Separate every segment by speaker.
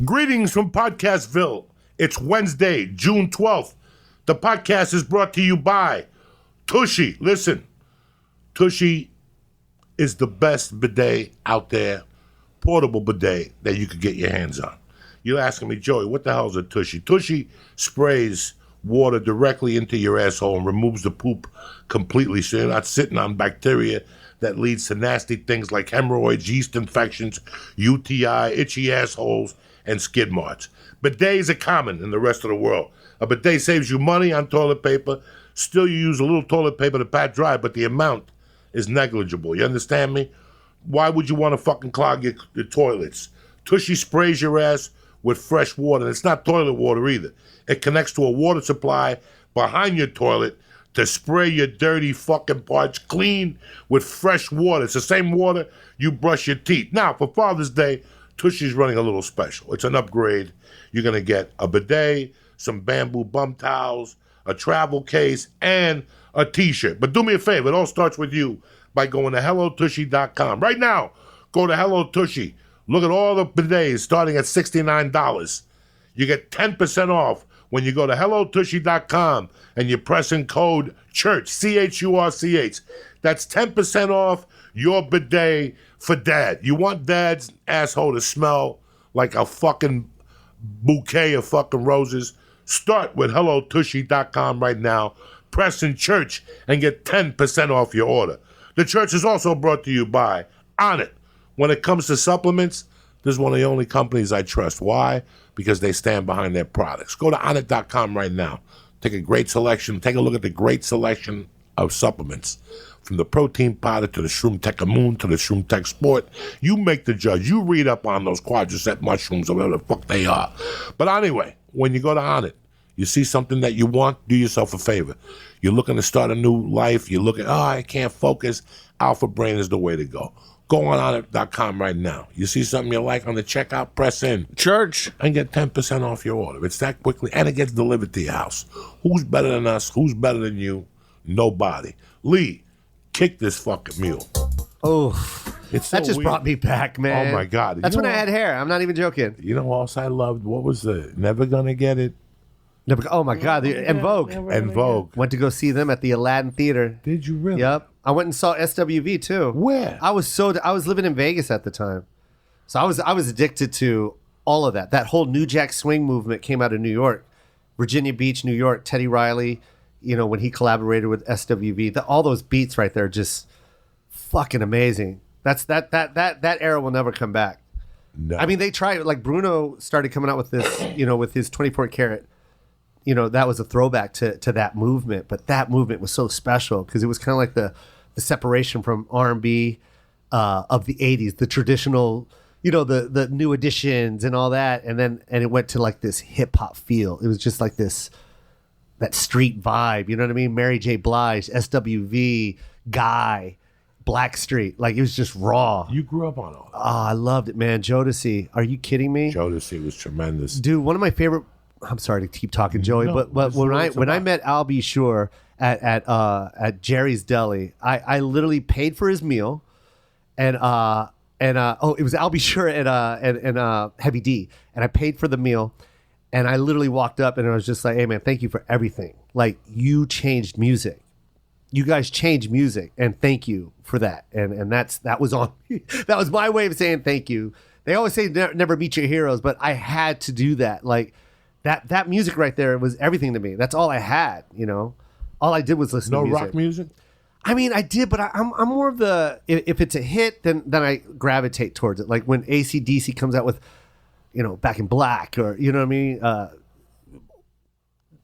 Speaker 1: Greetings from Podcastville. It's Wednesday, June 12th. The podcast is brought to you by Tushy. Listen, Tushy is the best bidet out there, portable bidet that you could get your hands on. You're asking me, Joey, what the hell is a Tushy? Tushy sprays water directly into your asshole and removes the poop completely so you're not sitting on bacteria that leads to nasty things like hemorrhoids, yeast infections, UTI, itchy assholes, and skid marks. Bidets are common in the rest of the world. A bidet saves you money on toilet paper. Still, you use a little toilet paper to pat dry, but the amount is negligible. You understand me? Why would you want to fucking clog your toilets? Tushy sprays your ass with fresh water. And it's not toilet water either. It connects to a water supply behind your toilet to spray your dirty fucking parts clean with fresh water. It's the same water you brush your teeth. Now, for Father's Day, Tushy's running a little special. It's an upgrade. You're going to get a bidet, some bamboo bum towels, a travel case, and a t-shirt. But do me a favor. It all starts with you by going to HelloTushy.com. Right now, go to Hello Tushy. Look at all the bidets starting at $69. You get 10% off when you go to HelloTushy.com and you press in code CHURCH, CHURCH. That's 10% off your bidet for dad. You want dad's asshole to smell like a fucking bouquet of fucking roses? Start with HelloTushy.com right now. Press in church and get 10% off your order. The church is also brought to you by Onnit. When it comes to supplements, this is one of the only companies I trust. Why? Because they stand behind their products. Go to Onnit.com right now. Take a look at the great selection of supplements. From the protein powder to the Shroom Tech Moon to the Shroom Tech Sport. You make the judge. You read up on those quadricep mushrooms or whatever the fuck they are. But anyway, when you go to Onnit, you see something that you want, do yourself a favor. You're looking to start a new life. You're looking, I can't focus. Alpha Brain is the way to go. Go on Onnit.com right now. You see something you like on the checkout, press in. Church. And get 10% off your order. It's that quickly, and it gets delivered to your house. Who's better than us? Who's better than you? Nobody. Lee, kick this fucking mule.
Speaker 2: Oh,
Speaker 1: it's so
Speaker 2: that just
Speaker 1: weird.
Speaker 2: Brought me back, man.
Speaker 1: Oh, my God.
Speaker 2: That's when I had hair. I'm not even joking.
Speaker 1: You know what else I loved? What was the Never Gonna Get It?
Speaker 2: Oh, my God. En Vogue.
Speaker 1: En Vogue.
Speaker 2: Went to go see them at the Aladdin Theater.
Speaker 1: Did you really?
Speaker 2: Yep. I went and saw SWV, too.
Speaker 1: Where?
Speaker 2: I was living in Vegas at the time. So I was addicted to all of that. That whole New Jack Swing movement came out of New York. Virginia Beach, New York, Teddy Riley, when he collaborated with SWV. All those beats right there just fucking amazing. That era will never come back.
Speaker 1: No.
Speaker 2: I mean, they tried, like Bruno started coming out with this, with his 24 karat. That was a throwback to that movement, but that movement was so special because it was kind of like the separation from R&B of the 80s, the traditional, the new editions and all that, and it went to like this hip hop feel. It was just like that street vibe, you know what I mean? Mary J. Blige, SWV, Guy, Blackstreet, like it was just raw.
Speaker 1: You grew up on all that.
Speaker 2: Oh, I loved it, man. Jodeci, are you kidding me?
Speaker 1: Jodeci was tremendous,
Speaker 2: dude. One of my favorite. I'm sorry to keep talking, Joey, but when I met Al B. Sure at Jerry's Deli, I literally paid for his meal, and it was Al B. Sure and Heavy D, and I paid for the meal, and I literally walked up and I was just like, hey man, thank you for everything. Like you changed music, you guys changed music, and thank you for that. And that was on me. That was my way of saying thank you. They always say never meet your heroes, but I had to do that. Like. That music right there was everything to me. That's all I had, All I did was listen to music.
Speaker 1: No rock music?
Speaker 2: I mean, I did, but I'm more of the, if it's a hit, then I gravitate towards it. Like when AC/DC comes out with, Back in Black or, you know what I mean?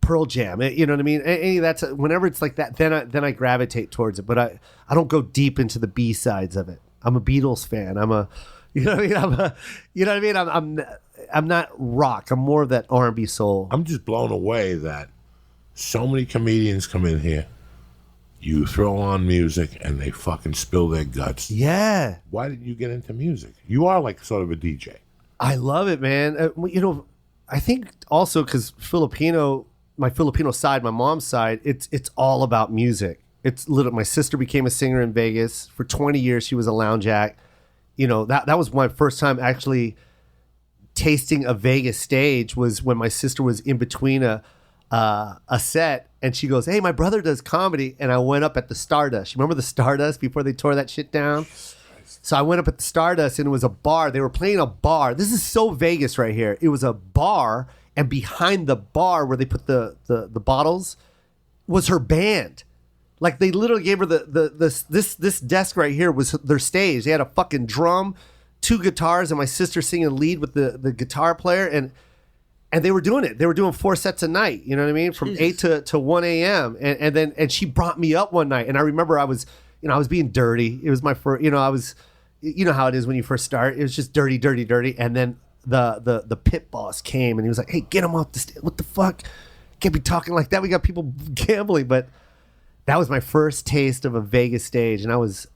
Speaker 2: Pearl Jam, you know what I mean? Any of that's, whenever it's like that, then I gravitate towards it. But I don't go deep into the B-sides of it. I'm a Beatles fan. I'm not rock. I'm more of that R&B soul.
Speaker 1: I'm just blown away that so many comedians come in here. You throw on music and they fucking spill their guts.
Speaker 2: Yeah.
Speaker 1: Why didn't you get into music? You are like sort of a DJ.
Speaker 2: I love it, man. I think also because my Filipino side, my mom's side, it's all about music. It's literally, my sister became a singer in Vegas. For 20 years, she was a lounge act. That was my first time actually tasting a Vegas stage was when my sister was in between a set, and she goes, "Hey, my brother does comedy," and I went up at the Stardust. You remember the Stardust before they tore that shit down? So I went up at the Stardust, and it was a bar. They were playing a bar. This is so Vegas right here. It was a bar, and behind the bar where they put the bottles was her band. Like they literally gave her this desk right here was their stage. They had a fucking drum, 2 guitars, and my sister singing lead with the guitar player, and they were doing it. They were doing 4 sets a night. You know what I mean? From 8 to 1 a.m. And she brought me up one night, and I remember I was being dirty. It was my first. You know how it is when you first start. It was just dirty, and then the pit boss came, and he was like, "Hey, get him off the stage. What the fuck? Can't be talking like that. We got people gambling." But that was my first taste of a Vegas stage, and that was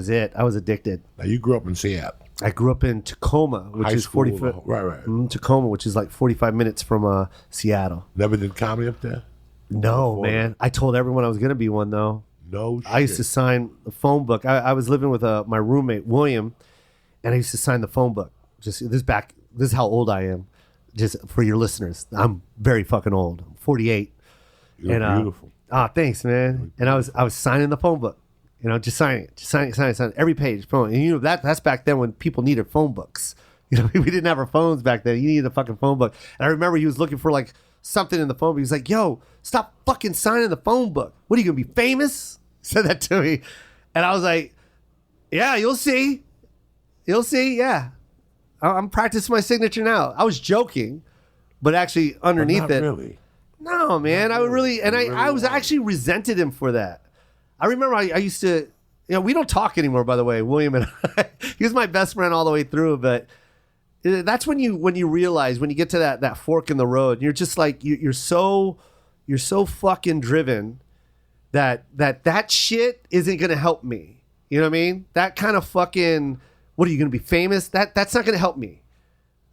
Speaker 2: it. I was addicted.
Speaker 1: Now you grew up in Syatt.
Speaker 2: I grew up in Tacoma, which is 45.
Speaker 1: Right.
Speaker 2: Tacoma, which is like 45 minutes from Seattle.
Speaker 1: Never did comedy up there?
Speaker 2: No, man. I told everyone I was going to be one, though.
Speaker 1: No shit.
Speaker 2: I used to sign the phone book. I was living with my roommate, William, and I used to sign the phone book. This is how old I am. Just for your listeners, I'm very fucking old. I'm 48.
Speaker 1: You're beautiful.
Speaker 2: Thanks, man. And I was signing the phone book. Just signing it, every page. Phone. And that's back then when people needed phone books. We didn't have our phones back then. You needed a fucking phone book. And I remember he was looking for like something in the phone book. He was like, "Yo, stop fucking signing the phone book. What are you gonna be famous?" He said that to me, and I was like, "Yeah, you'll see. Yeah, I'm practicing my signature now." I was joking, but actually underneath
Speaker 1: not
Speaker 2: it,
Speaker 1: really.
Speaker 2: no, man, I would really, and I was actually resented him for that. I remember I used to, we don't talk anymore, by the way, William and I. He was my best friend all the way through, but that's when you realize, when you get to that fork in the road, and you're just like, you're so fucking driven that shit isn't going to help me. You know what I mean? That kind of fucking, what are you going to be famous? That's not going to help me.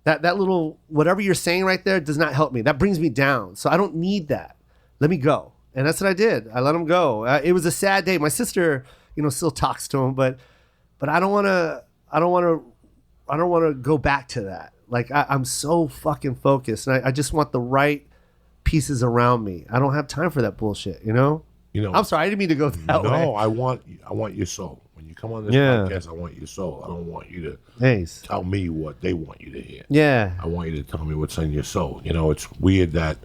Speaker 2: That little, whatever you're saying right there does not help me. That brings me down. So I don't need that. Let me go. And that's what I did. I let him go. It was a sad day. My sister, still talks to him, but I don't want to go back to that. Like I'm so fucking focused, and I just want the right pieces around me. I don't have time for that bullshit. I'm sorry, I didn't mean to go that way.
Speaker 1: No, I want your soul. When you come on this podcast, I want your soul. I don't want you to tell me what they want you to hear.
Speaker 2: Yeah.
Speaker 1: I want you to tell me what's in your soul. It's weird that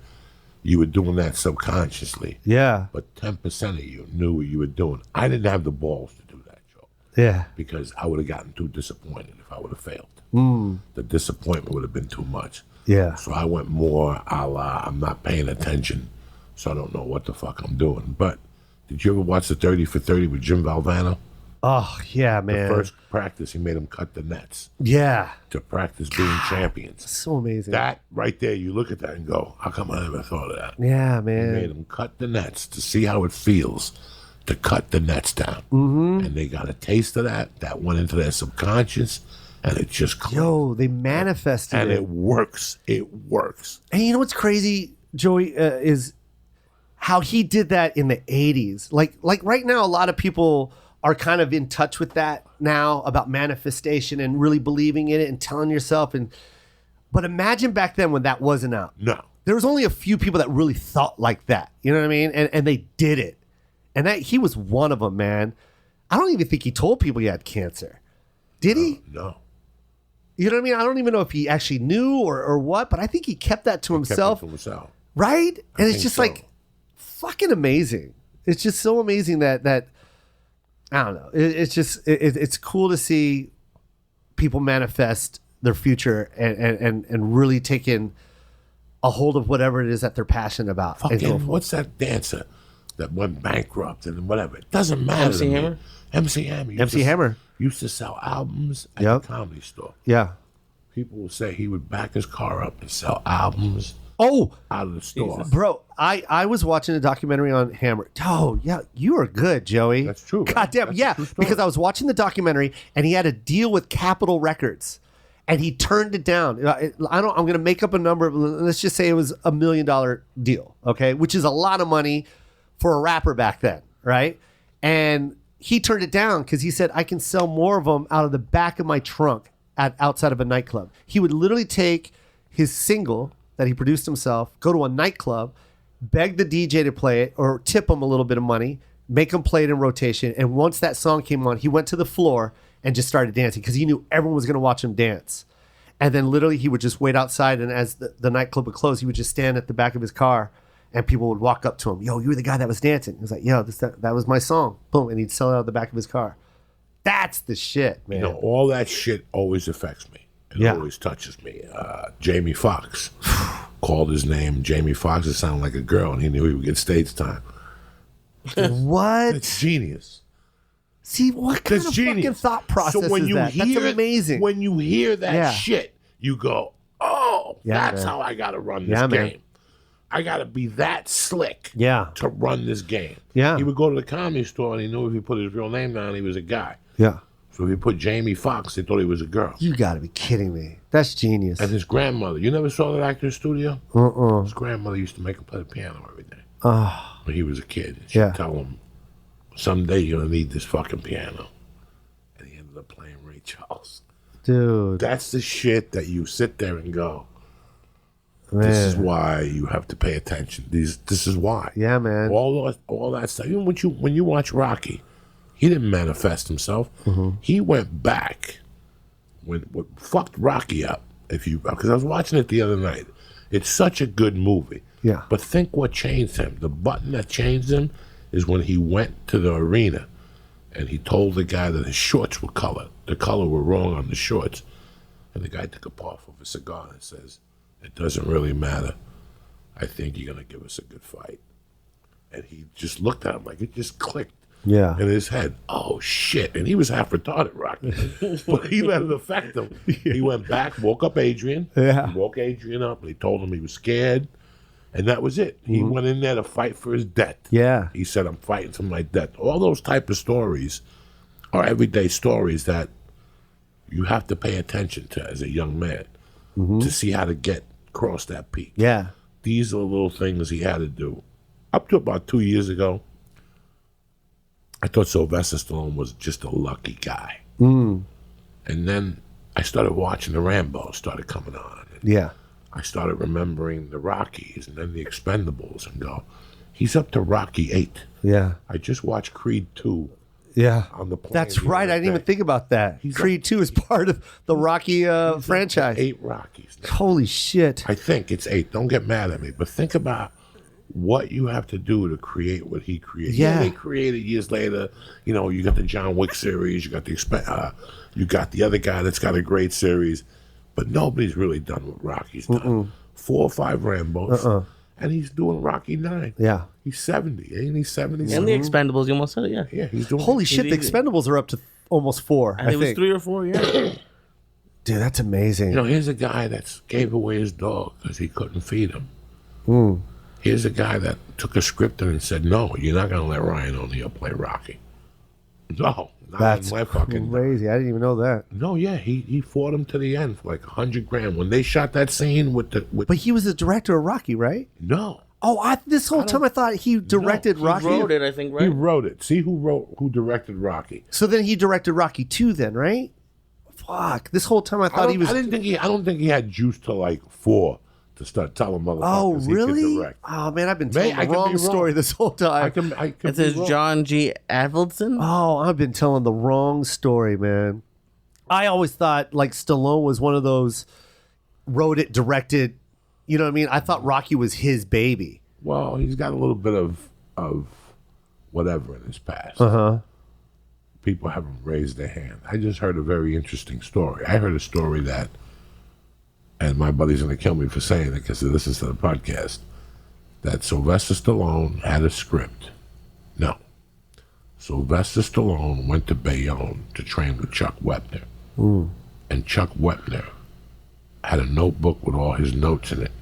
Speaker 1: you were doing that subconsciously.
Speaker 2: Yeah.
Speaker 1: But 10% of you knew what you were doing. I didn't have the balls to do that, Joe.
Speaker 2: Yeah.
Speaker 1: Because I would have gotten too disappointed if I would have failed.
Speaker 2: Mm.
Speaker 1: The disappointment would have been too much.
Speaker 2: Yeah.
Speaker 1: So I went more a la, I'm not paying attention, so I don't know what the fuck I'm doing. But did you ever watch the 30 for 30 with Jim Valvano?
Speaker 2: Oh, yeah, man.
Speaker 1: The first practice, he made them cut the nets.
Speaker 2: Yeah.
Speaker 1: To practice being champions.
Speaker 2: So amazing.
Speaker 1: That right there, you look at that and go, how come I never thought of that?
Speaker 2: Yeah, man.
Speaker 1: He made them cut the nets to see how it feels to cut the nets down.
Speaker 2: Mm-hmm.
Speaker 1: And they got a taste of that. That went into their subconscious, and it just clicked.
Speaker 2: Yo, they manifested
Speaker 1: and
Speaker 2: it.
Speaker 1: it works. It works.
Speaker 2: And you know what's crazy, Joey, is how he did that in the 80s. Like right now, a lot of people are kind of in touch with that now about manifestation and really believing in it and telling yourself. But imagine back then when that wasn't out.
Speaker 1: No.
Speaker 2: There was only a few people that really thought like that. You know what I mean? And they did it. And he was one of them, man. I don't even think he told people he had cancer. Did he?
Speaker 1: No.
Speaker 2: You know what I mean? I don't even know if he actually knew or what, but I think he kept that to himself.
Speaker 1: Kept it to himself.
Speaker 2: Right? And it's just
Speaker 1: so.
Speaker 2: like fucking amazing. It's just so amazing that I don't know. It's cool to see people manifest their future and really taking a hold of whatever it is that they're passionate about.
Speaker 1: Fucking, what's that dancer that went bankrupt and whatever? It doesn't matter.
Speaker 3: MC Hammer?
Speaker 1: MC Hammer.
Speaker 2: MC Hammer
Speaker 1: used to sell albums at the comedy store.
Speaker 2: Yeah.
Speaker 1: People will say he would back his car up and sell albums
Speaker 2: out
Speaker 1: of the store.
Speaker 3: Jesus.
Speaker 2: Bro, I was watching a documentary on Hammer. Oh, yeah, you are good, Joey.
Speaker 1: That's true. Right?
Speaker 2: Goddamn,
Speaker 1: That's
Speaker 2: yeah,
Speaker 1: a true story.
Speaker 2: because I was watching the documentary and he had a deal with Capitol Records and he turned it down. I'm going to make up a number. Let's just say it was $1 million deal, okay, which is a lot of money for a rapper back then, right? And he turned it down because he said, I can sell more of them out of the back of my trunk outside of a nightclub. He would literally take his single that he produced himself, go to a nightclub, beg the DJ to play it or tip him a little bit of money, make him play it in rotation. And once that song came on, he went to the floor and just started dancing because he knew everyone was going to watch him dance. And then literally he would just wait outside. And as the nightclub would close, he would just stand at the back of his car and people would walk up to him. Yo, you were the guy that was dancing. He was like, yo, that was my song. Boom. And he'd sell it out of the back of his car. That's the shit, man.
Speaker 1: You know, all that shit always affects me. It always touches me. Jamie Foxx called his name Jamie Foxx. It sounded like a girl, and he knew he would get stage time.
Speaker 2: What?
Speaker 1: It's genius.
Speaker 2: See, what kind of fucking thought process is that? That's amazing.
Speaker 1: When you hear that shit, you go, oh, that's how I got to run this game. Man. I got to be that slick to run this game. Yeah. He would go to the Comedy Store, and he knew if he put his real name down, he was a guy.
Speaker 2: Yeah.
Speaker 1: So if he put Jamie Foxx, they thought he was a girl.
Speaker 2: You got to be kidding me. That's genius.
Speaker 1: And his grandmother, you never saw that actor's studio? His grandmother used to make him play the piano every day. When he was a kid. And she'd tell him, someday you're going to need this fucking piano. And he ended up playing Ray Charles.
Speaker 2: Dude.
Speaker 1: That's the shit that you sit there and go,
Speaker 2: man.
Speaker 1: This is why you have to pay attention. This is why.
Speaker 2: Yeah, man.
Speaker 1: All that stuff. Even when you watch Rocky, he didn't manifest himself. He went back when fucked Rocky up. Because I was watching it the other night. It's such a good movie.
Speaker 2: Yeah.
Speaker 1: But think what changed him. The button that changed him is when he went to the arena and he told the guy that his shorts were colored. The color were wrong on the shorts. And the guy took a puff of a cigar and says, it doesn't really matter. I think you're going to give us a good fight. And he just looked at him like it just clicked.
Speaker 2: Yeah.
Speaker 1: In his head, oh shit. And he was half retarded, Rocky. But he let it affect him. He went back, woke up Adrian.
Speaker 2: Yeah.
Speaker 1: He woke Adrian up and he told him he was scared. And that was it. He went in there to fight for his debt.
Speaker 2: Yeah.
Speaker 1: He said, I'm fighting for my debt. All those type of stories are everyday stories that you have to pay attention to as a young man to see how to get across that peak.
Speaker 2: Yeah.
Speaker 1: These are the little things he had to do. Up to about 2 years ago, I thought Sylvester Stallone was just a lucky guy. And then I started watching the Rambos started coming on.
Speaker 2: Yeah.
Speaker 1: I started remembering the Rockies and then the Expendables and go, he's up to Rocky 8.
Speaker 2: Yeah.
Speaker 1: I just watched Creed 2.
Speaker 2: Yeah.
Speaker 1: On the plane.
Speaker 2: That's right. I didn't even think about that. Creed 2 is part of the Rocky franchise.
Speaker 1: 8 Rockies now.
Speaker 2: Holy shit.
Speaker 1: I think it's 8. Don't get mad at me. But think about what you have to do to create what he created.
Speaker 2: Yeah.
Speaker 1: They created years later. You know, you got the John Wick series. You got you got the other guy that's got a great series. But nobody's really done what Rocky's done. 4 or 5 Rambos. And he's doing Rocky 9.
Speaker 2: Yeah.
Speaker 1: He's 70. Ain't he 70?
Speaker 3: And the Expendables, you almost said it, yeah.
Speaker 1: Yeah, he's doing
Speaker 2: Holy shit, the Expendables are up to almost 4, I
Speaker 3: think. It was
Speaker 2: think.
Speaker 3: 3 or 4, yeah.
Speaker 2: Dude, that's amazing.
Speaker 1: You know, here's a guy that gave away his dog because he couldn't feed him. Here's a guy that took a script and said, no, you're not going to let Ryan O'Neal play Rocky. No.
Speaker 2: That's
Speaker 1: my fucking
Speaker 2: crazy. I didn't even know that.
Speaker 1: No, yeah, he fought him to the end for like $100,000. When they shot that scene with
Speaker 2: But he was the director of Rocky, right?
Speaker 1: No.
Speaker 2: Oh, this whole time I thought he directed Rocky.
Speaker 3: He wrote it, I think, right?
Speaker 1: He wrote it. See who directed Rocky.
Speaker 2: So then he directed Rocky 2 then, right? Fuck. This whole time I thought he was.
Speaker 1: I don't think he had juice to like 4 to start telling motherfuckers.
Speaker 2: Oh, really?
Speaker 1: He could direct.
Speaker 2: Oh man, I've been telling the
Speaker 1: I could
Speaker 2: wrong
Speaker 1: be wrong.
Speaker 2: story this whole time.
Speaker 3: It says John G. Avildsen.
Speaker 2: Oh, I've been telling the wrong story, man. I always thought like Stallone was one of those wrote it, directed. You know what I mean? I thought Rocky was his baby.
Speaker 1: Well, he's got a little bit of whatever in his past. People haven't raised their hand. I just heard a very interesting story. I heard a story that, and my buddy's going to kill me for saying it because he listens to the podcast, that Sylvester Stallone had a script. No. Sylvester Stallone went to Bayonne to train with Chuck Wepner. And Chuck Wepner had a notebook with all his notes in it.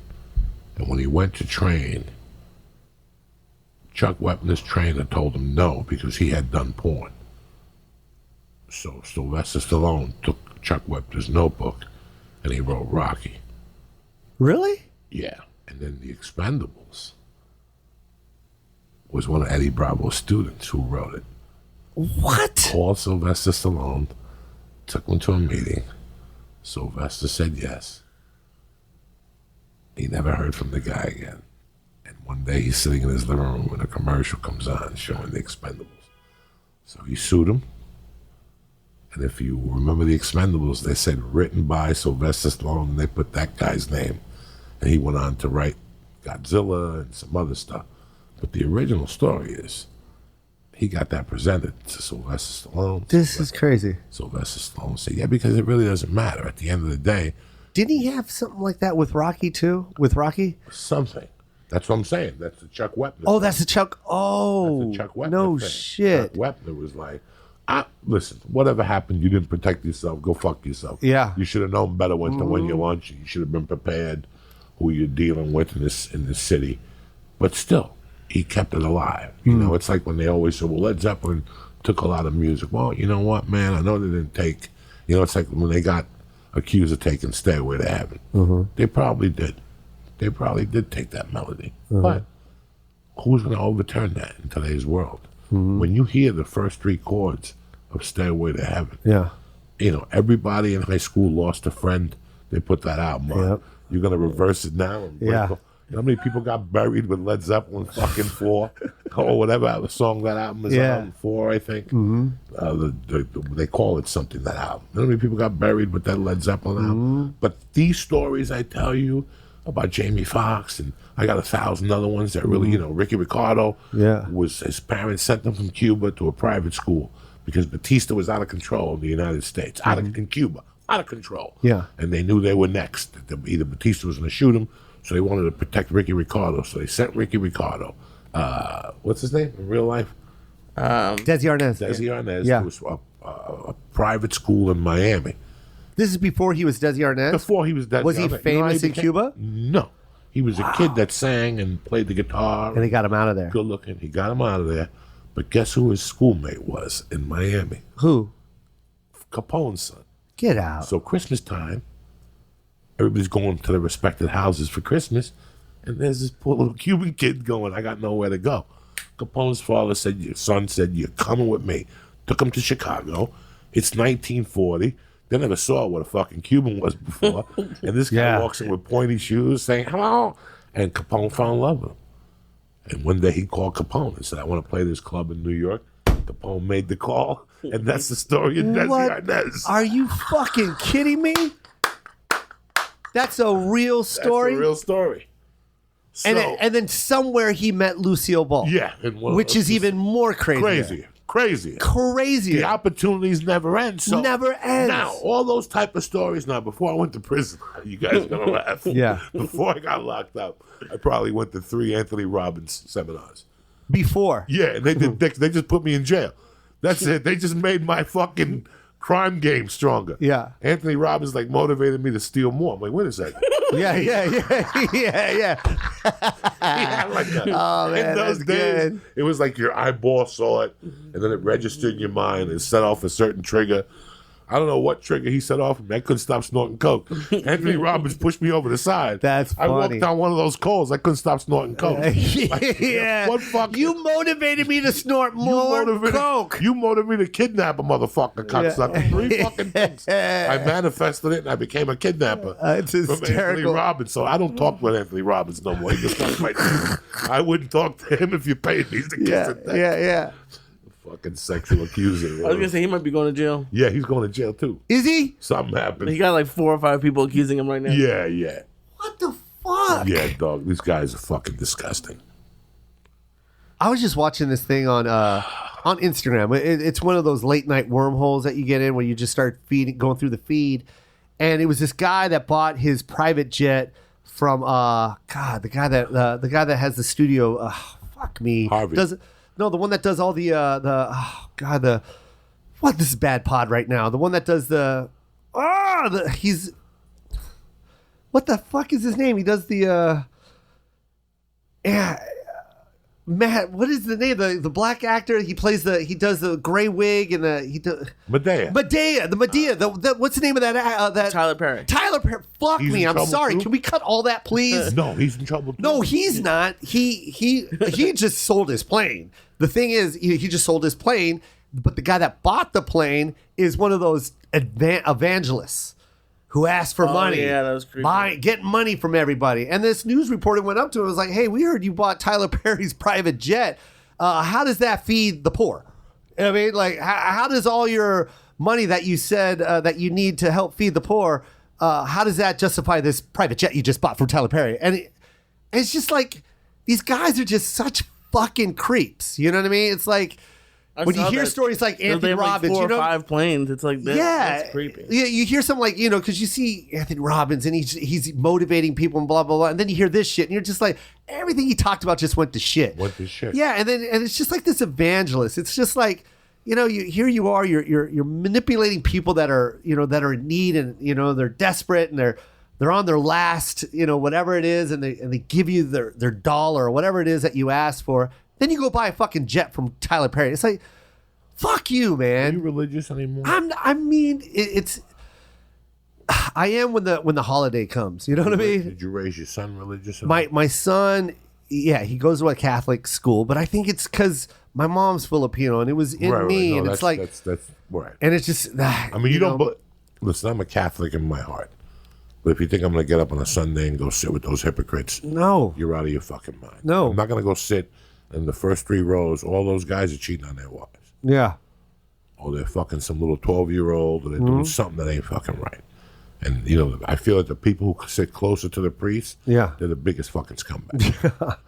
Speaker 1: And when he went to train, Chuck Wepner's trainer told him no because he had done porn. So Sylvester Stallone took Chuck Wepner's notebook and he wrote Rocky.
Speaker 2: Really?
Speaker 1: Yeah. And then The Expendables was one of Eddie Bravo's students who wrote it.
Speaker 2: What?
Speaker 1: Called Sylvester Stallone, took him to a meeting, Sylvester said yes. He never heard from the guy again. And one day he's sitting in his living room and a commercial comes on showing the Expendables. So he sued him. And if you remember the Expendables, they said written by Sylvester Stallone, and they put that guy's name. And he went on to write Godzilla and some other stuff. But the original story is he got that presented to Sylvester Stallone.
Speaker 2: This is crazy.
Speaker 1: Sylvester Stallone said, yeah, because it really doesn't matter. At the end of the day,
Speaker 2: Didn't he have something like that with Rocky too? With Rocky?
Speaker 1: something. That's what I'm saying. That's the Chuck Wepner.
Speaker 2: Oh,
Speaker 1: thing.
Speaker 2: that's the Chuck. Oh,
Speaker 1: That's the Chuck Wepner
Speaker 2: no
Speaker 1: thing.
Speaker 2: shit.
Speaker 1: Chuck Wepner was like, listen, whatever happened, you didn't protect yourself. Go fuck yourself.
Speaker 2: Yeah.
Speaker 1: You should have known better when to win your lunch. You should have been prepared who you're dealing with in this city. But still, he kept it alive. You know, it's like when they always say, well, Led Zeppelin took a lot of music. Well, you know what, man? I know they didn't take, it's like when they got accused of taking Stairway to Heaven. They probably did. They probably did take that melody. But who's going to overturn that in today's world? When you hear the first three chords of Stairway to Heaven,
Speaker 2: Yeah.
Speaker 1: Everybody in high school lost a friend. They put that album on.
Speaker 2: Yep.
Speaker 1: You're going to reverse it now? And break
Speaker 2: Yeah.
Speaker 1: the- You know how many people got buried with Led Zeppelin fucking 4 or whatever song that album is
Speaker 2: Yeah.
Speaker 1: on, 4, I think. They call it something, that album. You know how many people got buried with that Led Zeppelin album? But these stories I tell you about Jamie Foxx, and I got 1,000 other ones that really, Ricky Ricardo,
Speaker 2: Yeah.
Speaker 1: was his parents sent him from Cuba to a private school because Batista was out of control in the United States, in Cuba, out of control.
Speaker 2: Yeah.
Speaker 1: And they knew they were next. Either Batista was going to shoot him, so they wanted to protect Ricky Ricardo. So they sent Ricky Ricardo. What's his name in real life?
Speaker 2: Desi Arnaz.
Speaker 1: Desi Arnaz.
Speaker 2: Yeah.
Speaker 1: It was a private school in Miami.
Speaker 2: This is before he was Desi Arnaz?
Speaker 1: Before he was Desi
Speaker 2: Was he
Speaker 1: Arnaz.
Speaker 2: famous in Cuba?
Speaker 1: No. He was a kid that sang and played the guitar.
Speaker 2: And they got him out of there.
Speaker 1: Good looking. He got him out of there. But guess who his schoolmate was in Miami?
Speaker 2: Who?
Speaker 1: Capone's son.
Speaker 2: Get out.
Speaker 1: So Christmas time, everybody's going to their respective houses for Christmas, and there's this poor little Cuban kid going, I got nowhere to go. Capone's father said, your son said, you're coming with me. Took him to Chicago. It's 1940. They never saw what a fucking Cuban was before. And this guy
Speaker 2: Yeah.
Speaker 1: walks in with pointy shoes saying, hello. And Capone fell in love with him. And one day he called Capone and said, I want to play this club in New York. Capone made the call. And that's the story of Desi
Speaker 2: What?
Speaker 1: Arnaz.
Speaker 2: Are you fucking kidding me? That's a real story.
Speaker 1: That's a real story. So,
Speaker 2: and then somewhere he met Lucille Ball.
Speaker 1: yeah.
Speaker 2: Which is even more crazy.
Speaker 1: Crazy. The
Speaker 2: Crazy.
Speaker 1: opportunities never end. So
Speaker 2: Never ends.
Speaker 1: Now, all those type of stories. Now, before I went to prison, you guys are gonna laugh.
Speaker 2: Yeah.
Speaker 1: Before I got locked up, I probably went to 3 Anthony Robbins seminars.
Speaker 2: Before.
Speaker 1: Yeah, and they just put me in jail. That's it. They just made my fucking crime game stronger.
Speaker 2: Yeah.
Speaker 1: Anthony Robbins motivated me to steal more. I'm like, wait a second.
Speaker 2: Yeah.
Speaker 1: Yeah, like that.
Speaker 2: Oh, man,
Speaker 1: in those
Speaker 2: that's
Speaker 1: days,
Speaker 2: good.
Speaker 1: it was like your eyeball saw it, and then it registered in your mind and set off a certain trigger. I don't know what trigger he set off. I couldn't stop snorting coke. Anthony Robbins pushed me over the side.
Speaker 2: That's
Speaker 1: I walked
Speaker 2: funny.
Speaker 1: down one of those coals. I couldn't stop snorting coke.
Speaker 2: Yeah.
Speaker 1: What fuck?
Speaker 2: You motivated me to snort more coke.
Speaker 1: You motivated me to kidnap a motherfucker, cocksucker. 3 fucking things. I manifested it and I became a kidnapper.
Speaker 2: It's
Speaker 1: From Anthony
Speaker 2: hysterical.
Speaker 1: Robbins. So I don't talk with Anthony Robbins no more. He just talks my name. I wouldn't talk to him if you paid me to kiss
Speaker 2: Yeah,
Speaker 1: it.
Speaker 2: yeah.
Speaker 1: Fucking sexual accuser.
Speaker 3: I was gonna say he might be going to jail.
Speaker 1: Yeah, he's going to jail too.
Speaker 2: Is he?
Speaker 1: Something happened.
Speaker 3: He got like 4 or 5 people accusing him right now.
Speaker 1: Yeah.
Speaker 2: What the fuck?
Speaker 1: Yeah, dog. These guys are fucking disgusting.
Speaker 2: I was just watching this thing on Instagram. It's one of those late night wormholes that you get in where you just start going through the feed, and it was this guy that bought his private jet from the guy that has the studio. Fuck me,
Speaker 1: Harvey.
Speaker 2: The one that does all this is bad pod right now. The one that does what the fuck is his name? He does Matt, what is the name? The black actor. He does the gray wig and
Speaker 1: Medea.
Speaker 2: What's the name of that?
Speaker 3: Tyler Perry.
Speaker 2: Tyler Perry. Fuck
Speaker 1: He's
Speaker 2: me.
Speaker 1: in
Speaker 2: I'm
Speaker 1: trouble
Speaker 2: sorry.
Speaker 1: too?
Speaker 2: Can we cut all that, please?
Speaker 1: No, he's in trouble too.
Speaker 2: No, he's not. He just sold his plane. The thing is, he just sold his plane, but the guy that bought the plane is one of those evangelists. who asked for money.
Speaker 3: Yeah, that was creepy.
Speaker 2: Getting money from everybody. And this news reporter went up to him and was like, hey, we heard you bought Tyler Perry's private jet. How does that feed the poor? I mean, like, how does all your money that you said that you need to help feed the poor, how does that justify this private jet you just bought from Tyler Perry? And it's just like, these guys are just such fucking creeps. You know what I mean? It's like, when you hear stories like Anthony Robbins,
Speaker 3: like 4 or 5 planes, it's like that's creepy.
Speaker 2: Yeah, you hear some like, because you see Anthony Robbins and he's motivating people and blah blah blah, and then you hear this shit and you're just like, everything he talked about just went to shit. Yeah, and it's just like this evangelist. It's just like, here you are, you're manipulating people that are in need, and they're desperate and they're on their last whatever it is, and they give you their dollar or whatever it is that you asked for. Then you go buy a fucking jet from Tyler Perry. It's like, fuck you, man.
Speaker 1: Are you religious anymore?
Speaker 2: I mean, I am when the holiday comes. You know what I mean?
Speaker 1: Did you raise your son religious?
Speaker 2: My son, yeah, he goes to a Catholic school, but I think it's because my mom's Filipino and it was in me, and it's like
Speaker 1: that's right.
Speaker 2: And it's just,
Speaker 1: I mean, you don't. Listen, I'm a Catholic in my heart. But if you think I'm going to get up on a Sunday and go sit with those hypocrites,
Speaker 2: no,
Speaker 1: you're out of your fucking mind.
Speaker 2: No,
Speaker 1: I'm not going to go sit in the first 3 rows. All those guys are cheating on their wives.
Speaker 2: Yeah.
Speaker 1: Or they're fucking some little 12-year-old, or they're doing something that ain't fucking right. And, I feel like the people who sit closer to the priest, they're the biggest fucking scumbags.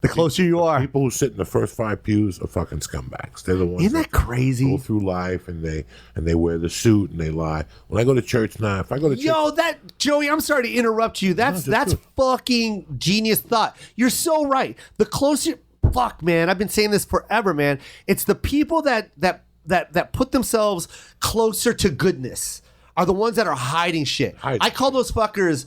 Speaker 2: The closer you are.
Speaker 1: People who sit in the first 5 pews are fucking scumbags. They're the ones
Speaker 2: Isn't that crazy?
Speaker 1: Go through life and they wear the suit and they lie. When I go to church now, if I go to church...
Speaker 2: Joey, I'm sorry to interrupt you. That's fucking genius thought. You're so right. The closer... Fuck, man. I've been saying this forever, man. It's the people that put themselves closer to goodness are the ones that are hiding shit. I call those fuckers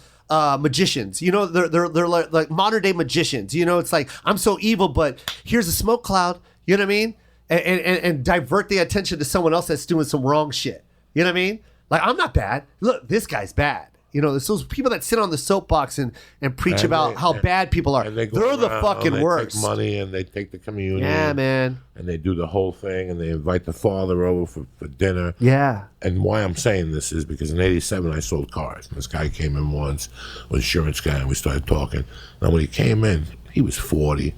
Speaker 2: magicians. They're like modern day magicians. It's like, I'm so evil, but here's a smoke cloud. You know what I mean? And divert the attention to someone else that's doing some wrong shit. You know what I mean? Like, I'm not bad. Look, this guy's bad. There's those people that sit on the soapbox and preach about how bad people are. They're the fucking worst.
Speaker 1: They take money and they take the communion.
Speaker 2: Yeah, man.
Speaker 1: And they do the whole thing and they invite the father over for dinner.
Speaker 2: Yeah.
Speaker 1: And why I'm saying this is because in '87 I sold cars. And this guy came in once, an insurance guy, and we started talking. Now when he came in, he was 40.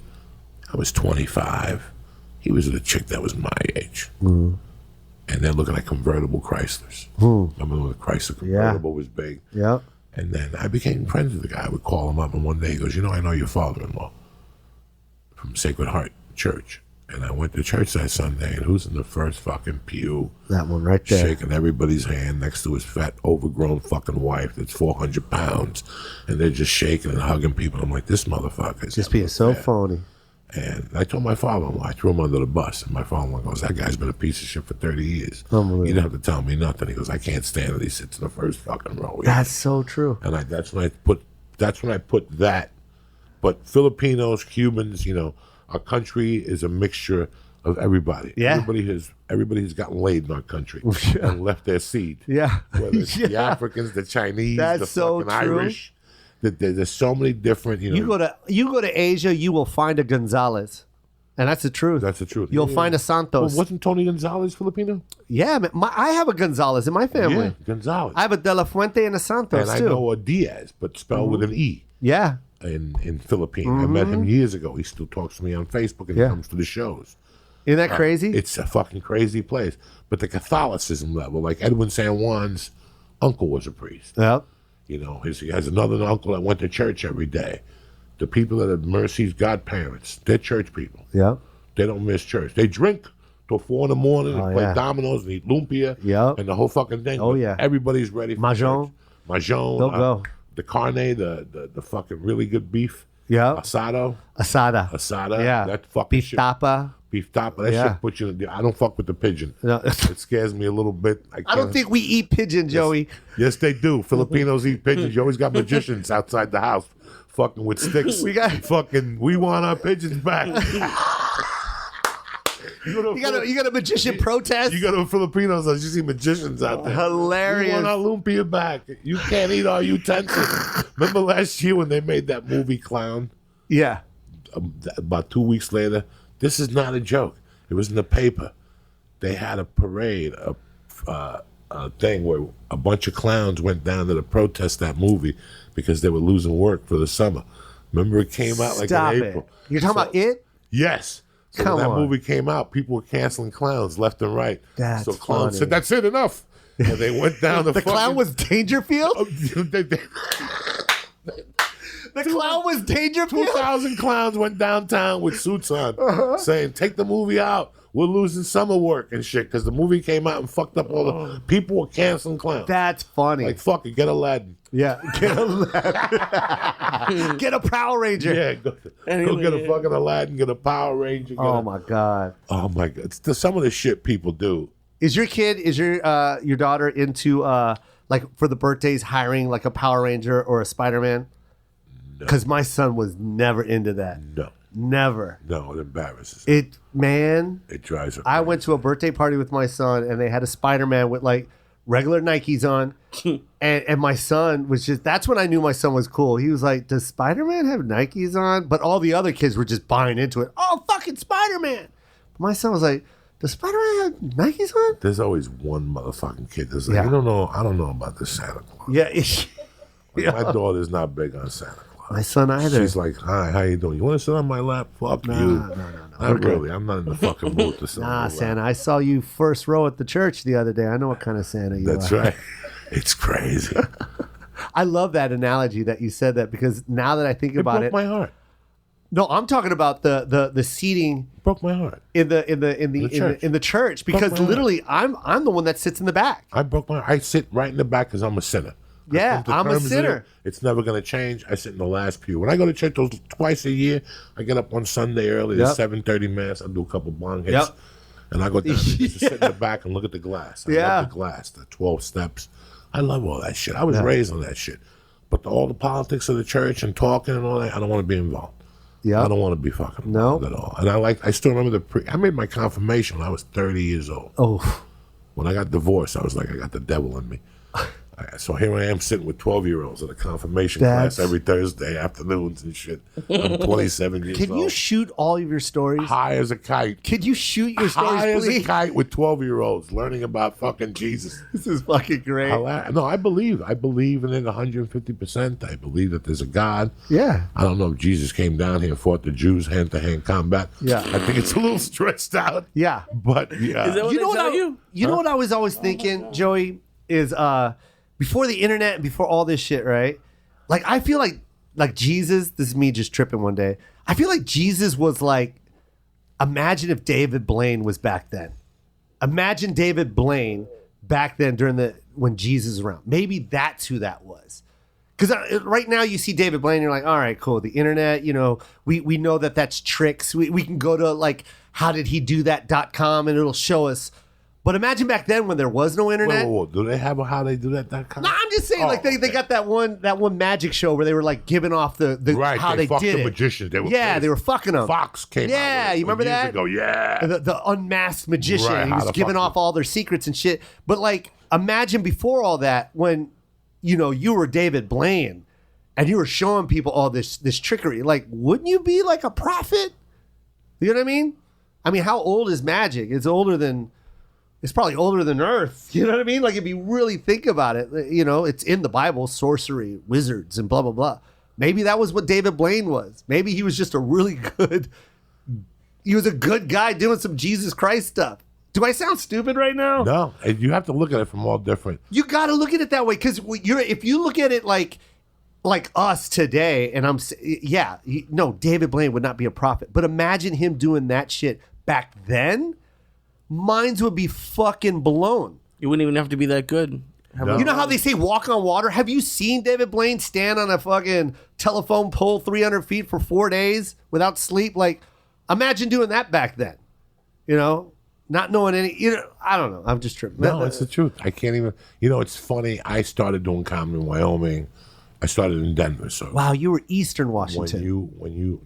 Speaker 1: I was 25. He was with a chick that was my age. Mm. And they're looking at convertible Chryslers. Remember when the Chrysler convertible was big?
Speaker 2: Yeah.
Speaker 1: And then I became friends with the guy. I would call him up, and one day he goes, I know your father-in-law from Sacred Heart Church. And I went to church that Sunday, and who's in the first fucking pew?
Speaker 2: That one right there.
Speaker 1: Shaking everybody's hand next to his fat, overgrown fucking wife that's 400 pounds. And they're just shaking and hugging people. I'm like, this motherfucker is
Speaker 2: just being so phony.
Speaker 1: And I told my father-in-law, I threw him under the bus. And my father-in-law goes, that guy's been a piece of shit for 30 years. You didn't have to tell me nothing. He goes, I can't stand it. He sits in the first fucking row.
Speaker 2: That's so true.
Speaker 1: And that's when I put that. But Filipinos, Cubans, our country is a mixture of everybody.
Speaker 2: Yeah.
Speaker 1: Everybody has gotten laid in our country and left their seed.
Speaker 2: Yeah.
Speaker 1: Whether it's the Africans, the Chinese,
Speaker 2: that's
Speaker 1: the
Speaker 2: so
Speaker 1: fucking
Speaker 2: true.
Speaker 1: Irish. There's so many different,
Speaker 2: You go to Asia, you will find a Gonzalez, and that's the truth.
Speaker 1: That's the truth.
Speaker 2: You'll find a Santos.
Speaker 1: Well, wasn't Tony Gonzalez Filipino?
Speaker 2: Yeah, man, I have a Gonzalez in my family.
Speaker 1: Yeah, Gonzalez.
Speaker 2: I have a De La Fuente and a Santos
Speaker 1: and
Speaker 2: too.
Speaker 1: I know a Diaz, but spelled with an E.
Speaker 2: Yeah.
Speaker 1: In Philippine, I met him years ago. He still talks to me on Facebook and he comes to the shows.
Speaker 2: Isn't that crazy?
Speaker 1: It's a fucking crazy place. But the Catholicism level, like Edwin San Juan's uncle was a priest.
Speaker 2: Yep.
Speaker 1: He has another uncle that went to church every day. The people that have Mercy's godparents, they're church people.
Speaker 2: Yep.
Speaker 1: They don't miss church. They drink till 4 in the morning and play dominoes and eat lumpia and the whole fucking thing.
Speaker 2: Oh, yeah.
Speaker 1: Everybody's ready for
Speaker 2: Mahjong.
Speaker 1: church. Mahjong.
Speaker 2: They'll go.
Speaker 1: The carne, the fucking really good beef.
Speaker 2: Yeah.
Speaker 1: Asada.
Speaker 2: Yeah.
Speaker 1: That fucking
Speaker 2: beef
Speaker 1: shit.
Speaker 2: tapa.
Speaker 1: Beef tapa. That shit puts you. I don't fuck with the pigeon.
Speaker 2: No.
Speaker 1: It scares me a little bit.
Speaker 2: I don't think we eat pigeon, Joey.
Speaker 1: Yes, they do. Filipinos eat pigeons. You always got magicians outside the house, fucking with sticks. We want our pigeons back. You
Speaker 2: got a magician protest?
Speaker 1: You got a Filipinos. You see magicians out there.
Speaker 2: Hilarious.
Speaker 1: We want our lumpia back. You can't eat our utensils. Remember last year when they made that movie Clown?
Speaker 2: Yeah.
Speaker 1: About 2 weeks later, this is not a joke. It was in the paper. They had a parade, a thing where a bunch of clowns went down to protest that movie because they were losing work for the summer. Remember, it came out like
Speaker 2: Stop
Speaker 1: in
Speaker 2: it.
Speaker 1: April.
Speaker 2: You're talking about it?
Speaker 1: Yes. So
Speaker 2: Come
Speaker 1: when that
Speaker 2: on.
Speaker 1: movie came out, people were canceling clowns left and right.
Speaker 2: That's
Speaker 1: so clowns
Speaker 2: funny.
Speaker 1: said, "That's it, enough." And they went down
Speaker 2: The clown was Dangerfield?
Speaker 1: they-
Speaker 2: The clown was Dangerfield?
Speaker 1: 2,000 clowns went downtown with suits on, saying, "Take the movie out. We're losing summer work and shit," because the movie came out and fucked up all the people were canceling clowns.
Speaker 2: That's funny.
Speaker 1: Like, fuck it, get Aladdin.
Speaker 2: Yeah. Get a, get a Power Ranger.
Speaker 1: Yeah, go get a fucking Aladdin, get a Power Ranger.
Speaker 2: My God.
Speaker 1: Oh my God. It's some of the shit people do.
Speaker 2: Is your daughter into like for the birthdays hiring like a Power Ranger or a Spider-Man? Because my son was never into that.
Speaker 1: No.
Speaker 2: Never.
Speaker 1: No, it embarrasses.
Speaker 2: It
Speaker 1: drives her.
Speaker 2: I went to a birthday party with my son and they had a Spider-Man with like regular Nikes on. and my son was that's when I knew my son was cool. He was like, "Does Spider-Man have Nikes on?" But all the other kids were just buying into it. "Oh, fucking Spider-Man." My son was like, "Does Spider-Man have Nikes on?"
Speaker 1: There's always one motherfucking kid that's like, I don't know about this Santa Claus.
Speaker 2: Yeah.
Speaker 1: My daughter's not big on Santa Claus.
Speaker 2: My son either.
Speaker 1: She's like, "Hi, how you doing? You want to sit on my lap?" Fuck you.
Speaker 2: No.
Speaker 1: Not really. I'm not in the fucking mood to sit on my lap.
Speaker 2: Santa, I saw you first row at the church the other day. I know what kind of Santa you are.
Speaker 1: That's right. It's crazy.
Speaker 2: I love that analogy that you said that because now that I think about
Speaker 1: broke
Speaker 2: it,
Speaker 1: my heart.
Speaker 2: No, I'm talking about the seating
Speaker 1: Broke my heart.
Speaker 2: in the church because literally I'm the one that sits in the back.
Speaker 1: I sit right in the back because I'm a sinner.
Speaker 2: Yeah, I'm a
Speaker 1: terms with
Speaker 2: sinner.
Speaker 1: it. It's never going to change. I sit in the last pew. When I go to church twice a year, I get up on Sunday early at 7:30 mass. I do a couple bong hits.
Speaker 2: Yep.
Speaker 1: And I go down and just sit in the back and look at the glass. I love the glass, the 12 steps. I love all that shit. I was raised on that shit. But all the politics of the church and talking and all that, I don't want to be involved.
Speaker 2: Yeah.
Speaker 1: I don't want to be fucking involved at all. And I still remember I made my confirmation when I was 30 years old.
Speaker 2: Oh.
Speaker 1: When I got divorced, I was like, I got the devil in me. So here I am sitting with 12-year-olds at a confirmation class every Thursday afternoons and shit. I'm 27 years old.
Speaker 2: Can you shoot all of your stories?
Speaker 1: High as a kite.
Speaker 2: Can you shoot your stories,
Speaker 1: High
Speaker 2: please?
Speaker 1: as a kite with 12-year-olds learning about fucking Jesus.
Speaker 2: This is fucking great.
Speaker 1: No, I believe in it 150%. I believe that there's a God.
Speaker 2: Yeah.
Speaker 1: I don't know if Jesus came down here and fought the Jews hand-to-hand combat.
Speaker 2: Yeah.
Speaker 1: I think it's a little stretched out.
Speaker 2: Yeah.
Speaker 1: But yeah.
Speaker 3: Is that what
Speaker 2: You know
Speaker 3: they
Speaker 2: what
Speaker 3: tell you?
Speaker 2: You know what I was always thinking, Joey, is before the internet and before all this shit, right? Like I feel like Jesus, this is me just tripping one day. I feel like Jesus was like, imagine if David Blaine was back then. Imagine David Blaine back then when Jesus was around. Maybe that's who that was. Because right now you see David Blaine, you're like, all right, cool. The internet, we know that that's tricks. We can go to like, howdidhedothat.com and it'll show us. But imagine back then when there was no internet.
Speaker 1: Whoa. Do they have a how they do that.com?
Speaker 2: No, I'm just saying, they got that one magic show where they were like giving off the
Speaker 1: right,
Speaker 2: how they
Speaker 1: fucked
Speaker 2: did
Speaker 1: the
Speaker 2: it.
Speaker 1: magicians. They were
Speaker 2: They were fucking them.
Speaker 1: Fox came out.
Speaker 2: Yeah, you remember
Speaker 1: years
Speaker 2: that?
Speaker 1: ago. Yeah.
Speaker 2: The unmasked magician.
Speaker 1: Right,
Speaker 2: He
Speaker 1: how
Speaker 2: was
Speaker 1: the
Speaker 2: giving
Speaker 1: fuck
Speaker 2: off all their secrets and shit. But like, imagine before all that when you were David Blaine and you were showing people all this trickery. Like, wouldn't you be like a prophet? You know what I mean? I mean, how old is magic? It's probably older than Earth. You know what I mean? Like if you really think about it, it's in the Bible, sorcery, wizards, and blah, blah, blah. Maybe that was what David Blaine was. Maybe he was just he was a good guy doing some Jesus Christ stuff. Do I sound stupid right now?
Speaker 1: No, you have to look at it from all different.
Speaker 2: You got to look at it that way because if you look at it like us today, and David Blaine would not be a prophet. But imagine him doing that shit back then. Minds would be fucking blown.
Speaker 3: You wouldn't even have to be that good.
Speaker 1: No.
Speaker 2: You know how they say walk on water? Have you seen David Blaine stand on a fucking telephone pole 300 feet for 4 days without sleep? Like, imagine doing that back then. Not knowing any, I don't know. I'm just tripping.
Speaker 1: No, it's the truth. I can't even, it's funny. I started doing comedy in Wyoming. I started in Denver. So
Speaker 2: wow, you were Eastern Washington.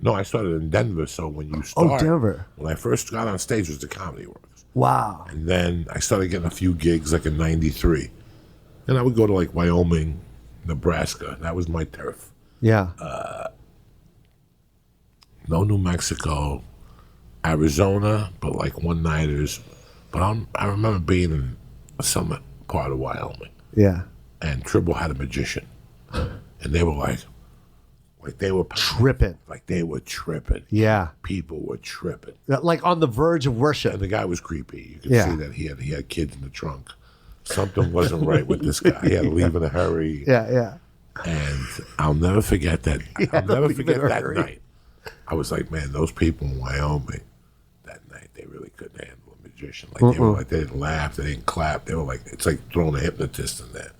Speaker 1: No, I started in Denver. So when you start,
Speaker 2: Denver.
Speaker 1: When I first got on stage was the Comedy Works.
Speaker 2: Wow.
Speaker 1: And then I started getting a few gigs like in 93. And I would go to like Wyoming, Nebraska. That was my turf.
Speaker 2: Yeah.
Speaker 1: No New Mexico, Arizona, but like one-nighters. But I remember being in some part of Wyoming.
Speaker 2: Yeah.
Speaker 1: And Tribble had a magician. And they were like they were
Speaker 2: tripping.
Speaker 1: Like they were tripping.
Speaker 2: Yeah.
Speaker 1: People were tripping.
Speaker 2: Like on the verge of worship.
Speaker 1: And the guy was creepy. You could see that he had kids in the trunk. Something wasn't right with this guy. He had to leave in a hurry.
Speaker 2: Yeah.
Speaker 1: And I'll never forget that. I'll never forget that night. I was like, man, those people in Wyoming, that night, they really couldn't handle a magician. Like, they were like, they didn't laugh, they didn't clap. They were like, it's like throwing a hypnotist in there.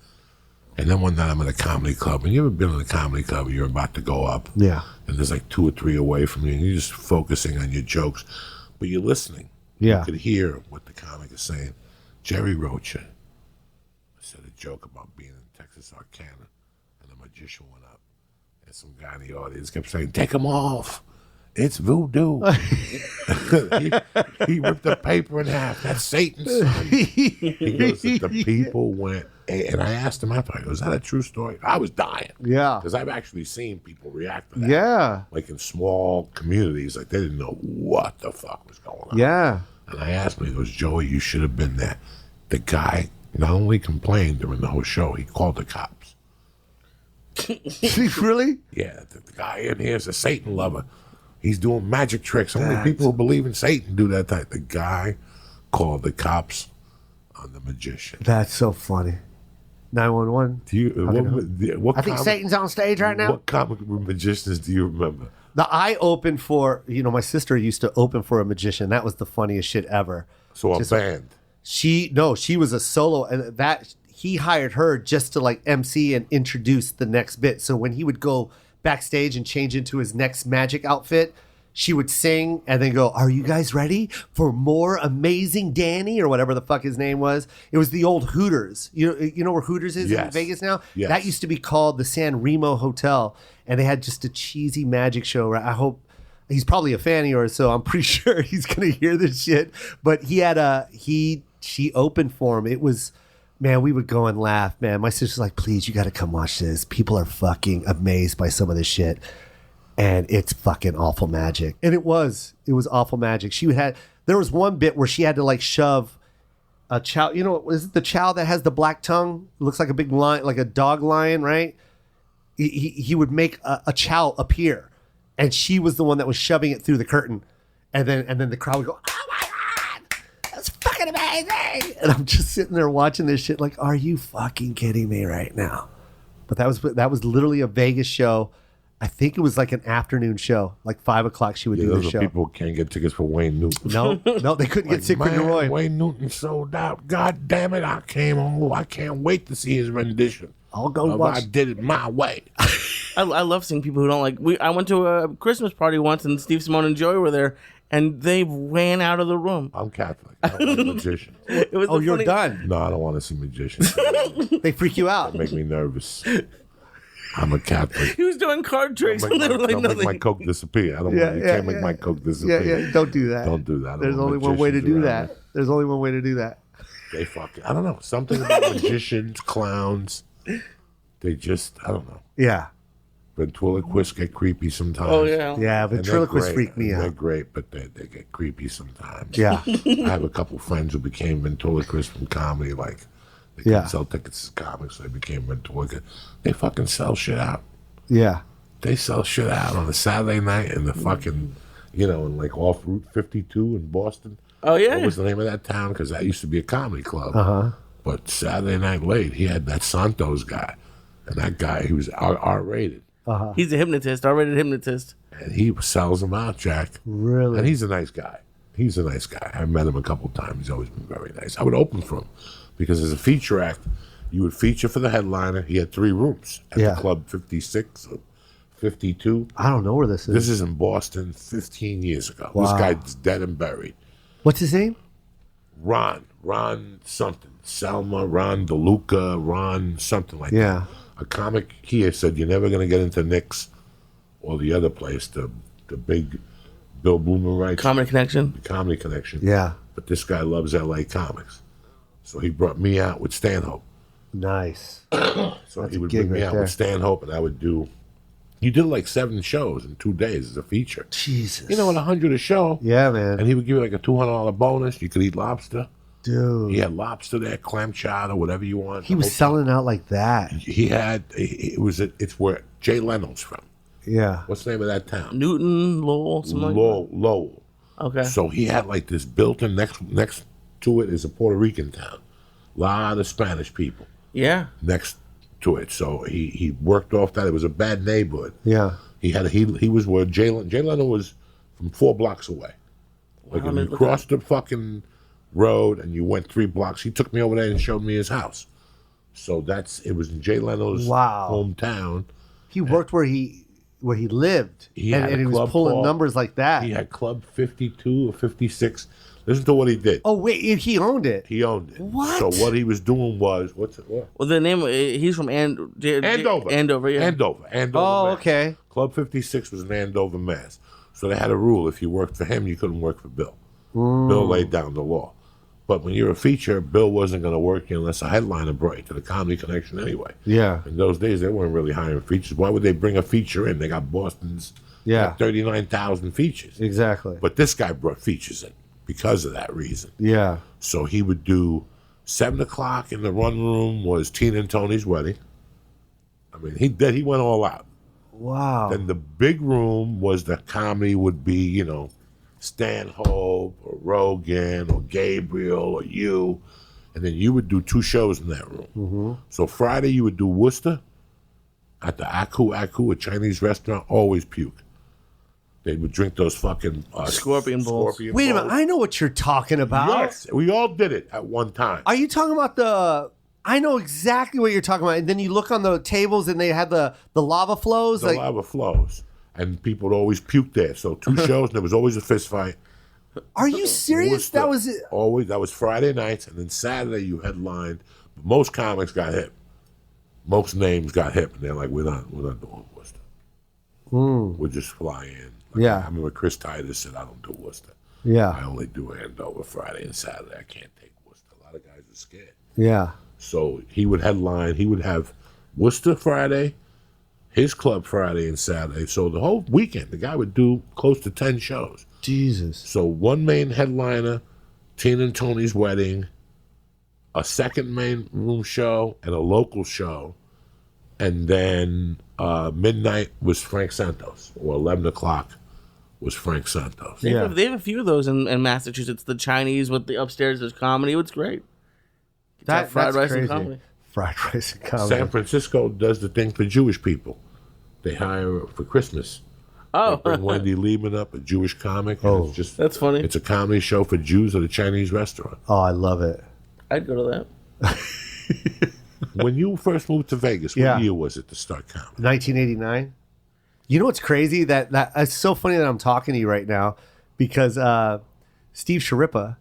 Speaker 1: And then one night I'm at a comedy club, and you ever been in a comedy club, you're about to go up,
Speaker 2: yeah,
Speaker 1: and there's like 2 or 3 away from you, and you're just focusing on your jokes, but you're listening.
Speaker 2: Yeah.
Speaker 1: You could hear what the comic is saying. Jerry Rocha said a joke about being in Texas Arcana, and the magician went up, and some guy in the audience kept saying, take him off. It's voodoo. he ripped the paper in half. That's Satan's son. He goes, the people went, and I asked him after, I go, is that a true story? I was dying.
Speaker 2: Yeah.
Speaker 1: Because I've actually seen people react to that.
Speaker 2: Yeah.
Speaker 1: Like in small communities, like they didn't know what the fuck was going on.
Speaker 2: Yeah.
Speaker 1: And I asked him, he goes, Joey, you should have been there. The guy not only complained during the whole show, he called the cops.
Speaker 2: Really?
Speaker 1: Yeah, the guy in here is a Satan lover. He's doing magic tricks. Only people who believe in Satan do that type. The guy called the cops on the magician.
Speaker 2: That's so funny. 911.
Speaker 1: Do you? What
Speaker 2: I think Satan's on stage right now.
Speaker 1: What comic magicians do you remember?
Speaker 2: Now, I opened for, my sister used to open for a magician. That was the funniest shit ever.
Speaker 1: So a band.
Speaker 2: She was a solo, and that he hired her just to like MC and introduce the next bit. So when he would go backstage and change into his next magic outfit, she would sing and then go, are you guys ready for more Amazing Danny or whatever the fuck his name was? It was the old Hooters. You know where Hooters is in Vegas now?
Speaker 1: Yes.
Speaker 2: That used to be called the San Remo Hotel, and they had just a cheesy magic show. I hope he's probably a fan of yours, so I'm pretty sure he's gonna hear this shit. But she opened for him. It was, man, we would go and laugh, man. My sister's like, please, you got to come watch this. People are fucking amazed by some of this shit. And it's fucking awful magic. And it was awful magic. There was one bit where she had to like shove a chow. Is it the chow that has the black tongue? It looks like a big lion, like a dog lion, right? He would make a chow appear. And she was the one that was shoving it through the curtain. And then the crowd would go, oh my God, that's fucking amazing. And I'm just sitting there watching this shit like, are you fucking kidding me right now? But that was literally a Vegas show. I think it was like an afternoon show, like 5 o'clock. She would do the show.
Speaker 1: People can't get tickets for Wayne Newton.
Speaker 2: No, they couldn't get Siegfried and Roy.
Speaker 1: Wayne Newton sold out. God damn it! I came home. I can't wait to see his rendition.
Speaker 2: I'll go watch.
Speaker 1: I did it my way.
Speaker 3: I love seeing people who don't like. I went to a Christmas party once, and Steve, Simone, and Joey were there, and they ran out of the room.
Speaker 1: I'm Catholic. I don't like magicians.
Speaker 2: You're done.
Speaker 1: No, I don't want to see magicians.
Speaker 2: They freak you out.
Speaker 1: They make me nervous. I'm a Catholic.
Speaker 3: He was doing card tricks, and they were like,
Speaker 1: don't
Speaker 3: nothing.
Speaker 1: make my Coke disappear. I don't want. You can't make my Coke disappear.
Speaker 2: Yeah. Don't do that.
Speaker 1: Don't do that.
Speaker 2: There's only one way to do that. There's only one way to do that.
Speaker 1: They fucking. I don't know. Something about magicians, clowns. They just. I don't know.
Speaker 2: Yeah.
Speaker 1: Ventriloquists get creepy sometimes.
Speaker 3: Oh yeah.
Speaker 2: Yeah, ventriloquists freak me out.
Speaker 1: They're great, but they get creepy sometimes.
Speaker 2: Yeah.
Speaker 1: I have a couple friends who became ventriloquists from comedy. Like they couldn't sell tickets to comics, so they became ventriloquists. They fucking sell shit out.
Speaker 2: Yeah.
Speaker 1: They sell shit out on a Saturday night in the fucking, in like off Route 52 in Boston.
Speaker 3: Oh yeah.
Speaker 1: What was the name of that town? Because that used to be a comedy club. But Saturday Night Late, he had that Santos guy, and that guy he was R-rated.
Speaker 3: He's a hypnotist, R-rated hypnotist.
Speaker 1: And he sells them out, Jack.
Speaker 2: Really?
Speaker 1: And he's a nice guy. I met him a couple times. He's always been very nice. I would open for him because as a feature act, you would feature for the headliner. He had 3 rooms at the Club 56 or 52.
Speaker 2: I don't know where this is.
Speaker 1: This is in Boston 15 years ago.
Speaker 2: Wow.
Speaker 1: This guy's dead and buried.
Speaker 2: What's his name?
Speaker 1: Ron something. Selma, Ron DeLuca, Ron something like that. A comic here said, you're never going to get into Nick's or the other place, the big Bill Blumer writes.
Speaker 3: Comedy Connection.
Speaker 1: The Comedy Connection.
Speaker 2: Yeah.
Speaker 1: But this guy loves L.A. comics. So he brought me out with Stanhope.
Speaker 2: Nice.
Speaker 1: So he would bring me out with Stanhope, and I would do... You did like 7 shows in 2 days as a feature.
Speaker 2: Jesus.
Speaker 1: At $100 a show.
Speaker 2: Yeah, man.
Speaker 1: And he would give you like a $200 bonus. You could eat lobster.
Speaker 2: Dude.
Speaker 1: He had lobster there, clam chowder, whatever you want.
Speaker 2: He was selling out like that.
Speaker 1: It's where Jay Leno's from.
Speaker 2: Yeah.
Speaker 1: What's the name of that town?
Speaker 3: Newton, Lowell, something like
Speaker 1: Lowell.
Speaker 3: that. Okay.
Speaker 1: So he had like this built-in next to it is a Puerto Rican town. A lot of Spanish people.
Speaker 3: Yeah.
Speaker 1: Next to it. So he worked off that. It was a bad neighborhood.
Speaker 2: Yeah.
Speaker 1: He was where Jay Leno was from 4 blocks away. Like if you crossed the fucking road and you went 3 blocks, he took me over there and showed me his house. So it was in Jay Leno's hometown.
Speaker 2: He worked where he lived. And he was pulling numbers like that.
Speaker 1: He had Club 52 or 56. Listen to what he did.
Speaker 2: Oh wait, he owned it.
Speaker 1: He owned it.
Speaker 2: What?
Speaker 1: So what he was doing was What?
Speaker 3: Well, the name he's from
Speaker 1: Andover.
Speaker 3: Andover, yeah.
Speaker 1: Andover.
Speaker 2: Oh,
Speaker 1: Mass.
Speaker 2: okay.
Speaker 1: Club 56 was in Andover, Mass. So they had a rule: if you worked for him, you couldn't work for Bill. Bill laid down the law. But when you're a feature, Bill wasn't going to work you unless a headliner brought you to the Comedy Connection anyway.
Speaker 2: Yeah.
Speaker 1: In those days, they weren't really hiring features. Why would they bring a feature in? They got Boston's 39,000 features.
Speaker 2: Exactly.
Speaker 1: But this guy brought features in because of that reason.
Speaker 2: Yeah.
Speaker 1: So he would do 7 o'clock in the run room was Tina and Tony's wedding. I mean, he went all out.
Speaker 2: Wow.
Speaker 1: Then the big room was the comedy would be, Stanhope or Rogan or Gabriel or you. And then you would do 2 shows in that room. Mm-hmm. So Friday you would do Worcester at the Aku, a Chinese restaurant, always puke. They would drink those fucking
Speaker 3: Scorpion bowls.
Speaker 2: Wait a minute, I know what you're talking about.
Speaker 1: Yes, we all did it at one time.
Speaker 2: Are you talking about I know exactly what you're talking about. And then you look on the tables and they had the lava flows.
Speaker 1: The lava flows. And people would always puke there. So 2 shows and there was always a fist fight.
Speaker 2: Are you serious?
Speaker 1: Worcester,
Speaker 2: That was it.
Speaker 1: Always. That was Friday nights. And then Saturday you headlined. But most comics got hip. Most names got hip. And they're like, we're not doing Worcester. We'll just fly in.
Speaker 2: Yeah.
Speaker 1: I remember Chris Titus said, I don't do Worcester.
Speaker 2: Yeah.
Speaker 1: I only do Andover Friday and Saturday. I can't take Worcester. A lot of guys are scared.
Speaker 2: Yeah.
Speaker 1: So he would headline. He would have Worcester Friday, his club Friday and Saturday. So the whole weekend, the guy would do close to 10 shows.
Speaker 2: Jesus.
Speaker 1: So one main headliner, Tina and Tony's wedding, a second main room show, and a local show. And then midnight was Frank Santos, or 11 o'clock was Frank Santos.
Speaker 3: They have a few of those in Massachusetts. The Chinese with the upstairs, there's comedy. It's great.
Speaker 2: That's
Speaker 3: fried rice
Speaker 2: crazy.
Speaker 3: and comedy.
Speaker 2: Fried rice and comedy.
Speaker 1: San Francisco does the thing for Jewish people. They hire for Christmas.
Speaker 3: Oh,
Speaker 1: They bring Wendy Liebman up, a Jewish comic.
Speaker 2: Oh.
Speaker 1: It's just,
Speaker 3: that's funny.
Speaker 1: It's a comedy show for Jews at a Chinese restaurant.
Speaker 2: Oh, I love it.
Speaker 3: I'd go to that.
Speaker 1: When you first moved to Vegas, what year was it to start comedy?
Speaker 2: 1989. You know what's crazy? That it's so funny that I'm talking to you right now because Steve Sharippa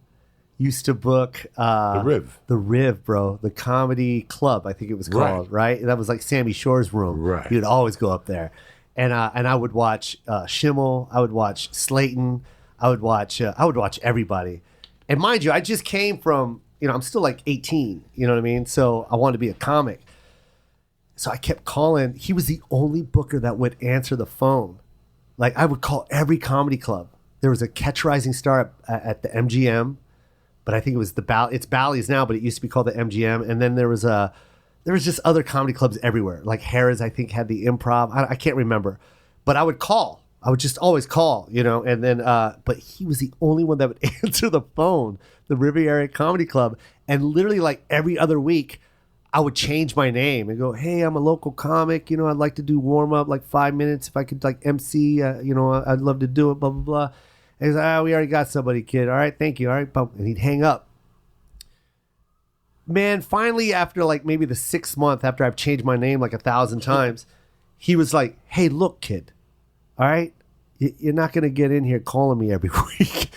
Speaker 2: used to book
Speaker 1: The
Speaker 2: Riv, bro, the comedy club, I think it was called, right? That was like Sammy Shore's room.
Speaker 1: Right.
Speaker 2: He would always go up there, and I would watch Schimmel, I would watch Slayton, I would watch everybody, and mind you, I just came from, I'm still like 18, you know what I mean? So I wanted to be a comic. So I kept calling. He was the only booker that would answer the phone. Like I would call every comedy club. There was a Catch Rising Star at the MGM, but I think it was it's Bally's now, but it used to be called the MGM. And then there was just other comedy clubs everywhere. Like Harrah's, I think, had the Improv. I can't remember, but I would call. I would just always call, and then, but he was the only one that would answer the phone, the Riviera Comedy Club. And literally like every other week, I would change my name and go, hey, I'm a local comic. I'd like to do warm up like 5 minutes. If I could like MC, I'd love to do it, blah, blah, blah. And he's like, we already got somebody, kid. All right, thank you. All right. And he'd hang up. Man, finally, after like maybe the 6th month after I've changed my name like 1,000 times, he was like, hey, look, kid. All right, you're not going to get in here calling me every week.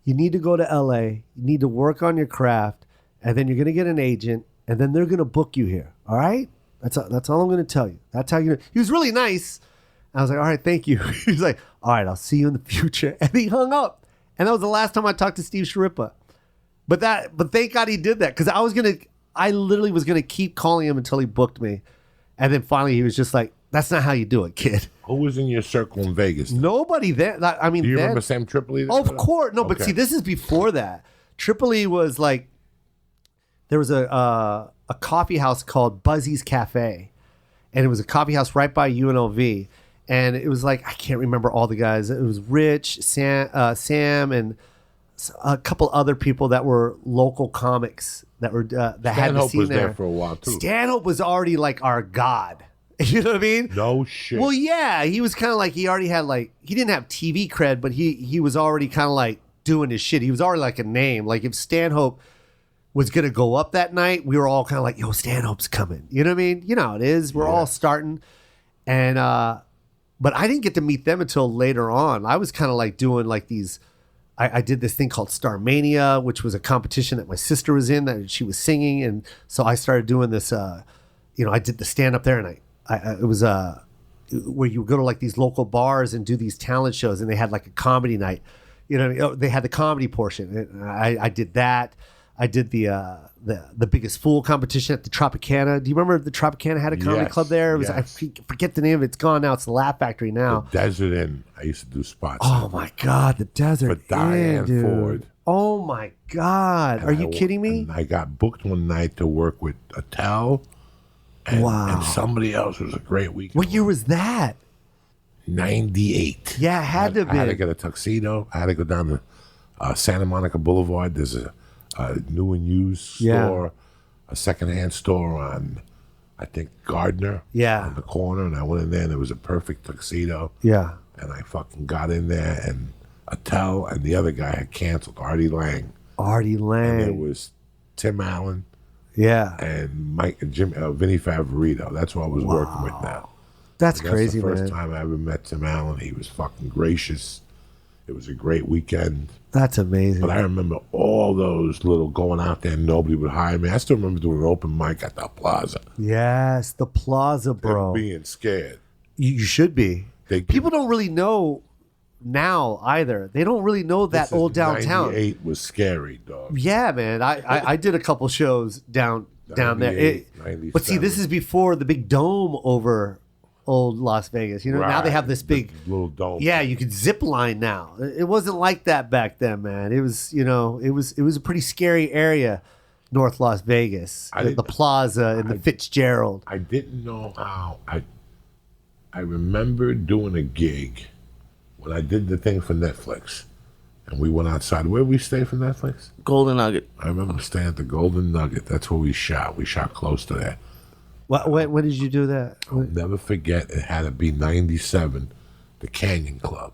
Speaker 2: You need to go to LA. You need to work on your craft. And then you're going to get an agent. And then they're going to book you here. All right? That's all I'm going to tell you. That's how you. He was really nice. I was like, all right, thank you. He was like, all right, I'll see you in the future. And he hung up. And that was the last time I talked to Steve Sharippa. But thank God he did that. Because I literally was going to keep calling him until he booked me. And then finally he was just like, that's not how you do it, kid.
Speaker 1: Who was in your circle in Vegas?
Speaker 2: Nobody there. Do
Speaker 1: you remember Sam Tripoli?
Speaker 2: Of course. No,
Speaker 1: Okay.
Speaker 2: But see, this is before that. Tripoli was like there was a coffee house called Buzzy's Cafe, and it was a coffee house right by UNLV, and it was like I can't remember all the guys. It was Rich, Sam, and a couple other people that were local comics that were that had the
Speaker 1: Stanhope
Speaker 2: scene
Speaker 1: was
Speaker 2: there.
Speaker 1: there for a while too.
Speaker 2: Stanhope was already like our god. You know what I mean?
Speaker 1: No shit.
Speaker 2: Well, yeah, he was kind of like he already had like he didn't have TV cred, but he was already kind of like doing his shit. He was already like a name. Like if Stanhope was gonna go up that night, we were all kind of like, "Yo, Stanhope's coming." You know what I mean? You know how it is. We're all starting, and but I didn't get to meet them until later on. I was kind of like doing like these. I did this thing called Starmania, which was a competition that my sister was in that she was singing, and so I started doing this. I did the stand up there, and it was where you would go to like these local bars and do these talent shows, and they had like a comedy night. You know, they had the comedy portion. And I did that. I did the Biggest Fool competition at the Tropicana. Do you remember the Tropicana had a comedy club there? It was I forget the name of it. It's gone now. It's the Laugh Factory now.
Speaker 1: The Desert Inn. I used to do spots.
Speaker 2: Oh my God, the Desert
Speaker 1: For Diane
Speaker 2: Inn, dude.
Speaker 1: Ford.
Speaker 2: Oh my God, are you kidding me?
Speaker 1: And I got booked one night to work with Attell. And somebody else. It was a great weekend.
Speaker 2: What year was that?
Speaker 1: 98.
Speaker 2: Yeah, it had to have
Speaker 1: I had to
Speaker 2: been.
Speaker 1: get a tuxedo. I had to go down to Santa Monica Boulevard. There's a new and used store, a secondhand store on, I think, Gardner.
Speaker 2: Yeah.
Speaker 1: On the corner. And I went in there and it was a perfect tuxedo.
Speaker 2: Yeah.
Speaker 1: And I fucking got in there and Attell and the other guy had canceled, Artie Lang.
Speaker 2: Artie Lang.
Speaker 1: And it was Tim Allen.
Speaker 2: Yeah.
Speaker 1: And Mike and Vinny Favorito. That's what I was working with now.
Speaker 2: That's crazy,
Speaker 1: the first
Speaker 2: man.
Speaker 1: time I ever met Tim Allen. He was fucking gracious. It was a great weekend.
Speaker 2: That's amazing.
Speaker 1: But I remember all those little going out there and nobody would hire me. I still remember doing an open mic at the Plaza.
Speaker 2: Yes, the Plaza, bro.
Speaker 1: And being scared.
Speaker 2: You should be. People don't really know now either. They don't really know that old downtown.
Speaker 1: 98 was scary, dog.
Speaker 2: Yeah, man. I did a couple shows down there. But see, this is before the big dome over old Las Vegas. You know, now they have this big
Speaker 1: little dome.
Speaker 2: Yeah, you could zip line now. It wasn't like that back then, man. It was, it was a pretty scary area, North Las Vegas. The Plaza and the Fitzgerald.
Speaker 1: I didn't know how. I remember doing a gig when I did the thing for Netflix, and we went outside. Where did we stay for Netflix?
Speaker 3: Golden Nugget.
Speaker 1: I remember staying at the Golden Nugget. That's where we shot. We shot close to there.
Speaker 2: When did you do that?
Speaker 1: I'll never forget. It had to be 97. The Canyon Club.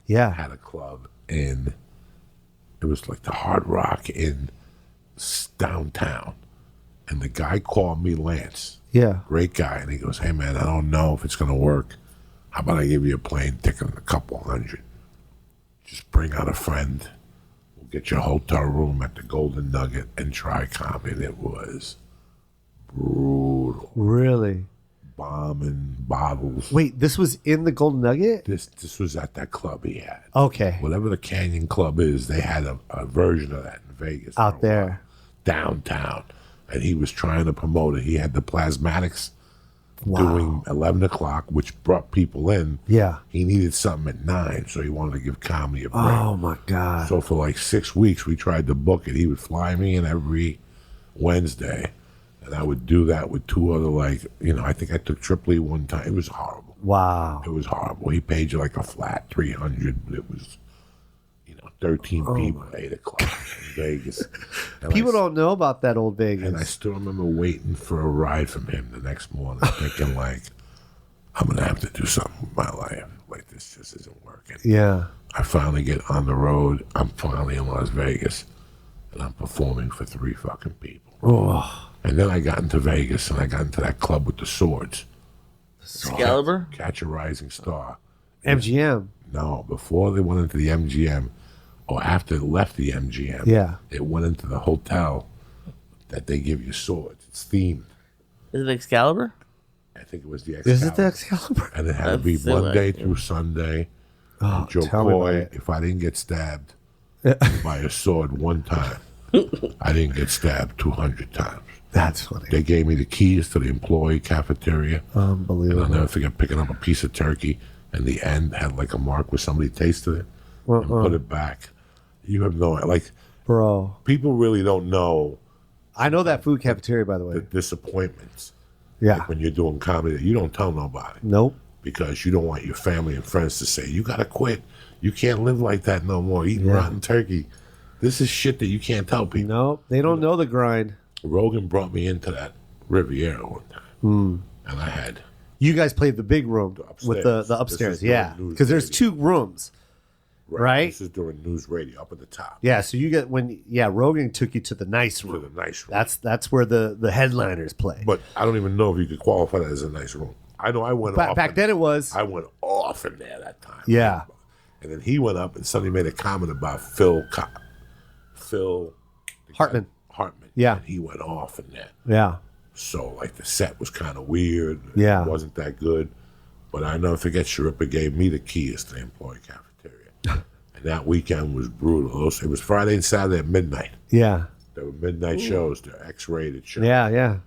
Speaker 2: Yeah.
Speaker 1: Had a club in. It was like the Hard Rock in downtown, and the guy called me Lance.
Speaker 2: Yeah.
Speaker 1: Great guy, and he goes, "Hey man, I don't know if it's gonna work. How about I give you a plane ticket and a couple $100? Just bring out a friend. We'll get you a hotel room at the Golden Nugget and try Comin." It was brutal.
Speaker 2: Really?
Speaker 1: Bombing bottles.
Speaker 2: Wait, this was in the Golden Nugget?
Speaker 1: This was at that club he had.
Speaker 2: Okay.
Speaker 1: Whatever the Canyon Club is, they had a version of that in Vegas.
Speaker 2: Out there.
Speaker 1: Downtown. And he was trying to promote it. He had the Plasmatics doing 11 o'clock, which brought people in.
Speaker 2: Yeah.
Speaker 1: He needed something at 9, so he wanted to give comedy a break.
Speaker 2: Oh, my God.
Speaker 1: So for like 6 weeks, we tried to book it. He would fly me in every Wednesday, and I would do that with 2 other, I think I took Tripoli one time. It was horrible.
Speaker 2: Wow.
Speaker 1: It was horrible. He paid you like a flat 300, but it was, 13 people at 8 o'clock in Vegas. And
Speaker 2: People don't know about that old Vegas.
Speaker 1: And I still remember waiting for a ride from him the next morning, thinking I'm going to have to do something with my life. This just isn't working.
Speaker 2: Yeah.
Speaker 1: I finally get on the road. I'm finally in Las Vegas, and I'm performing for 3 fucking people.
Speaker 2: Oh.
Speaker 1: And then I got into Vegas, and I got into that club with the swords.
Speaker 3: Excalibur?
Speaker 1: Catch a Rising Star.
Speaker 2: MGM.
Speaker 1: No, before they went into the MGM, or after it left the MGM, it went into the hotel that they give you swords. It's themed.
Speaker 3: Is it Excalibur?
Speaker 1: I think it was the Excalibur.
Speaker 2: Is it the Excalibur?
Speaker 1: And it had to be Monday through Sunday.
Speaker 2: Oh,
Speaker 1: Joe Coy, if I didn't get stabbed by a sword one time, I didn't get stabbed 200 times.
Speaker 2: That's funny.
Speaker 1: They gave me the keys to the employee cafeteria.
Speaker 2: Unbelievable.
Speaker 1: And I'll never forget picking up a piece of turkey, and the end had like a mark where somebody tasted it and put it back. You have no,
Speaker 2: bro.
Speaker 1: People really don't know
Speaker 2: I know that food cafeteria, by the way.
Speaker 1: The disappointments.
Speaker 2: Yeah.
Speaker 1: Like when you're doing comedy, you don't tell nobody.
Speaker 2: Nope.
Speaker 1: Because you don't want your family and friends to say, you got to quit. You can't live like that no more, eating rotten turkey. This is shit that you can't tell people.
Speaker 2: Nope. They don't know the grind.
Speaker 1: Rogan brought me into that Riviera one time. And I had...
Speaker 2: You guys played the big room with the upstairs. Yeah. Because there's 2 rooms. Right?
Speaker 1: This is during news radio up at the top.
Speaker 2: Yeah, so you get Rogan took you to the nice room.
Speaker 1: To the nice room.
Speaker 2: That's where the headliners play.
Speaker 1: But I don't even know if you could qualify that as a nice room. I know I went off.
Speaker 2: Back then it was.
Speaker 1: I went off in there that time.
Speaker 2: Yeah.
Speaker 1: And then he went up and somebody made a comment about Phil
Speaker 2: Hartman. Yeah.
Speaker 1: And he went off in there.
Speaker 2: Yeah.
Speaker 1: So like the set was kind of weird.
Speaker 2: Yeah.
Speaker 1: It wasn't that good. But I never forget Sharippa gave me the keys to the employee cafeteria. And that weekend was brutal. It was Friday and Saturday at midnight.
Speaker 2: Yeah.
Speaker 1: There were midnight shows. They're X-rated shows.
Speaker 2: Yeah.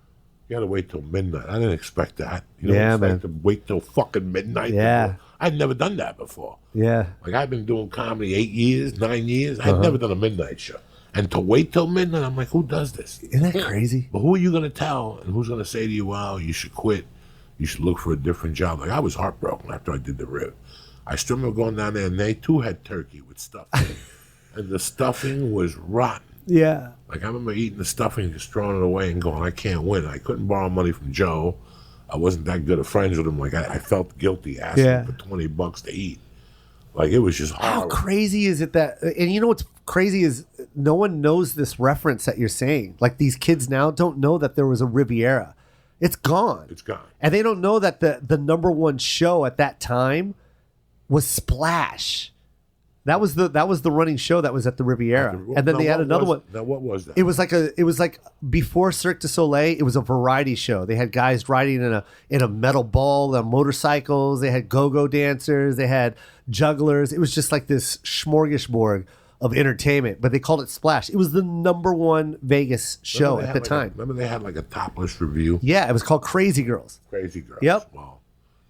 Speaker 1: You gotta wait till midnight. I didn't expect that. You don't expect to wait till fucking midnight.
Speaker 2: Yeah.
Speaker 1: I'd never done that before.
Speaker 2: Yeah.
Speaker 1: Like I've been doing comedy 8 years, 9 years. I'd never done a midnight show. And to wait till midnight, I'm like, who does this?
Speaker 2: Isn't that crazy?
Speaker 1: But who are you gonna tell? And who's gonna say to you, well, you should quit. You should look for a different job. Like I was heartbroken after I did the rib. I still remember going down there and they too had turkey with stuffing. And the stuffing was rotten.
Speaker 2: Yeah.
Speaker 1: Like I remember eating the stuffing and just throwing it away and going, I can't win. I couldn't borrow money from Joe. I wasn't that good of friends with him. Like I felt guilty asking him for $20 to eat. Like it was just horrible.
Speaker 2: How crazy is it that? And you know what's crazy is no one knows this reference that you're saying. Like these kids now don't know that there was a Riviera. It's gone.
Speaker 1: It's gone.
Speaker 2: And they don't know that the #1 show at that time was Splash. That was the running show that was at the Riviera. And then they had another one.
Speaker 1: Now what was that?
Speaker 2: It was like before Cirque du Soleil, it was a variety show. They had guys riding in a metal ball on motorcycles. They had go-go dancers. They had jugglers. It was just like this smorgasbord of entertainment, but they called it Splash. It was the #1 Vegas show at the time.
Speaker 1: Remember they had like a topless review?
Speaker 2: Yeah, it was called Crazy Girls.
Speaker 1: Crazy Girls.
Speaker 2: Yep.
Speaker 1: Wow.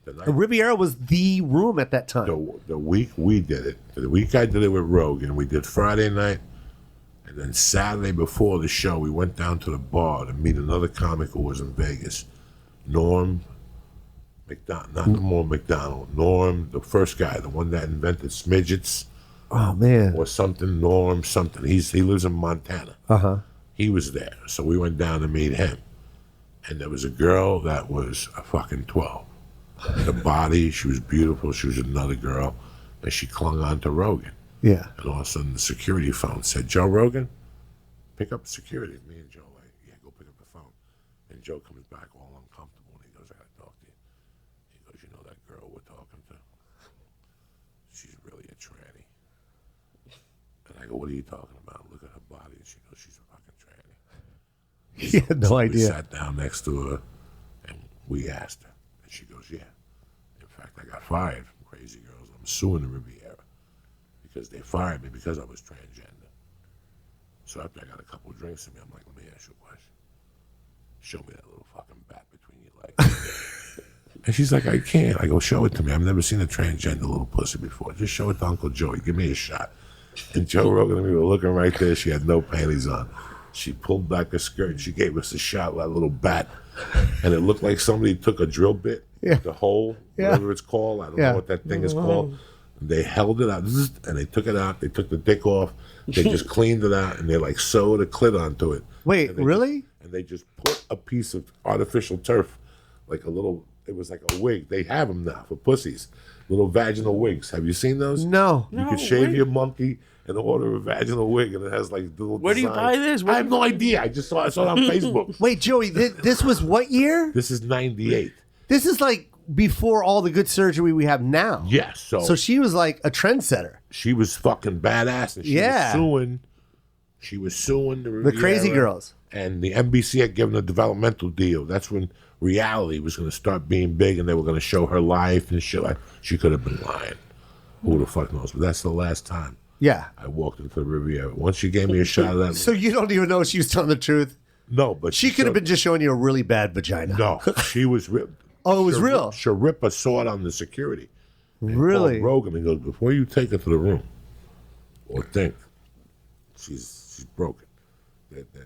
Speaker 2: The Riviera was the room at that time.
Speaker 1: The week we did it, the week I did it with Rogan, we did Friday night, and then Saturday before the show, we went down to the bar to meet another comic who was in Vegas, Norm McDonald, not Norm McDonald, Norm, the first guy, the one that invented smidgets.
Speaker 2: Oh man.
Speaker 1: Or something, Norm something. He lives in Montana. He was there, so we went down to meet him, and there was a girl that was a fucking 12. The body, she was beautiful. She was another girl, and she clung on to Rogan.
Speaker 2: Yeah.
Speaker 1: And all of a sudden, the security phone said, "Joe Rogan, pick up security." Me and Joe like, "Yeah, go pick up the phone." And Joe comes back all uncomfortable, and he goes, "I gotta talk to you." He goes, "You know that girl we're talking to? She's really a tranny." And I go, "What are you talking about?" Look at her body, and she goes, "She's a fucking tranny."
Speaker 2: He had no idea.
Speaker 1: We sat down next to her, and we asked her, and she goes, "Yeah. In fact, I got fired from Crazy Girls. I'm suing the Riviera because they fired me because I was transgender." So after I got a couple of drinks in me, I'm like, "Let me ask you a question. Show me that little fucking bat between your legs." And she's like, "I can't." I go, "Show it to me. I've never seen a transgender little pussy before. Just show it to Uncle Joey. Give me a shot." And Joe Rogan and me were looking right there. She had no panties on. She pulled back her skirt and she gave us a shot with that little bat. And it looked like somebody took a drill bit, the hole, whatever it's called. I don't know what that thing is called. And they held it out and they took it out. They took the dick off. They just cleaned it out and they like sewed a clit onto it.
Speaker 2: Wait, really?
Speaker 1: And they just put a piece of artificial turf, like a little, it was like a wig. They have them now for pussies. Little vaginal wigs. Have you seen those?
Speaker 2: No.
Speaker 1: You could shave your monkey and order a vaginal wig, and it has like little.
Speaker 3: Where do you buy this?
Speaker 1: I have no idea. I just saw it on Facebook.
Speaker 2: Wait, Joey, this was what year?
Speaker 1: This is '98.
Speaker 2: This is like before all the good surgery we have now.
Speaker 1: Yes.
Speaker 2: So she was like a trendsetter.
Speaker 1: She was fucking badass, and she was suing the
Speaker 2: Crazy Girls.
Speaker 1: And the NBC had given a developmental deal. That's when reality was going to start being big, and they were going to show her life and shit. Like she could have been lying. Who the fuck knows? But that's the last time.
Speaker 2: Yeah.
Speaker 1: I walked into the Riviera. Once she gave me a shot of that.
Speaker 2: So you don't even know if she was telling the truth?
Speaker 1: No, but
Speaker 2: she could have been just showing you a really bad vagina.
Speaker 1: No, she was real.
Speaker 2: Oh, it was real?
Speaker 1: Sharippa saw it on the security.
Speaker 2: Really?
Speaker 1: Rogan, he goes, "Before you take her to the room or think she's broken,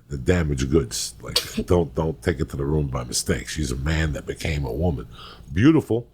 Speaker 1: the damaged goods. Like, don't take it to the room by mistake. She's a man that became a woman. Beautiful.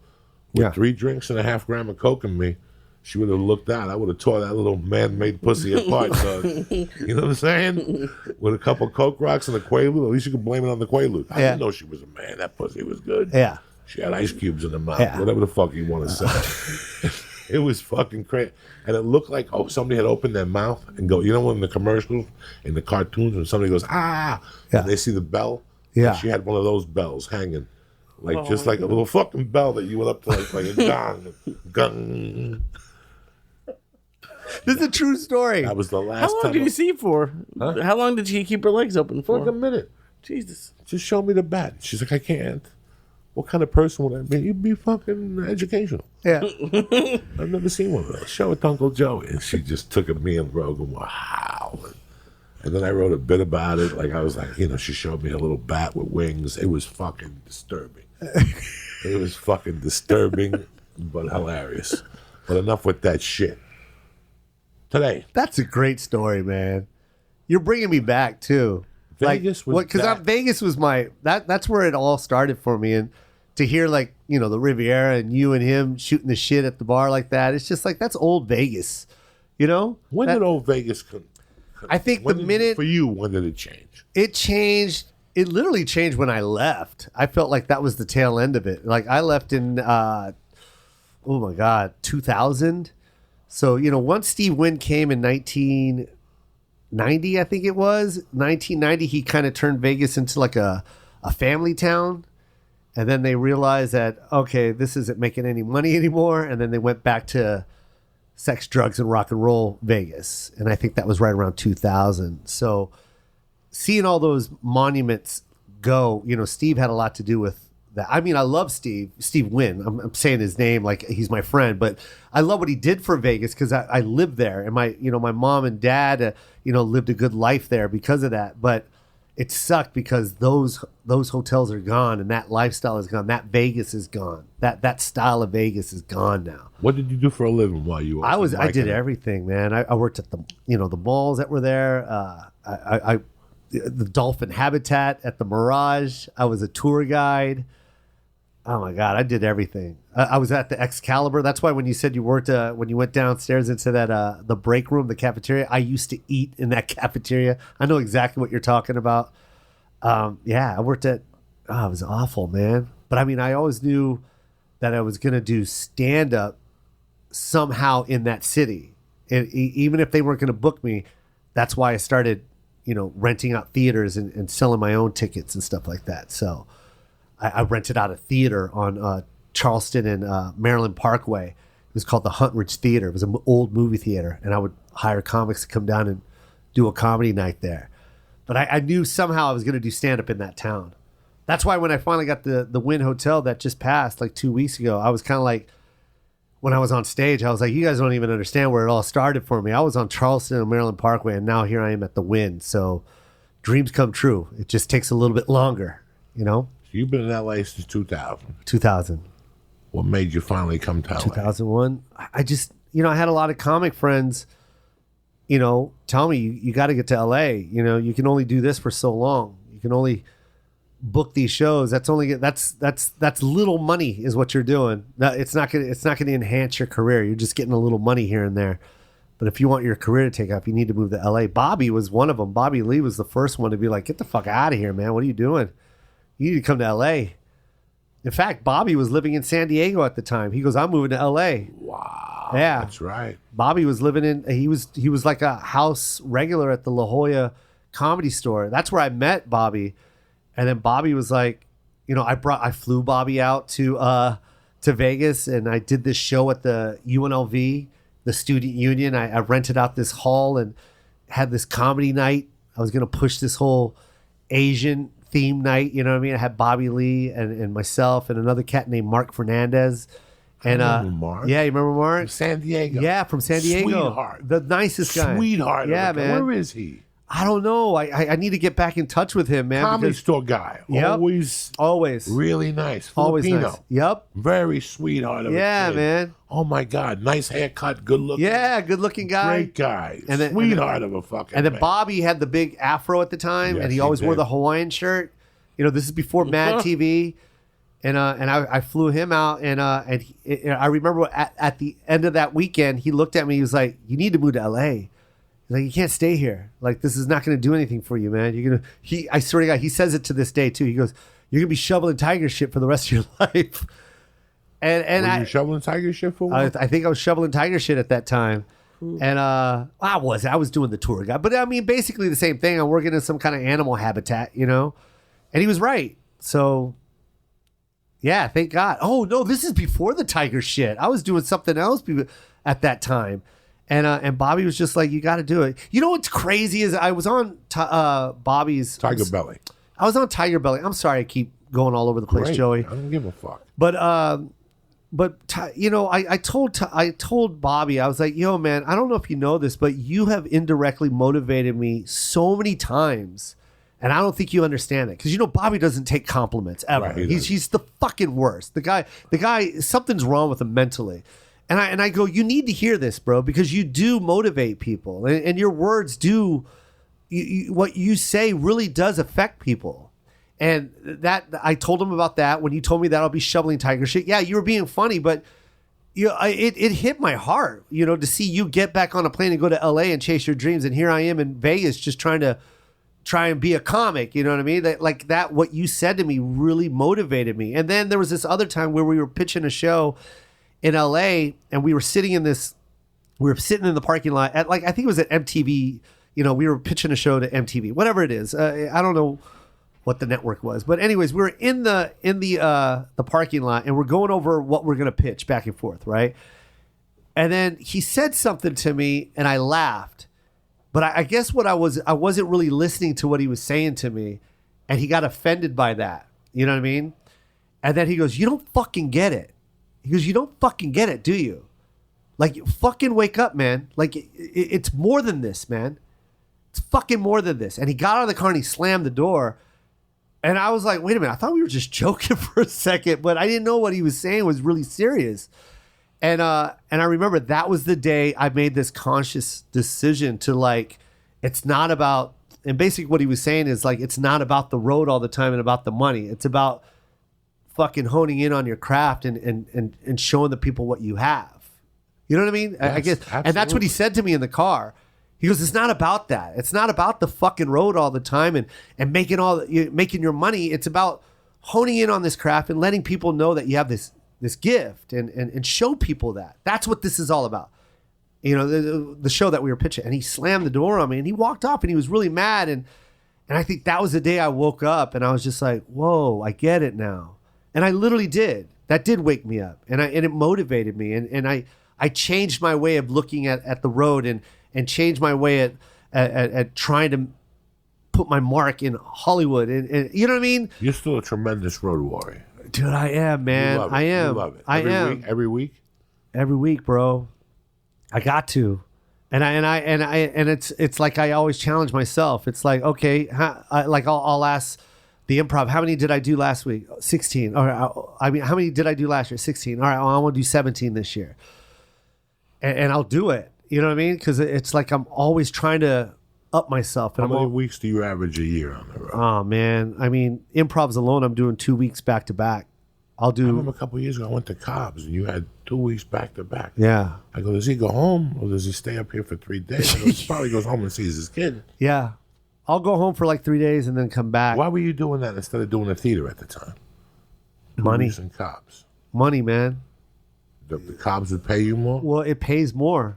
Speaker 1: With 3 drinks and a half gram of coke in me, she would have looked out. I would have tore that little man-made pussy apart, dog. You know what I'm saying? With a couple Coke rocks and a Quaalude, at least you could blame it on the Quaalude. I didn't know she was a man. That pussy was good.
Speaker 2: Yeah.
Speaker 1: She had ice cubes in her mouth.
Speaker 2: Yeah.
Speaker 1: Whatever the fuck you want to say. It was fucking crazy. And it looked like, somebody had opened their mouth and go, you know when in the commercials, in the cartoons, when somebody goes, and they see the bell?
Speaker 2: Yeah.
Speaker 1: And she had one of those bells hanging. Like, just like a little fucking bell that you went up to, like a gong. Gong.
Speaker 2: This is a true story.
Speaker 1: That was the last
Speaker 3: How long
Speaker 1: time.
Speaker 3: did you see for?
Speaker 1: Huh?
Speaker 3: How long did she keep her legs open for?
Speaker 1: For like a minute.
Speaker 3: Jesus.
Speaker 1: Just show me the bat. She's like, I can't. What kind of person would I be? You'd be fucking educational.
Speaker 2: Yeah.
Speaker 1: I've never seen one of those. Show it to Uncle Joey. And she just took a me and Rogan. Wow. And then I wrote a bit about it. Like, I was like, she showed me a little bat with wings. It was fucking disturbing. It was fucking disturbing, but hilarious. But enough with that shit. Today.
Speaker 2: That's a great story, man. You're bringing me back, too.
Speaker 1: Vegas was
Speaker 2: because Vegas was that's where it all started for me. And to hear, like, the Riviera and you and him shooting the shit at the bar like that, it's just like, that's old Vegas,
Speaker 1: When did old Vegas come?
Speaker 2: I think when did
Speaker 1: it change?
Speaker 2: It changed. It literally changed when I left. I felt like that was the tail end of it. Like, I left in, 2000. So, once Steve Wynn came in 1990, I think it was, 1990, he kind of turned Vegas into like a family town. And then they realized that, okay, this isn't making any money anymore. And then they went back to sex, drugs, and rock and roll Vegas. And I think that was right around 2000. So seeing all those monuments go, Steve had a lot to do with that. I mean, I love Steve Wynn. I'm saying his name like he's my friend, but I love what he did for Vegas because I lived there. And my mom and dad, lived a good life there because of that. But it sucked because those hotels are gone and that lifestyle is gone. That Vegas is gone. That style of Vegas is gone now.
Speaker 1: What did you do for a living while you were?
Speaker 2: I did everything, man. I worked at the malls that were there. The dolphin habitat at the Mirage. I was a tour guide. Oh my God, I did everything. I was at the Excalibur. That's why when you said you worked, when you went downstairs into that the break room, the cafeteria, I used to eat in that cafeteria. I know exactly what you're talking about. I worked at. Oh, it was awful, man. But I mean, I always knew that I was going to do stand up somehow in that city, and even if they weren't going to book me, that's why I started, renting out theaters and selling my own tickets and stuff like that. So I rented out a theater on Charleston and Maryland Parkway. It was called the Huntridge Theater. It was an old movie theater, and I would hire comics to come down and do a comedy night there. But I knew somehow I was going to do stand-up in that town. That's why when I finally got the Wynn Hotel that just passed like 2 weeks ago, I was kind of like, when I was on stage, I was like, you guys don't even understand where it all started for me. I was on Charleston and Maryland Parkway, and now here I am at the Wynn. So dreams come true. It just takes a little bit longer,
Speaker 1: You've been in LA since 2000.
Speaker 2: 2000.
Speaker 1: What made you finally come to LA?
Speaker 2: 2001. I just, I had a lot of comic friends, tell me, you got to get to LA. You can only do this for so long. You can only book these shows. That's little money is what you're doing. It's not going to enhance your career. You're just getting a little money here and there. But if you want your career to take off, you need to move to LA. Bobby was one of them. Bobby Lee was the first one to be like, get the fuck out of here, man. What are you doing? You need to come to LA. In fact, Bobby was living in San Diego at the time. He goes, I'm moving to LA.
Speaker 1: Wow.
Speaker 2: Yeah.
Speaker 1: That's right.
Speaker 2: Bobby was living he was like a house regular at the La Jolla Comedy Store. That's where I met Bobby. And then Bobby was like, I flew Bobby out to Vegas, and I did this show at the UNLV, the Student Union. I rented out this hall and had this comedy night. I was going to push this whole Asian theme night, you know what I mean? I had Bobby Lee and myself and another cat named Mark Fernandez. And
Speaker 1: Mark.
Speaker 2: Yeah, you remember Mark?
Speaker 1: From San Diego.
Speaker 2: Yeah, from San Diego.
Speaker 1: Sweetheart.
Speaker 2: The nicest guy.
Speaker 1: Sweetheart.
Speaker 2: Yeah, man.
Speaker 1: Where is he?
Speaker 2: I don't know. I need to get back in touch with him, man.
Speaker 1: Comedy
Speaker 2: because-
Speaker 1: store guy.
Speaker 2: Yep.
Speaker 1: Always really nice.
Speaker 2: Always
Speaker 1: Filipino.
Speaker 2: nice. Yep.
Speaker 1: Very sweetheart of a
Speaker 2: Yeah,
Speaker 1: kid.
Speaker 2: man.
Speaker 1: Oh my God. Nice haircut. Good looking.
Speaker 2: Yeah, good looking guy.
Speaker 1: Great guy.
Speaker 2: And then-
Speaker 1: Sweetheart of a fucking
Speaker 2: And then
Speaker 1: man.
Speaker 2: Bobby had the big afro at the time,
Speaker 1: Yes,
Speaker 2: and he
Speaker 1: he
Speaker 2: always wore
Speaker 1: did.
Speaker 2: the Hawaiian shirt. You know, this is before Mad TV, and I flew him out, and I remember at the end of that weekend, he looked at me. He was like, "You need to move to LA. He's like, you can't stay here. Like, this is not going to do anything for you, man. You're gonna." I swear to God, he says it to this day too. He goes, "You're gonna be shoveling tiger shit for the rest of your life." And
Speaker 1: Were you shoveling tiger shit for one?
Speaker 2: I think I was shoveling tiger shit at that time. And I was doing the tour guide. But I mean, basically the same thing. I'm working in some kind of animal habitat, you know? And he was right. So, yeah, thank God. Oh, no, this is before the tiger shit. I was doing something else at that time. And Bobby was just like, you got to do it. You know what's crazy is I was on Bobby's...
Speaker 1: Tiger belly.
Speaker 2: I was on Tiger Belly. I'm sorry I keep going all over the place,
Speaker 1: Great.
Speaker 2: Joey.
Speaker 1: I don't give a fuck.
Speaker 2: But you know, I told Bobby, I was like, yo, man, I don't know if you know this, but you have indirectly motivated me so many times, and I don't think you understand it, because you know Bobby doesn't take compliments ever.
Speaker 1: Right, he doesn't.
Speaker 2: He's the fucking worst. The guy, something's wrong with him mentally, and I go, you need to hear this, bro, because you do motivate people, and your words do, what you say really does affect people. And that I told him about that when you told me that I'll be shoveling tiger shit. Yeah, you were being funny, but you know, it hit my heart, you know, to see you get back on a plane and go to LA and chase your dreams. And here I am in Vegas just trying and be a comic. You know what I mean? That what you said to me really motivated me. And then there was this other time where we were pitching a show in LA, and we were sitting in the parking lot at, like, I think it was at MTV. You know, we were pitching a show to MTV, whatever it is. I don't know what the network was, but anyways, we were in the parking lot, and we're going over what we're gonna pitch back and forth, right? And then he said something to me, and I laughed, but I guess I wasn't really listening to what he was saying to me, and he got offended by that. You know what I mean? And then he goes, "You don't fucking get it." He goes, "You don't fucking get it, do you? Like, fucking wake up, man. Like, it's more than this, man. It's fucking more than this." And he got out of the car and he slammed the door. And I was like, wait a minute, I thought we were just joking for a second, but I didn't know what he was saying was really serious. And I remember that was the day I made this conscious decision to, like, it's not about, and basically what he was saying is, like, it's not about the road all the time and about the money. It's about fucking honing in on your craft and showing the people what you have. You know what I mean? I guess.
Speaker 1: Absolutely.
Speaker 2: And that's what he said to me in the car. He goes, it's not about that. It's not about the fucking road all the time and making your money. It's about honing in on this craft and letting people know that you have this gift and show people that. That's what this is all about. You know, the show that we were pitching. And he slammed the door on me and he walked off and he was really mad. And I think that was the day I woke up and I was just like, whoa, I get it now. And I literally did. That did wake me up. And it motivated me. And I changed my way of looking at the road and change my way at trying to put my mark in Hollywood. And you know what I mean?
Speaker 1: You're still a tremendous road warrior.
Speaker 2: Dude, I am, man.
Speaker 1: You love it.
Speaker 2: I am.
Speaker 1: You love it.
Speaker 2: I am.
Speaker 1: Week, every week?
Speaker 2: Every week, bro. I got to. And it's like I always challenge myself. It's like, okay, I'll ask the improv, how many did I do last week? 16. All right. How many did I do last year? 16. All right, well, I want to do 17 this year. And I'll do it. You know what I mean? Because it's like I'm always trying to up myself. And
Speaker 1: How many weeks do you average a year on the road?
Speaker 2: Oh, man. I mean, improvs alone, I'm doing 2 weeks back to back.
Speaker 1: I remember a couple of years ago, I went to Cobb's, and you had 2 weeks back to back.
Speaker 2: Yeah.
Speaker 1: I go, does he go home, or does he stay up here for 3 days? I go, he probably goes home and sees his kid.
Speaker 2: Yeah. I'll go home for like 3 days and then come back.
Speaker 1: Why were you doing that instead of doing the theater at the time? 2
Speaker 2: Money.
Speaker 1: weeks in Cobb's.
Speaker 2: Money, man.
Speaker 1: The Cobb's would pay you more?
Speaker 2: Well, it pays more.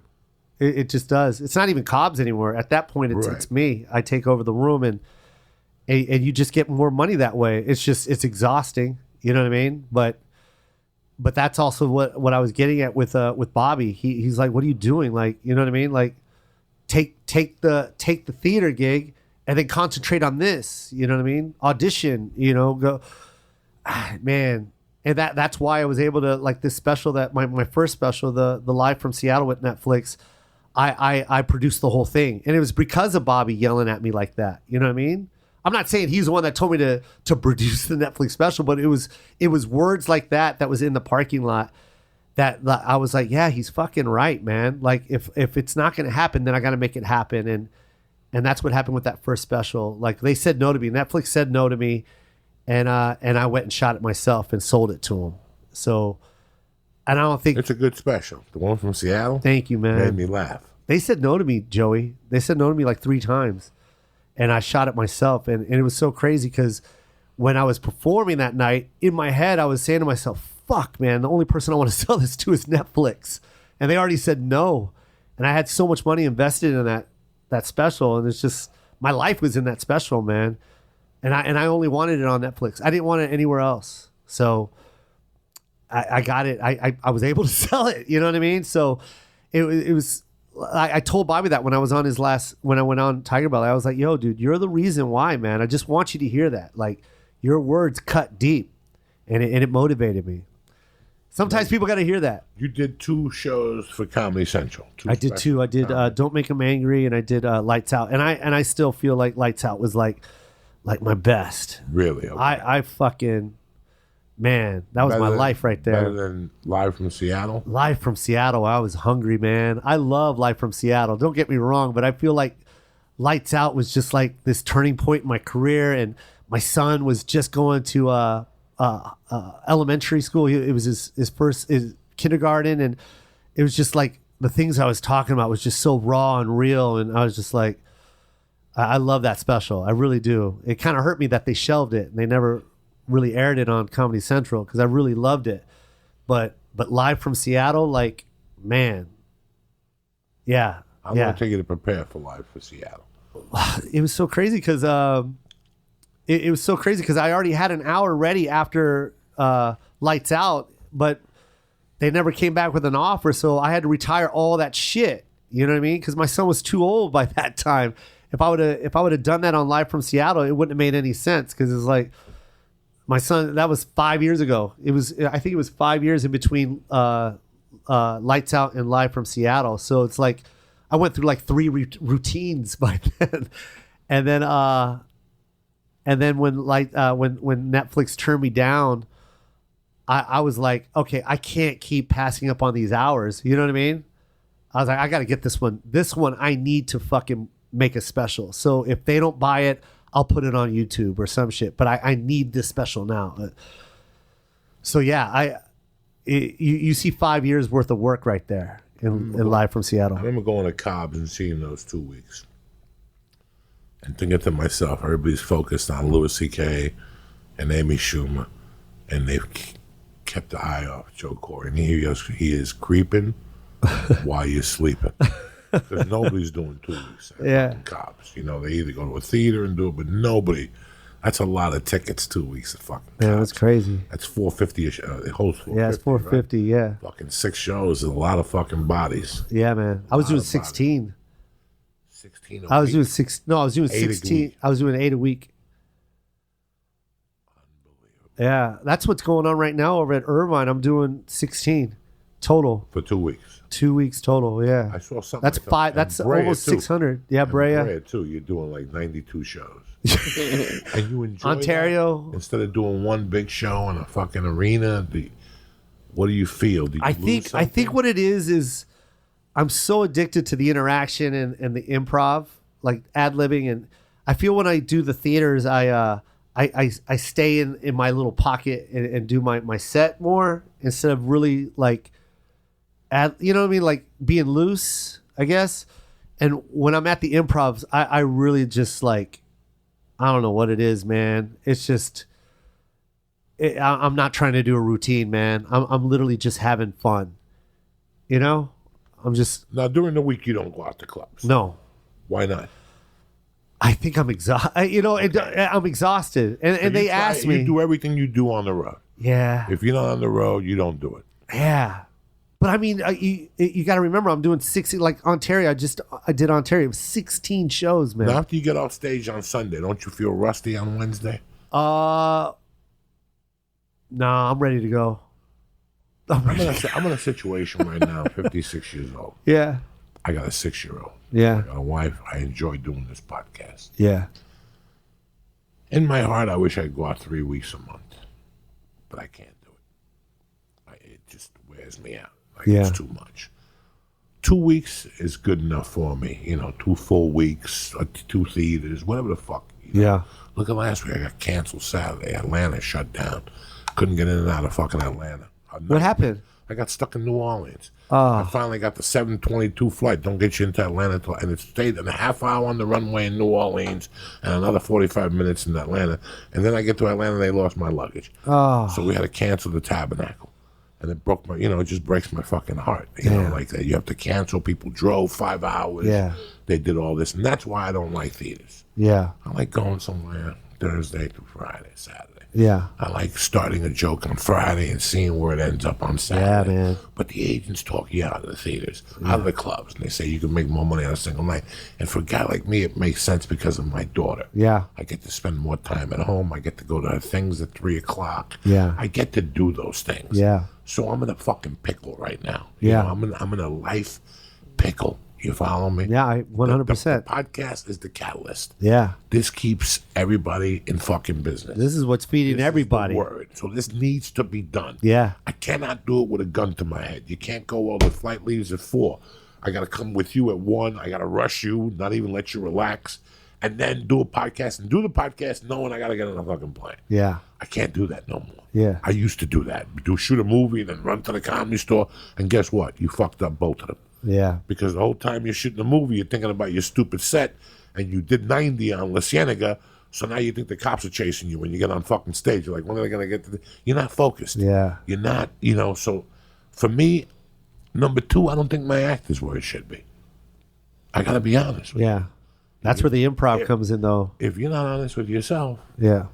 Speaker 2: It just does. It's not even Cobb's anymore. At that point,
Speaker 1: Right.
Speaker 2: it's me. I take over the room, and you just get more money that way. It's exhausting. You know what I mean? But that's also what I was getting at with Bobby. He's like, what are you doing? Like, you know what I mean? Like, take the theater gig and then concentrate on this. You know what I mean? Audition. You know, go, man. And that's why I was able to, like, this special, that my first special, the Live from Seattle with Netflix. I produced the whole thing, and it was because of Bobby yelling at me like that. You know what I mean? I'm not saying he's the one that told me to produce the Netflix special, but it was words like that was in the parking lot that I was like, yeah, he's fucking right, man. Like if it's not going to happen, then I got to make it happen. And that's what happened with that first special. Like they said no to me. Netflix said no to me, and I went and shot it myself and sold it to them. So, and I don't think
Speaker 1: it's a good special. The one from Seattle.
Speaker 2: Thank you, man.
Speaker 1: Made me laugh.
Speaker 2: They said no to me, Joey. They said no to me like 3 times. And I shot it myself. And it was so crazy because when I was performing that night, in my head, I was saying to myself, fuck, man, the only person I want to sell this to is Netflix. And they already said no. And I had so much money invested in that special. And it's just, my life was in that special, man. And I only wanted it on Netflix. I didn't want it anywhere else. So I got it. I was able to sell it. You know what I mean? So it was, I told Bobby that when I was on when I went on Tiger Belly, I was like, yo, dude, you're the reason why, man. I just want you to hear that. Like, your words cut deep, and it motivated me. Sometimes people got to hear that.
Speaker 1: You did 2 shows for Comedy Central.
Speaker 2: I did 2. I did Don't Make 'Em Angry, and I did Lights Out. And I still feel like Lights Out was like my best.
Speaker 1: Really? Okay.
Speaker 2: I fucking... Man, that was
Speaker 1: Better
Speaker 2: my
Speaker 1: than-
Speaker 2: life right there.
Speaker 1: Better than Live from Seattle?
Speaker 2: Live from Seattle, I was hungry, man. I love Live from Seattle. Don't get me wrong, but I feel like Lights Out was just like this turning point in my career, and my son was just going to elementary school. It was his first kindergarten, and it was just like the things I was talking about was just so raw and real, and I was just like, I love that special. I really do. It kind of hurt me that they shelved it, and they never really aired it on Comedy Central because I really loved it. But Live from Seattle, like, man, yeah.
Speaker 1: I'm going to take you to prepare for Live for Seattle.
Speaker 2: It was so crazy because it was so crazy because I already had an hour ready after Lights Out, but they never came back with an offer, so I had to retire all that shit. You know what I mean? Because my son was too old by that time. If I would have done that on Live from Seattle, it wouldn't have made any sense because it's like, my son, that was 5 years ago. I think it was 5 years in between Lights Out and Live from Seattle. So it's like I went through like 3 routines by then, and then when Netflix turned me down, I was like, okay, I can't keep passing up on these hours. You know what I mean? I was like, I got to get this one. This one I need to fucking make a special. So if they don't buy it, I'll put it on YouTube or some shit, but I need this special now. So yeah, you see 5 years worth of work right there in Live from Seattle.
Speaker 1: I remember going to Cobb's and seeing those 2 weeks and thinking to myself, everybody's focused on Louis C.K. and Amy Schumer, and they've kept the eye off Joe Corey. And he is creeping while you're sleeping. Because nobody's doing 2 weeks at Cobb's. You know, they either go to a theater and do it, but nobody. That's a lot of tickets, 2 weeks at fucking Cobb's.
Speaker 2: Yeah, that's crazy.
Speaker 1: That's $450. It holds $450.
Speaker 2: Yeah, it's $450. Right? Yeah.
Speaker 1: Fucking 6 shows is a lot of fucking bodies.
Speaker 2: Yeah, man. I was doing 16.
Speaker 1: 16.
Speaker 2: I was doing 6. No, I was doing 16. I was doing 8 a week. Unbelievable. Yeah, that's what's going on right now over at Irvine. I'm doing 16 total
Speaker 1: for 2 weeks.
Speaker 2: 2 weeks total, yeah.
Speaker 1: I saw something.
Speaker 2: That's
Speaker 1: like that.
Speaker 2: That's almost 600. Yeah, Brea.
Speaker 1: Brea too. You're doing like 92 shows, and you enjoy
Speaker 2: Ontario
Speaker 1: that? Instead of doing one big show in a fucking arena. What do you feel? I
Speaker 2: think what it is I'm so addicted to the interaction and the improv, like ad-libbing, and I feel when I do the theaters, I stay in my little pocket and do my set more instead of really like. You know what I mean? Like being loose, I guess. And when I'm at the improvs, I really just like, I don't know what it is, man. It's just, I'm not trying to do a routine, man. I'm literally just having fun. You know? I'm just.
Speaker 1: Now, during the week, you don't go out to clubs.
Speaker 2: No.
Speaker 1: Why not?
Speaker 2: I think I'm exhausted. You know, okay. I'm exhausted. And they ask me.
Speaker 1: You do everything you do on the road.
Speaker 2: Yeah.
Speaker 1: If you're not on the road, you don't do it.
Speaker 2: Yeah. But I mean, you got to remember, I'm doing 60, like Ontario. I did Ontario. It was 16 shows, man.
Speaker 1: Now, after you get off stage on Sunday, don't you feel rusty on Wednesday?
Speaker 2: No, I'm ready to go.
Speaker 1: I'm in a situation right now, 56 years old.
Speaker 2: Yeah.
Speaker 1: I got a 6-year-old.
Speaker 2: Yeah.
Speaker 1: I got a wife. I enjoy doing this podcast.
Speaker 2: Yeah.
Speaker 1: In my heart, I wish I could go out 3 weeks a month, but I can't do it. It just wears me out. Like,
Speaker 2: Yeah.
Speaker 1: it's too much. 2 weeks is good enough for me. 2 full weeks, 2 theaters, whatever the fuck.
Speaker 2: Yeah.
Speaker 1: Look at last week. I got canceled Saturday. Atlanta shut down. Couldn't get in and out of fucking Atlanta.
Speaker 2: What happened?
Speaker 1: I got stuck in New Orleans.
Speaker 2: Oh.
Speaker 1: I finally got the 7:22 flight. Don't get you into Atlanta and it stayed in a half hour on the runway in New Orleans and another 45 minutes in Atlanta. And then I get to Atlanta and they lost my luggage.
Speaker 2: Oh.
Speaker 1: So we had to cancel the Tabernacle. And it broke my, it just breaks my fucking heart. You know, like that. You have to cancel. People drove 5 hours.
Speaker 2: Yeah.
Speaker 1: They did all this. And that's why I don't like theaters.
Speaker 2: Yeah.
Speaker 1: I like going somewhere Thursday through Friday, Saturday.
Speaker 2: Yeah.
Speaker 1: I like starting a joke on Friday and seeing where it ends up on Saturday.
Speaker 2: Yeah, man.
Speaker 1: But the agents talk you out of the theaters, out of the clubs, and they say you can make more money on a single night. And for a guy like me, it makes sense because of my daughter.
Speaker 2: Yeah.
Speaker 1: I get to spend more time at home. I get to go to her things at 3 o'clock.
Speaker 2: Yeah.
Speaker 1: I get to do those things.
Speaker 2: Yeah.
Speaker 1: So I'm in a fucking pickle right now.
Speaker 2: Yeah.
Speaker 1: I'm in a life pickle. You follow me?
Speaker 2: Yeah, 100%.
Speaker 1: The podcast is the catalyst.
Speaker 2: Yeah.
Speaker 1: This keeps everybody in fucking business.
Speaker 2: This is what's feeding
Speaker 1: This is
Speaker 2: everybody.
Speaker 1: the word. So this needs to be done.
Speaker 2: Yeah.
Speaker 1: I cannot do it with a gun to my head. You can't go, well, the flight leaves at 4. I got to come with you at 1. I got to rush you, not even let you relax, and then do a podcast and do the podcast knowing I got to get on a fucking plane.
Speaker 2: Yeah.
Speaker 1: I can't do that no more.
Speaker 2: Yeah.
Speaker 1: I used to do that. Shoot a movie and then run to the Comedy Store, and guess what? You fucked up both of them.
Speaker 2: Yeah.
Speaker 1: Because the whole time you're shooting a movie, you're thinking about your stupid set, and you did 90 on La Cienega, so now you think the cops are chasing you when you get on fucking stage. You're like, when are they going to get to the... You're not focused.
Speaker 2: Yeah.
Speaker 1: You're not, so for me, number 2, I don't think my act is where it should be. I got to be honest with you.
Speaker 2: Yeah. That's where the improv comes in, though.
Speaker 1: If you're not honest with yourself,
Speaker 2: Yeah.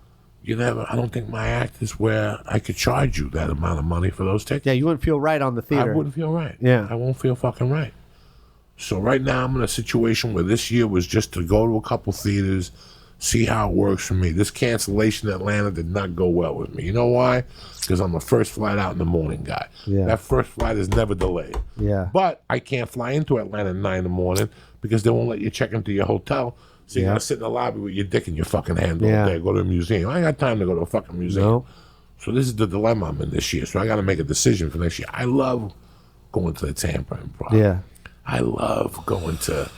Speaker 1: I don't think my act is where I could charge you that amount of money for those tickets.
Speaker 2: Yeah, you wouldn't feel right on the theater.
Speaker 1: I wouldn't feel right.
Speaker 2: Yeah.
Speaker 1: I won't feel fucking right. So right now I'm in a situation where this year was just to go to a couple theaters, see how it works for me. This cancellation in Atlanta did not go well with me. You know why? Because I'm a first flight out in the morning guy.
Speaker 2: Yeah.
Speaker 1: That first flight is never delayed.
Speaker 2: Yeah.
Speaker 1: But I can't fly into Atlanta at 9 in the morning because they won't let you check into your hotel. So you
Speaker 2: Yeah.
Speaker 1: gotta sit in the lobby with your dick in your fucking hand all
Speaker 2: Yeah.
Speaker 1: day. Go to a museum. I ain't got time to go to a fucking museum.
Speaker 2: No.
Speaker 1: So this is the dilemma I'm in this year. So I got to make a decision for next year. I love going to the Tampa Improv.
Speaker 2: Yeah.
Speaker 1: I love going to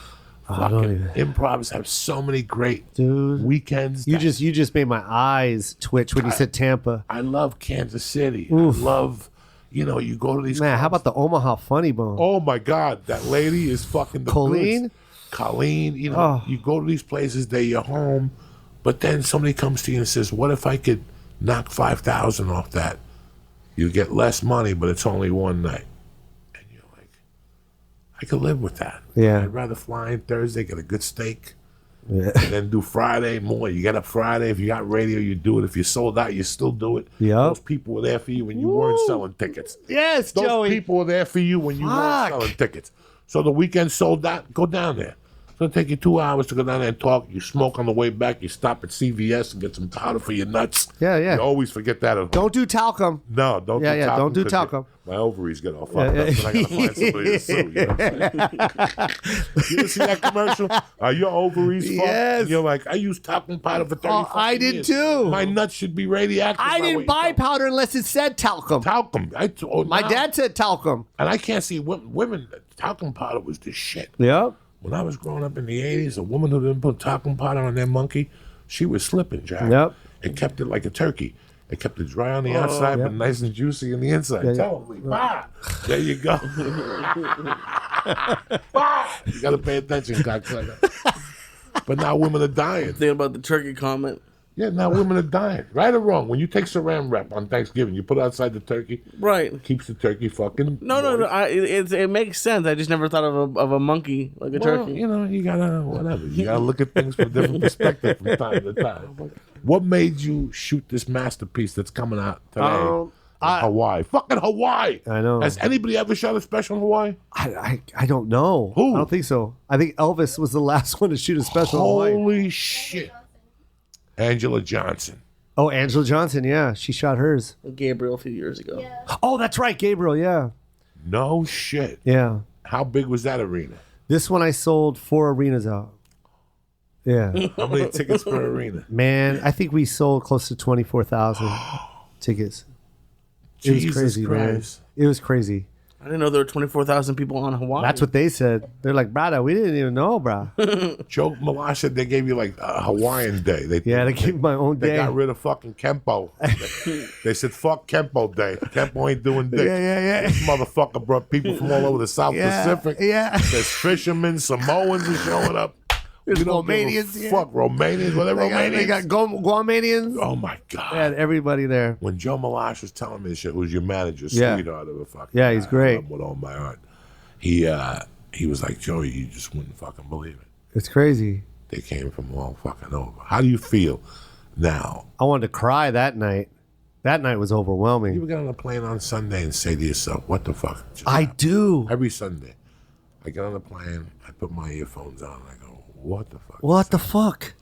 Speaker 2: I don't
Speaker 1: fucking improvs. Have so many great
Speaker 2: Dude.
Speaker 1: weekends.
Speaker 2: You
Speaker 1: that-
Speaker 2: just made my eyes twitch when you said Tampa.
Speaker 1: I love Kansas City.
Speaker 2: Oof.
Speaker 1: I love, you go to these.
Speaker 2: Man, how
Speaker 1: clubs.
Speaker 2: about the Omaha Funny Bone?
Speaker 1: Oh my God, that lady is fucking the
Speaker 2: Colleen?
Speaker 1: goods. Colleen,
Speaker 2: Oh.
Speaker 1: you go to these places, they're your home, but then somebody comes to you and says, "What if I could knock 5,000 off that? You get less money, but it's only one night." And you're like, I could live with that.
Speaker 2: Yeah.
Speaker 1: I'd rather fly in Thursday, get a good steak,
Speaker 2: Yeah.
Speaker 1: and then do Friday more. You get up Friday. If you got radio, you do it. If you sold out, you still do it.
Speaker 2: Yep.
Speaker 1: Those people were there for you when you weren't
Speaker 2: Woo.
Speaker 1: selling tickets.
Speaker 2: Yes,
Speaker 1: Those
Speaker 2: Joey.
Speaker 1: people were there for you when you
Speaker 2: Fuck.
Speaker 1: weren't selling tickets. So the weekend sold out, go down there. It's going to take you 2 hours to go down there and talk. You smoke on the way back. You stop at CVS and get some powder for your nuts.
Speaker 2: Yeah, yeah.
Speaker 1: You always forget that at home.
Speaker 2: Don't do talcum.
Speaker 1: No, don't
Speaker 2: Yeah,
Speaker 1: do
Speaker 2: yeah,
Speaker 1: talcum.
Speaker 2: don't do
Speaker 1: 'cause
Speaker 2: talcum.
Speaker 1: My ovaries get all fucked up, and I got to find somebody to sue. You know what I'm saying? You ever see that commercial? Are your ovaries fucked?
Speaker 2: Yes.
Speaker 1: And you're like, I use talcum powder for 30
Speaker 2: Oh, I
Speaker 1: fucking
Speaker 2: did
Speaker 1: years.
Speaker 2: too.
Speaker 1: My nuts should be radioactive.
Speaker 2: I didn't buy powder unless it said talcum.
Speaker 1: talcum.
Speaker 2: My dad said talcum.
Speaker 1: And I can't see women. Talcum powder was the shit.
Speaker 2: Yep.
Speaker 1: When I was growing up in the 80s, a woman who didn't put talcum powder on their monkey, she was slipping, Jack.
Speaker 2: Yep.
Speaker 1: It kept it like a turkey. It kept it dry on the outside,
Speaker 2: Yep.
Speaker 1: but nice and juicy on the inside.
Speaker 2: Yeah,
Speaker 1: Tell me, bah! There you go. Bah! You got to pay attention, cocksucker. But now women are dying.
Speaker 3: Think about the turkey comment.
Speaker 1: Yeah, now women are dying. Right or wrong, when you take saran wrap on Thanksgiving, you put it outside the turkey,
Speaker 3: Right.
Speaker 1: keeps the turkey fucking
Speaker 3: No. It makes sense. I just never thought of a monkey like a
Speaker 1: Well,
Speaker 3: turkey.
Speaker 1: you gotta whatever. You gotta look at things from a different perspective from time to time. What made you shoot this masterpiece that's coming out today? in Hawaii, fucking Hawaii.
Speaker 2: I know.
Speaker 1: Has anybody ever shot a special in Hawaii?
Speaker 2: I don't know.
Speaker 1: Who?
Speaker 2: I don't think so. I think Elvis was the last one to shoot a special. in Hawaii.
Speaker 1: Holy shit! Angela Johnson.
Speaker 2: Oh, Angela Johnson. Yeah, she shot hers.
Speaker 3: Gabriel a few years ago.
Speaker 4: Yeah.
Speaker 2: Oh, that's right, Gabriel. Yeah,
Speaker 1: No shit.
Speaker 2: yeah.
Speaker 1: How big was that arena?
Speaker 2: This one I sold 4 arenas out. Yeah.
Speaker 1: How many tickets per arena?
Speaker 2: Man, I think we sold close to 24,000 tickets. It was
Speaker 1: Jesus
Speaker 2: crazy,
Speaker 1: Christ.
Speaker 2: man. It was crazy.
Speaker 3: I didn't know there were 24,000 people on Hawaii.
Speaker 2: That's what they said. They're like, brother, we didn't even know, bro.
Speaker 1: Joe Malash said they gave you like a Hawaiian day. They
Speaker 2: gave me my own
Speaker 1: They
Speaker 2: day.
Speaker 1: got rid of fucking Kempo. They said, fuck Kempo Day. Kempo ain't doing dick.
Speaker 2: Yeah.
Speaker 1: This motherfucker brought people from all over the South Pacific.
Speaker 2: Yeah.
Speaker 1: There's fishermen, Samoans are showing up.
Speaker 2: There's
Speaker 1: We don't give a
Speaker 2: Romanians, yeah.
Speaker 1: Fuck, Romanians. Were they Romanians?
Speaker 2: They got Guamanians.
Speaker 1: Oh, my God.
Speaker 2: They had everybody there.
Speaker 1: When Joe Malash was telling me this shit, who's your manager,
Speaker 2: Yeah.
Speaker 1: sweetheart of a fucking
Speaker 2: Yeah, he's
Speaker 1: guy,
Speaker 2: great.
Speaker 1: I love him with all my heart. He was like, Joey, you just wouldn't fucking believe it.
Speaker 2: It's crazy.
Speaker 1: They came from all fucking over. How do you feel now?
Speaker 2: I wanted to cry that night. That night was
Speaker 1: You
Speaker 2: overwhelming.
Speaker 1: ever get on a plane on Sunday and say to yourself, what the fuck? just
Speaker 2: I
Speaker 1: happened?
Speaker 2: do.
Speaker 1: Every Sunday. I get on the plane, I put my earphones on, and I go, what the fuck?
Speaker 2: What the fuck?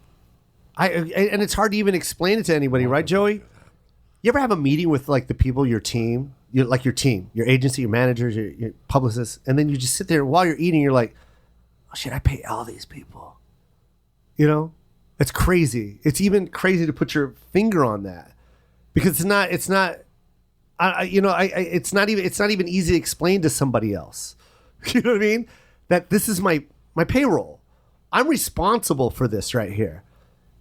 Speaker 2: And it's hard to even explain it to anybody, right, Joey? You ever have a meeting with like the people, your team, your team, your agency, your managers, your publicists, and then you just sit there while you're eating, you're like, oh shit, I pay all these people. You know? It's crazy. It's even crazy to put your finger on that. Because it's not it's not even easy to explain to somebody else. You know what I mean? That this is my payroll. I'm responsible for this right here.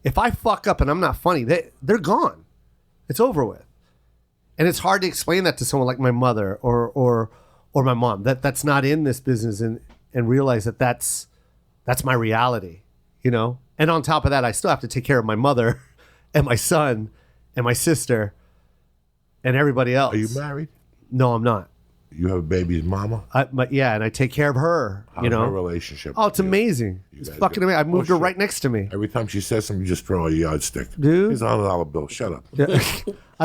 Speaker 2: If I fuck up and I'm not funny, they're gone. It's over with. And it's hard to explain that to someone like my mother or my mom that's not in this business and realize that that's my reality, you know? And on top of that, I still have to take care of my mother and my son and my sister and everybody else.
Speaker 1: Are you married?
Speaker 2: No, I'm not.
Speaker 1: You have a baby's mama?
Speaker 2: And I take care of her.
Speaker 1: How's
Speaker 2: you know,
Speaker 1: her relationship?
Speaker 2: oh, it's
Speaker 1: with you?
Speaker 2: amazing.
Speaker 1: You
Speaker 2: It's
Speaker 1: guys
Speaker 2: fucking
Speaker 1: do-
Speaker 2: amazing. I moved her
Speaker 1: shit.
Speaker 2: right next to me.
Speaker 1: Every time she says something, you just throw a yardstick.
Speaker 2: Dude.
Speaker 1: Here's $100 bill. Shut up.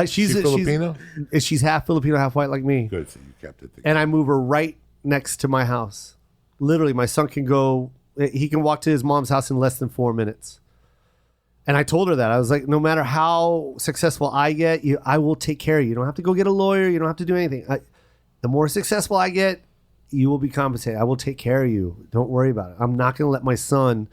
Speaker 2: She's
Speaker 1: Filipino?
Speaker 2: She's half Filipino, half white, like me.
Speaker 1: Good, so you kept it together.
Speaker 2: And I move her right next to my house. Literally, my son can go. He can walk to his mom's house in less than 4 minutes. And I told her that. I was like, no matter how successful I get, I will take care of you. You don't have to go get a lawyer. You don't have to do anything. The more successful I get, you will be compensated. I will take care of you. Don't worry about it. I'm not going to let my son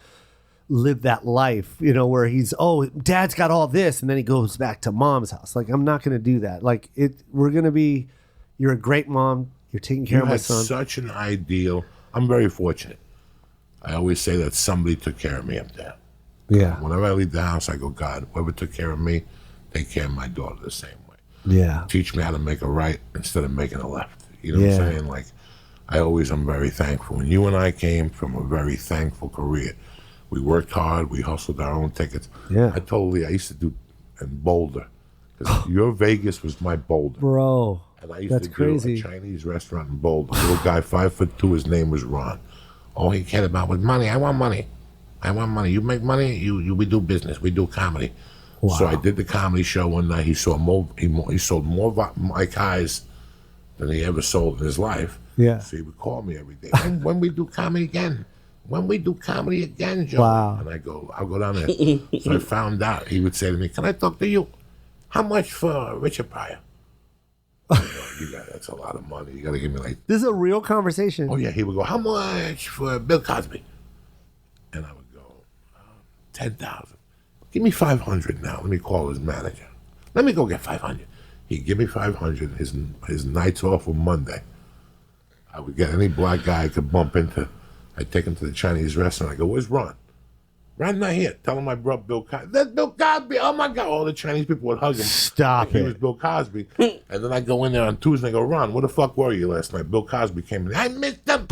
Speaker 2: live that life, you know, where he's, oh, dad's got all this, and then he goes back to mom's house. Like, I'm not going to do that. Like, we're going to be, you're a great mom. You're taking care
Speaker 1: You
Speaker 2: of my
Speaker 1: had
Speaker 2: son.
Speaker 1: such an ideal. I'm very fortunate. I always say that somebody took care of me up there.
Speaker 2: Yeah.
Speaker 1: Whenever I leave the house, I go, God, whoever took care of me, take care of my daughter the same way.
Speaker 2: Yeah.
Speaker 1: Teach me how to make a right instead of making a left. You know what I'm saying? Like, I'm very thankful. When you and I came from a very thankful career, we worked hard, we hustled our own tickets.
Speaker 2: Yeah.
Speaker 1: I used to do in Boulder. Because your Vegas was my Boulder.
Speaker 2: Bro.
Speaker 1: And I used
Speaker 2: That's
Speaker 1: to
Speaker 2: crazy.
Speaker 1: do a Chinese restaurant in Boulder. Little guy, 5'2", his name was Ron. All he cared about was money. I want money. I want money. You make money, we do business. We do comedy.
Speaker 2: Wow.
Speaker 1: So I did the comedy show one night. He sold more Mike Highs than he ever sold in his life.
Speaker 2: Yeah.
Speaker 1: So he would call me every day. When we do comedy again? When we do comedy again, Joe?
Speaker 2: Wow.
Speaker 1: And I'll go down there. So I found out. He would say to me, can I talk to you? How much for Richard Pryor? That's a lot of money. You got to give me like,
Speaker 2: This is a real conversation.
Speaker 1: oh yeah. He would go, how much for Bill Cosby? And I would go, 10,000. Give me 500 now. Let me call his manager. Let me go get 500. He'd give me 500. His nights off were Monday. I would get any black guy I could bump into. I'd take him to the Chinese restaurant. I go, where's Ron? Ron's not here. Tell him I brought Bill Cosby. That's Bill Cosby. Oh my God. All the Chinese people would hug him.
Speaker 2: Stop
Speaker 1: He was
Speaker 2: it.
Speaker 1: Bill Cosby. And then I go in there on Tuesday and I go, Ron, where the fuck were you last night? Bill Cosby came in. I missed him.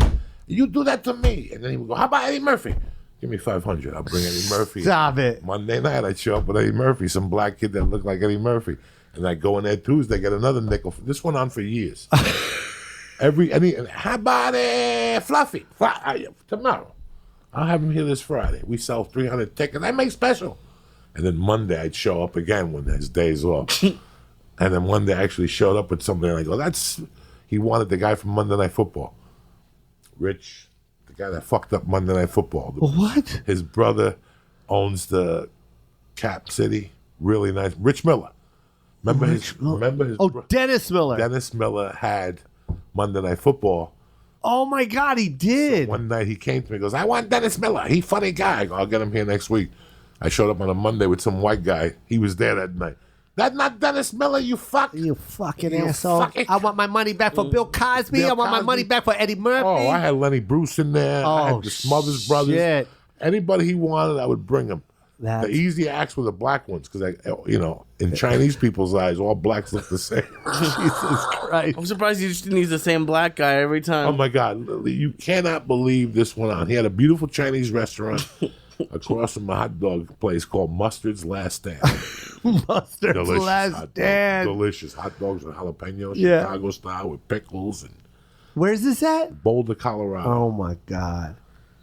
Speaker 1: You do that to me. And then he would go, how about Eddie Murphy? Give me 500. I'll bring Eddie Murphy.
Speaker 2: Stop it.
Speaker 1: Monday night, I'd show up with Eddie Murphy, some black kid that looked like Eddie Murphy. And I'd go in there Tuesday, get another nickel. This went on for years. How about Fluffy? Tomorrow. I'll have him here this Friday. We sell 300 tickets. I make special. And then Monday, I'd show up again when his day's off. And then one day I actually showed up with something, and I go, he wanted the guy from Monday Night Football. Rich, the guy that fucked up Monday Night Football.
Speaker 2: What?
Speaker 1: His brother owns the Cap City. Really nice. Rich Miller. Remember his
Speaker 2: Oh,
Speaker 1: bro-
Speaker 2: Dennis Miller.
Speaker 1: Dennis Miller had Monday Night Football
Speaker 2: Oh my God, he did.
Speaker 1: One night he came to me, goes, I want Dennis Miller. He funny guy. I go, I'll get him here next week. I showed up on a Monday with some white guy. He was there that night. That's not Dennis Miller, you fuck.
Speaker 2: You fucking
Speaker 1: You
Speaker 2: asshole.
Speaker 1: fucking-
Speaker 2: I want my money back for Bill Cosby.
Speaker 1: Bill
Speaker 2: I want my
Speaker 1: Cosby.
Speaker 2: money back for Eddie Murphy.
Speaker 1: Oh, I had Lenny Bruce in there. I
Speaker 2: Oh,
Speaker 1: had the Smothers Brothers.
Speaker 2: shit.
Speaker 1: Anybody he wanted, I would bring him.
Speaker 2: That's-
Speaker 1: The easy acts were the black ones because, in Chinese people's eyes, all blacks look the same.
Speaker 2: Jesus Christ.
Speaker 3: I'm surprised you just didn't use the same black guy every time.
Speaker 1: Oh my God, you cannot believe this went on. He had a beautiful Chinese restaurant across from a hot dog place called Mustard's Last Stand.
Speaker 2: Mustard's
Speaker 1: Delicious
Speaker 2: Last
Speaker 1: hot dog.
Speaker 2: Stand.
Speaker 1: Delicious hot dogs with jalapeno,
Speaker 2: Yeah.
Speaker 1: Chicago style with pickles and
Speaker 2: Where's this at?
Speaker 1: Boulder, Colorado.
Speaker 2: Oh my God.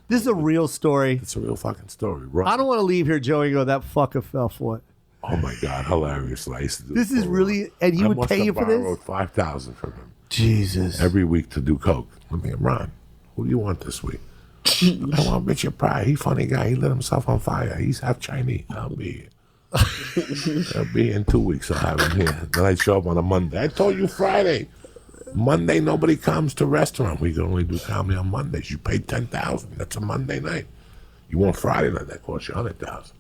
Speaker 2: This is a real story.
Speaker 1: It's a real fucking story.
Speaker 2: I don't want to leave here, Joey, and go, that fucker fell for it.
Speaker 1: Oh my God, hilarious! I used to do
Speaker 2: This is
Speaker 1: coke.
Speaker 2: really, and he
Speaker 1: I
Speaker 2: would
Speaker 1: must
Speaker 2: pay
Speaker 1: have
Speaker 2: you for this?
Speaker 1: borrowed $5,000 from him
Speaker 2: Jesus.
Speaker 1: every week to do coke. I'm thinking, Ron, who do you want this week? I want Richard Pryor. He funny guy. He lit himself on fire. He's half Chinese. I'll be here. I'll be here in 2 weeks. I'll have him here. Then I show up on a Monday. I told you Friday. Monday, nobody comes to restaurant. We can only do comedy on Mondays. You pay $10,000. That's a Monday night. You want Friday night? That costs you $100,000.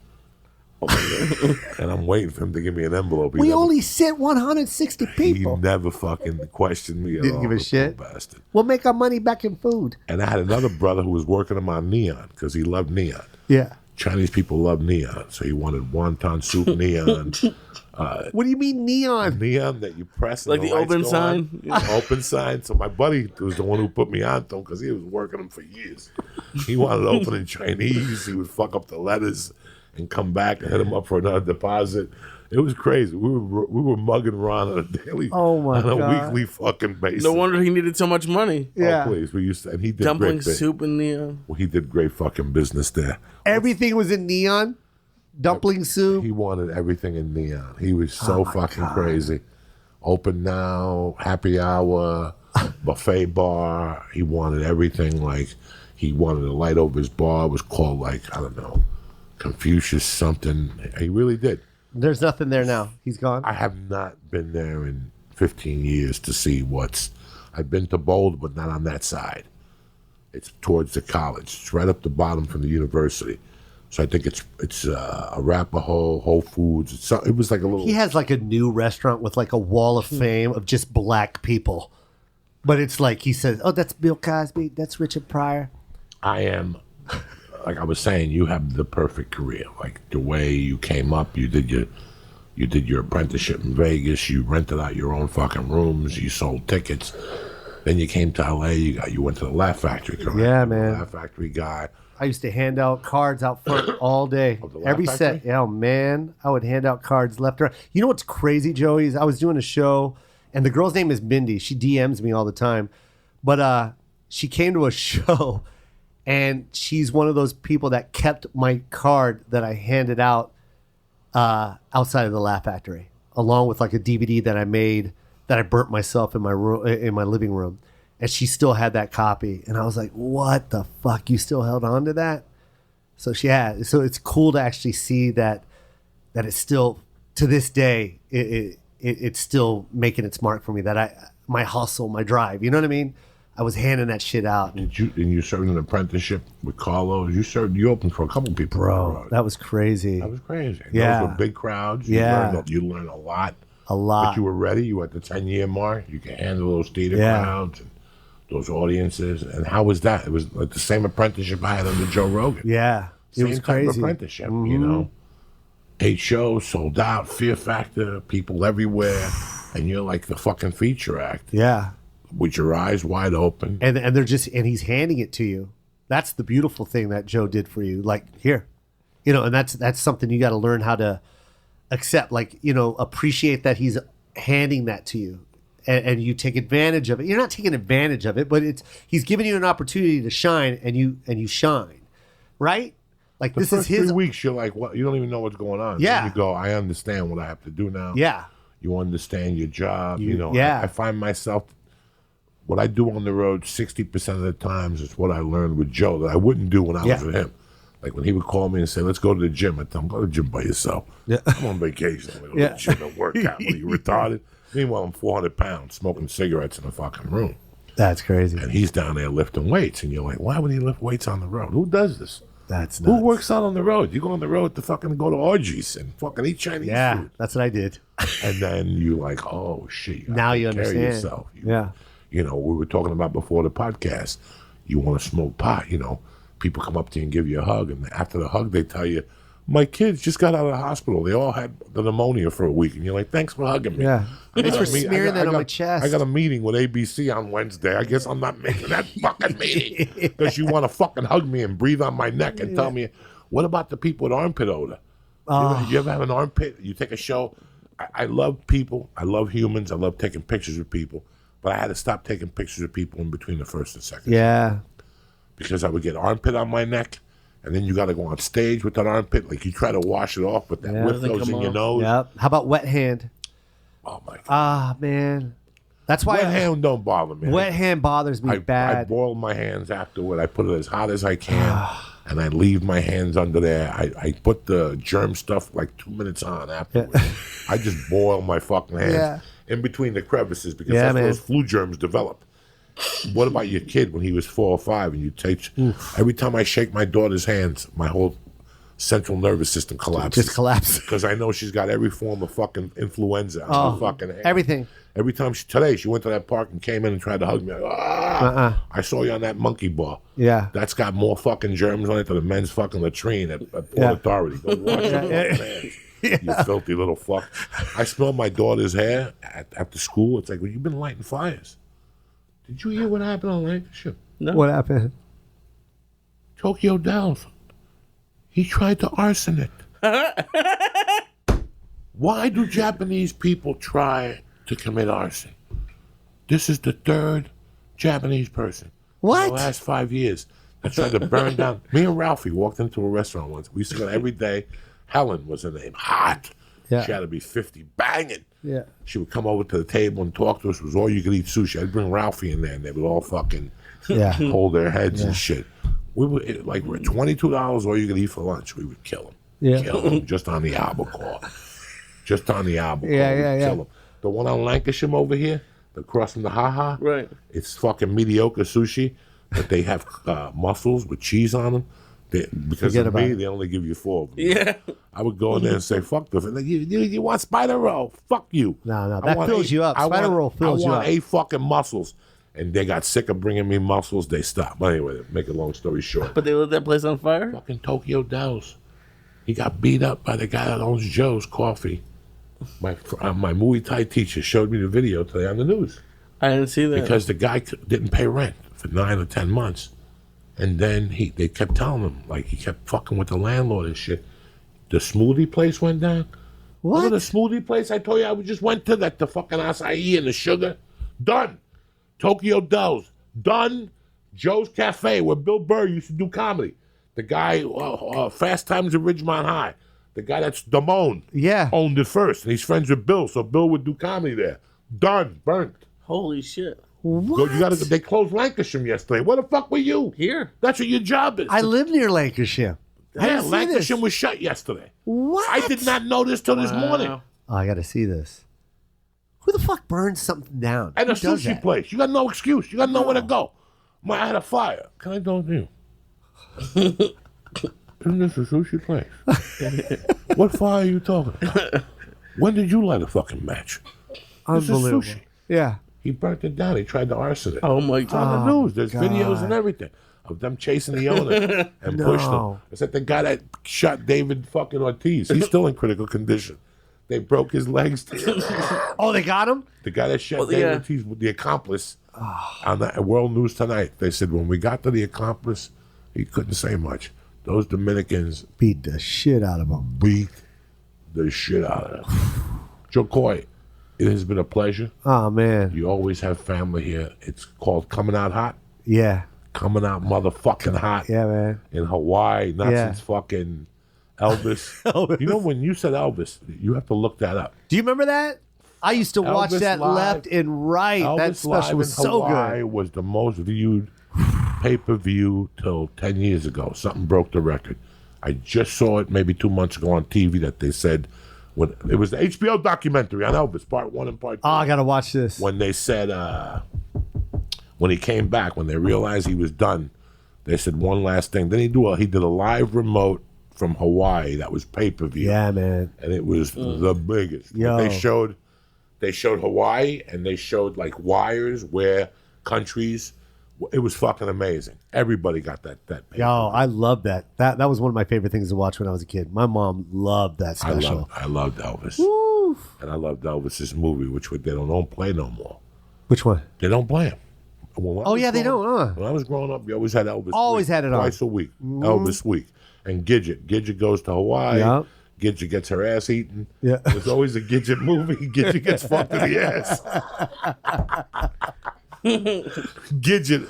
Speaker 1: Oh my God. And I'm waiting for him to give me an envelope.
Speaker 2: We only sit 160 people.
Speaker 1: He never fucking questioned me at
Speaker 2: Didn't
Speaker 1: all.
Speaker 2: give a
Speaker 1: the
Speaker 2: shit.
Speaker 1: poor bastard.
Speaker 2: We'll make our money back in food.
Speaker 1: And I had another brother who was working him on neon because he loved neon.
Speaker 2: Yeah.
Speaker 1: Chinese people love neon, so he wanted wonton soup neon.
Speaker 2: What do you mean neon?
Speaker 1: Neon that you press and
Speaker 3: Like the
Speaker 1: lights
Speaker 3: open
Speaker 1: go
Speaker 3: sign?
Speaker 1: on. Open sign. So my buddy was the one who put me on to him because he was working him for years. He wanted to open in Chinese. He would fuck up the letters and come back and hit him up for another deposit. It was crazy. We were mugging Ron on a daily,
Speaker 2: Oh, my
Speaker 1: on a
Speaker 2: God.
Speaker 1: weekly fucking basis.
Speaker 3: No wonder he needed so much money.
Speaker 2: Yeah.
Speaker 1: Oh, please. We used to, and he did
Speaker 3: Dumpling
Speaker 1: great.
Speaker 3: soup and the.
Speaker 1: Well, he did great fucking business there.
Speaker 2: Everything was in neon. Dumpling soup.
Speaker 1: He wanted everything in neon. He was so fucking crazy. Open now, happy hour, buffet bar. He wanted everything. Like he wanted a light over his bar. It was called like, I don't know, Confucius something. He really did.
Speaker 2: There's nothing there now. He's gone.
Speaker 1: I have not been there in 15 years to see what's. I've been to Boulder, but not on that side. It's towards the college. It's right up the bottom from the university. So I think it's Arapahoe, Whole Foods. It was like a little.
Speaker 2: He has like a new restaurant with like a wall of fame of just black people. But it's like he says, oh, that's Bill Cosby. That's Richard Pryor.
Speaker 1: I am, like I was saying, you have the perfect career. Like the way you came up, you did your apprenticeship in Vegas. You rented out your own fucking rooms. You sold tickets. Then you came to LA. You went to the Laugh Factory. Correct?
Speaker 2: Yeah,
Speaker 1: You were
Speaker 2: man.
Speaker 1: a Laugh Factory guy.
Speaker 2: I used to hand out cards out front all day.
Speaker 1: the Laugh
Speaker 2: Every set.
Speaker 1: Factory?
Speaker 2: Oh, man. I would hand out cards left and right. You know what's crazy, Joey? Is I was doing a show, and the girl's name is Mindy. She DMs me all the time. But she came to a show, and she's one of those people that kept my card that I handed out outside of the Laugh Factory, along with like a DVD that I made that I burnt myself in my room, in my living room. And she still had that copy. And I was like, what the fuck? You still held on to that? So so it's cool to actually see that it's still, to this day, it's still making its mark for me. That my hustle, my drive, you know what I mean? I was handing that shit out.
Speaker 1: You served an apprenticeship with Carlos. You opened for a couple people.
Speaker 2: Bro, that was crazy.
Speaker 1: That was crazy.
Speaker 2: Yeah.
Speaker 1: Those were big crowds.
Speaker 2: Yeah.
Speaker 1: You learned a lot.
Speaker 2: A lot.
Speaker 1: But you were ready. You were at the 10-year mark. You could handle those theater
Speaker 2: Yeah.
Speaker 1: crowds and those audiences. And how was that? It was like the same apprenticeship I had under Joe Rogan.
Speaker 2: Yeah. It
Speaker 1: Same
Speaker 2: was
Speaker 1: type
Speaker 2: crazy.
Speaker 1: of apprenticeship, you know. 8 shows, sold out, Fear Factor, people everywhere. And you're like the fucking feature act
Speaker 2: Yeah.
Speaker 1: with your eyes wide open.
Speaker 2: And they're just, and he's handing it to you. That's the beautiful thing that Joe did for you. Like, here, you know, and that's something you got to learn how to accept, like, you know, appreciate that he's handing that to you and you take advantage of it. You're not taking advantage of it, but he's giving you an opportunity to shine and you shine, right? Like
Speaker 1: The
Speaker 2: this is
Speaker 1: first
Speaker 2: his.
Speaker 1: 3 weeks, you're like, what? You don't even know what's going on.
Speaker 2: Yeah.
Speaker 1: Then you go, I understand what I have to do now.
Speaker 2: Yeah.
Speaker 1: You understand your job. You know,
Speaker 2: yeah.
Speaker 1: I find myself, what I do on the road 60% of the times is what I learned with Joe that I wouldn't do when I was with him. Like when he would call me and say, let's go to the gym. I'd tell him, go to the gym by yourself.
Speaker 2: Yeah.
Speaker 1: I'm on vacation. I'm going to go to the gym and work out. What, are you retarded? Meanwhile, I'm 400 pounds smoking cigarettes in a fucking room.
Speaker 2: That's crazy.
Speaker 1: And he's down there lifting weights. And you're like, why would he lift weights on the road? Who does this?
Speaker 2: That's nuts.
Speaker 1: Who works out on the road? You go on the road to fucking go to orgies and fucking eat Chinese food.
Speaker 2: That's what I did.
Speaker 1: And then you like, oh, shit.
Speaker 2: Now you understand.
Speaker 1: Yourself.
Speaker 2: Yeah.
Speaker 1: You know, we were talking about before the podcast, you want to smoke pot, you know. People come up to you and give you a hug. And after the hug, they tell you, my kids just got out of the hospital. They all had the pneumonia for a week. And you're like, thanks for hugging me.
Speaker 2: Yeah. Thanks for smearing that on my chest.
Speaker 1: I got a meeting with ABC on Wednesday. I guess I'm not making that fucking meeting because you want to fucking hug me and breathe on my neck and tell me, what about the people with armpit odor? You ever have an armpit? You take a show. I love people. I love humans. I love taking pictures with people. But I had to stop taking pictures of people in between the first and second.
Speaker 2: Yeah.
Speaker 1: Because I would get armpit on my neck. And then you got to go on stage with that armpit. Like you try to wash it off, but that whiff goes in your nose.
Speaker 2: Yep. How about wet hand?
Speaker 1: Oh, my God.
Speaker 2: Ah, man. That's why
Speaker 1: wet hand don't bother me.
Speaker 2: Wet hand bothers me bad.
Speaker 1: I boil my hands afterward. I put it as hot as I can. And I leave my hands under there. I put the germ stuff like 2 minutes on afterwards. Yeah. I just boil my fucking hands in between the crevices because that's where those flu germs develop. What about your kid when he was 4 or 5 and you take every time I shake my daughter's hands, my whole central nervous system collapses.
Speaker 2: Just collapses.
Speaker 1: Because I know she's got every form of fucking influenza on her fucking hand.
Speaker 2: Everything.
Speaker 1: Every time today she went to that park and came in and tried to hug me. I saw you on that monkey bar.
Speaker 2: Yeah.
Speaker 1: That's got more fucking germs on it than the men's fucking latrine at Port Authority. Go watch it. You filthy little fuck. I smell my daughter's hair at the school. It's like, well, you've been lighting fires. Did you hear what happened on Lancashire?
Speaker 2: No. What happened?
Speaker 1: Tokyo Downs. He tried to arson it. Why do Japanese people try to commit arson? This is the 3rd Japanese person in the last 5 years that tried to burn down. Me and Ralphie walked into a restaurant once. We used to go every day. Helen was her name. Hot. Yeah. She had to be 50, banging.
Speaker 2: Yeah.
Speaker 1: She would come over to the table and talk to us. It was all you could eat sushi. I'd bring Ralphie in there, and they would all fucking hold their heads and shit. We would like we're $22 all you could eat for lunch. We would kill them.
Speaker 2: Yeah.
Speaker 1: Kill them just on the albacore. Just on the albacore.
Speaker 2: Yeah.
Speaker 1: Kill them. The one on Lancashire over here, across from the Ha-Ha.
Speaker 3: Right.
Speaker 1: It's fucking mediocre sushi, but they have mussels with cheese on them. Because of me, they only give you 4 of them.
Speaker 3: Yeah.
Speaker 1: I would go in there and say, fuck this. Like, you want spider roll? Fuck you.
Speaker 2: No. That fills you up. Spider roll fills you up.
Speaker 1: I want 8 fucking mussels. And they got sick of bringing me mussels. They stopped. But anyway, make a long story short.
Speaker 3: But they lit that place on fire?
Speaker 1: Fucking Tokyo Dow's. He got beat up by the guy that owns Joe's Coffee. My Muay Thai teacher showed me the video today on the news.
Speaker 3: I didn't see that.
Speaker 1: Because the guy didn't pay rent for 9 or 10 months. And then they kept telling him, like, he kept fucking with the landlord and shit. The smoothie place went down.
Speaker 2: What?
Speaker 1: Remember the smoothie place I told you I just went to? That the fucking acai and the sugar? Done. Tokyo Dell's. Done. Joe's Cafe, where Bill Burr used to do comedy. The guy, Fast Times at Ridgemont High. The guy that's Damone.
Speaker 2: Yeah.
Speaker 1: Owned it first. And he's friends with Bill, so Bill would do comedy there. Done. Burnt.
Speaker 3: Holy shit.
Speaker 2: What?
Speaker 1: They closed Lancashire yesterday. Where the fuck were you?
Speaker 3: Here.
Speaker 1: That's what your job is.
Speaker 2: I live near Lancashire.
Speaker 1: Yeah, Lancashire was shut yesterday.
Speaker 2: What?
Speaker 1: I did not know this till this morning.
Speaker 2: Oh, I got to see this. Who the fuck burns something down?
Speaker 1: At a sushi place. You got no excuse. You got nowhere to go. I had a fire. Can I go with you? Isn't this a sushi place? What fire are you talking about? When did you light a fucking match?
Speaker 2: Unbelievable.
Speaker 1: This is sushi.
Speaker 2: Yeah.
Speaker 1: He burnt it down. He tried to arson it.
Speaker 3: Oh, my
Speaker 1: It's on the news. There's videos and everything of them chasing the owner and pushed him. It's like the guy that shot David fucking Ortiz. He's still in critical condition. They broke his legs.
Speaker 2: Oh, they got him?
Speaker 1: The guy that shot David Ortiz with the accomplice on the World News Tonight. They said when we got to the accomplice, he couldn't say much. Those Dominicans
Speaker 2: beat the shit out of him.
Speaker 1: Beat the shit out of him. Joe Coy, it has been a pleasure.
Speaker 2: Oh, man.
Speaker 1: You always have family here. It's called Coming Out Hot.
Speaker 2: Yeah.
Speaker 1: Coming out motherfucking hot.
Speaker 2: Yeah, man.
Speaker 1: In Hawaii, not since fucking Elvis.
Speaker 2: Elvis.
Speaker 1: You know, when you said Elvis, you have to look that up.
Speaker 2: Do you remember that? I used to watch
Speaker 1: Elvis
Speaker 2: that
Speaker 1: Live.
Speaker 2: left and right.
Speaker 1: Elvis
Speaker 2: That special
Speaker 1: Live
Speaker 2: was
Speaker 1: in
Speaker 2: so
Speaker 1: Hawaii
Speaker 2: good.
Speaker 1: was the most viewed pay-per-view till 10 years ago. Something broke the record. I just saw it maybe 2 months ago on TV that they said, when it was the HBO documentary on Elvis, part 1 and part 2.
Speaker 2: Oh, I got to watch this.
Speaker 1: When they said, When he came back, when they realized he was done, they said one last thing. Then he did a live remote from Hawaii that was pay-per-view.
Speaker 2: Yeah, man.
Speaker 1: And it was the biggest.
Speaker 2: Yo.
Speaker 1: They showed Hawaii, and they showed like wires where countries. It was fucking amazing. Everybody got that pay-per-view.
Speaker 2: Yo, I love that. That was one of my favorite things to watch when I was a kid. My mom loved that special.
Speaker 1: I loved Elvis.
Speaker 2: Woo.
Speaker 1: And I loved Elvis's movie, which they don't play no more.
Speaker 2: Which one?
Speaker 1: They don't play him.
Speaker 2: They don't.
Speaker 1: When I was growing up, you always had Elvis.
Speaker 2: Always had it on.
Speaker 1: Twice a week. Elvis week. And Gidget goes to Hawaii.
Speaker 2: Yep.
Speaker 1: Gidget gets her ass eaten.
Speaker 2: Yeah.
Speaker 1: There's always a Gidget movie. Gidget gets fucked in the ass. Gidget